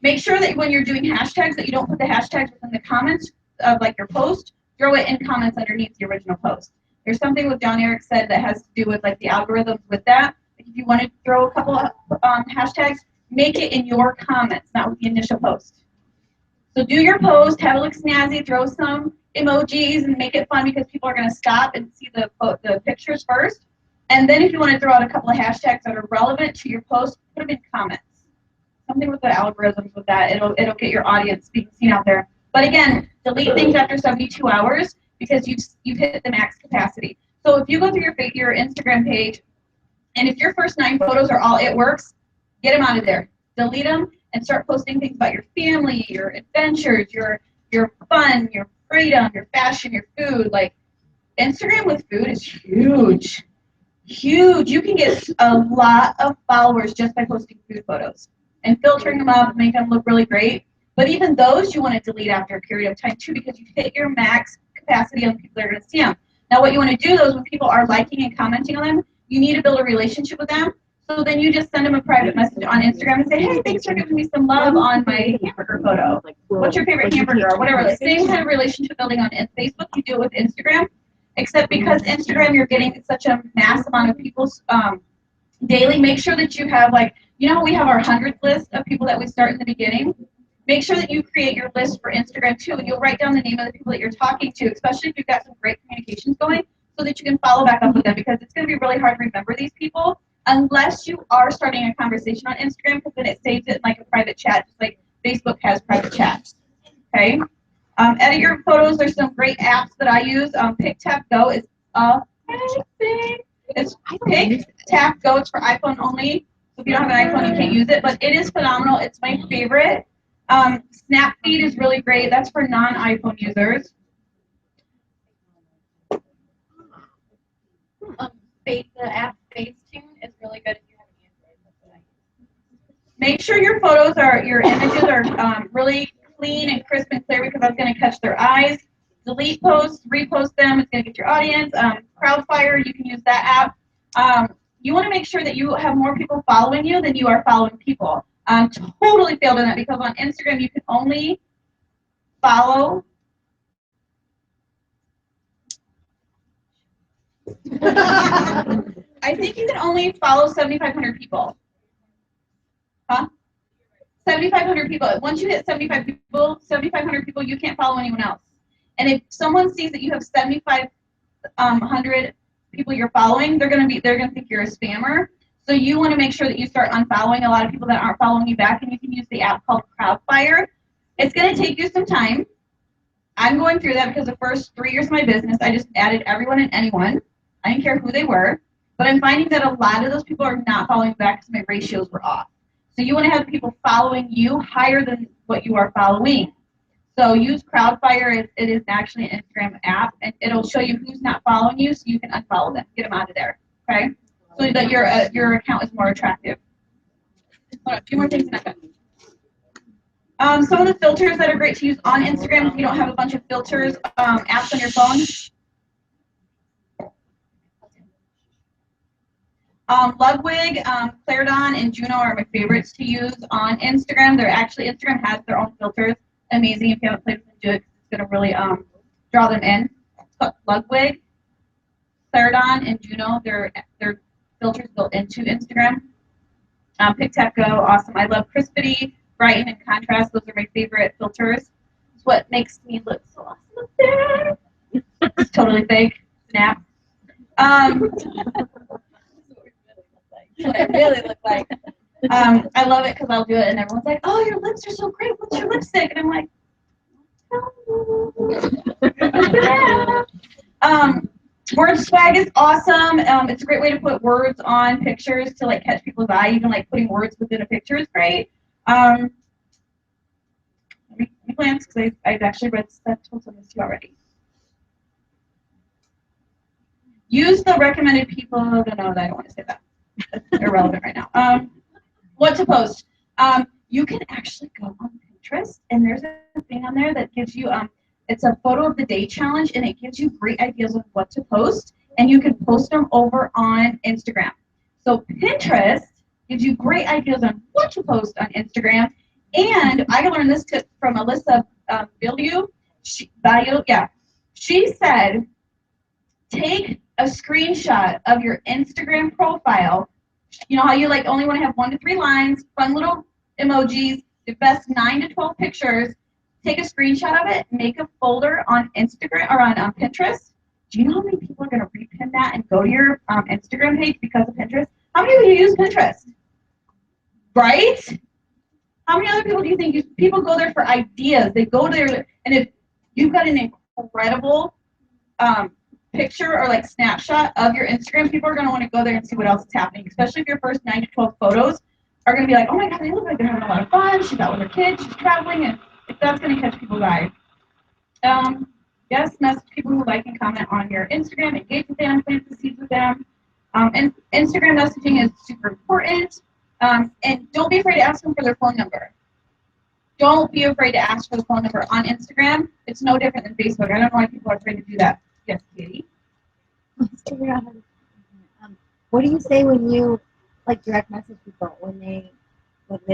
Make sure that when you're doing hashtags that you don't put the hashtags within the comments of like your post. Throw it in comments underneath the original post. There's something with John Eric said that has to do with like the algorithms with that. If you want to throw a couple of hashtags, make it in your comments, not with the initial post. So do your post, have it look snazzy, throw some emojis and make it fun because people are going to stop and see the pictures first. And then if you want to throw out a couple of hashtags that are relevant to your post, put them in comments. Something with the algorithms with that, it'll get your audience being seen out there. But again, delete things after 72 hours because you've hit the max capacity. So if you go through your Instagram page, and if your first 9 photos are all it works, get them out of there. Delete them and start posting things about your family, your adventures, your fun, your freedom, your fashion, your food. Like Instagram with food is huge. Huge. You can get a lot of followers just by posting food photos and filtering them up, make them look really great. But even those you want to delete after a period of time too because you've hit your max capacity on people that are going to see them. Now what you want to do though is when people are liking and commenting on them, you need to build a relationship with them. So then you just send them a private message on Instagram and say, hey, thanks for giving me some love on my hamburger photo. What's your favorite hamburger or whatever. The same kind of relationship building on Facebook, you do it with Instagram. Except because Instagram, you're getting such a mass amount of people's daily. Make sure that you have like, you know how we have our 100th list of people that we start in the beginning? Make sure that you create your list for Instagram too. And you'll write down the name of the people that you're talking to, especially if you've got some great communications going, so that you can follow back up with them because it's going to be really hard to remember these people unless you are starting a conversation on Instagram because then it saves it in like a private chat, just like Facebook has private chats. Okay? Edit your photos. There's some great apps that I use. PicTapGo is amazing. It's PicTapGo. It's for iPhone only. So if you don't have an iPhone, you can't use it. But it is phenomenal. It's my favorite. Snapfeed is really great. That's for non-iPhone users. The app Facetune is really good if you have an Android. That's what I use. Make sure your photos your images are really clean and crisp and clear because that's going to catch their eyes. Delete posts, repost them. It's going to get your audience. Crowdfire, you can use that app. You want to make sure that you have more people following you than you are following people. Totally failed in that because on Instagram you can only follow. I think you can only follow 7,500 people. Huh? 7,500 people. Once you hit 7,500 people, you can't follow anyone else. And if someone sees that you have 7,500 people you're following, they're gonna think you're a spammer. So you want to make sure that you start unfollowing a lot of people that aren't following you back, and you can use the app called Crowdfire. It's going to take you some time. I'm going through that because the first 3 years of my business, I just added everyone and anyone. I didn't care who they were. But I'm finding that a lot of those people are not following back because my ratios were off. So you want to have people following you higher than what you are following. So use Crowdfire. It is actually an Instagram app, and it'll show you who's not following you so you can unfollow them. Get them out of there. Okay? So that your account is more attractive. Hold on, 2 more things and I'm done. Some of the filters that are great to use on Instagram if you don't have a bunch of filters, apps on your phone. Ludwig, Claridon, and Juno are my favorites to use on Instagram. Instagram has their own filters. Amazing. If you haven't played with them, do it. It's going to really draw them in. It's called Ludwig, Claridon, and Juno. They're filters built into Instagram. PicTap-Go, awesome. I love Crispity, Brighten, and Contrast. Those are my favorite filters. It's what makes me look so awesome up there. It's totally fake. Snap. What I really look like. I love it because I'll do it and everyone's like, "Oh, your lips are so great. What's your lipstick?" And I'm like, word swag is awesome. It's a great way to put words on pictures to like catch people's eye. Even like putting words within a picture is great. Let me glance because I've actually read told some of this to you already. Use the recommended people. No, I don't want to say that. That's irrelevant right now. What to post? You can actually go on Pinterest, and there's a thing on there that gives you it's a photo of the day challenge, and it gives you great ideas of what to post, and you can post them over on Instagram. So Pinterest gives you great ideas on what to post on Instagram, and I learned this tip from Alyssa Bilyeu. She said, take a screenshot of your Instagram profile. You know how you like only want to have 1 to 3 lines, fun little emojis, the best 9 to 12 pictures. Take a screenshot of it, make a folder on Instagram or on Pinterest. Do you know how many people are going to repin that and go to your Instagram page because of Pinterest? How many of you use Pinterest? Right? How many other people do you think people go there for ideas? They go there, and if you've got an incredible picture or like snapshot of your Instagram, people are going to want to go there and see what else is happening, especially if your first 9 to 12 photos are going to be like, oh my God, they look like they're having a lot of fun. She's out with her kids, she's traveling, and that's going to catch people's eye. Yes, message people who like and comment on your Instagram, engage with them, plant the seeds with them. And Instagram messaging is super important. And don't be afraid to ask them for their phone number. Don't be afraid to ask for the phone number on Instagram. It's no different than Facebook. I don't know why people are afraid to do that. Yes, Katie? What do you say when you like direct message people when they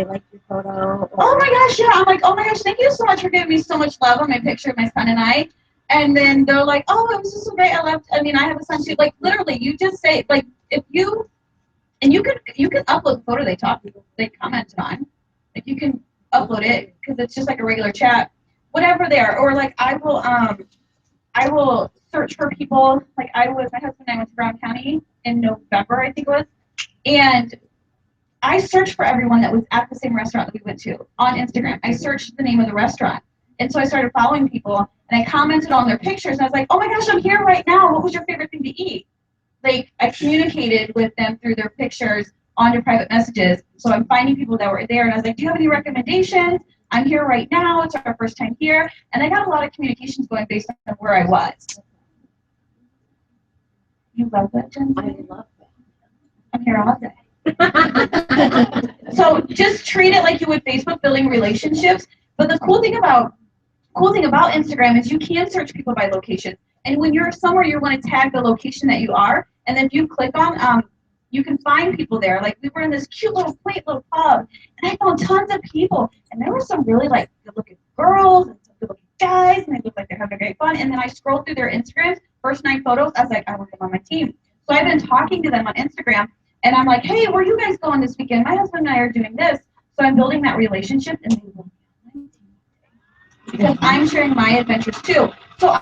like your photo? Or... Oh my gosh, yeah. I'm like, oh my gosh, thank you so much for giving me so much love on my picture of my son and I. And then they're like, oh, it was just so great. I have a son too. Like literally, you just say like if you and you can upload the photo they commented on. Like you can upload it because it's just like a regular chat, whatever they are. Or like I will search for people. Like my husband and I went to Brown County in November, I think it was, and I searched for everyone that was at the same restaurant that we went to on Instagram. I searched the name of the restaurant. And so I started following people, and I commented on their pictures, and I was like, oh my gosh, I'm here right now. What was your favorite thing to eat? Like, I communicated with them through their pictures on their private messages. So I'm finding people that were there, and I was like, do you have any recommendations? I'm here right now. It's our first time here. And I got a lot of communications going based on where I was. You love that, Jen? I love that. I'm here all day. So just treat it like you would Facebook, building relationships. But the cool thing about Instagram is you can search people by location. And when you're somewhere, you want to tag the location that you are. And then if you click on, you can find people there. Like we were in this cute little quaint little pub, and I found tons of people. And there were some really like good-looking girls and some good-looking guys, and they looked like they're having great fun. And then I scrolled through their Instagrams, first 9 photos. I was like, I want them on my team. So I've been talking to them on Instagram. And I'm like, hey, where are you guys going this weekend? My husband and I are doing this. So I'm building that relationship, and they will be on my team because I'm sharing my adventures too. So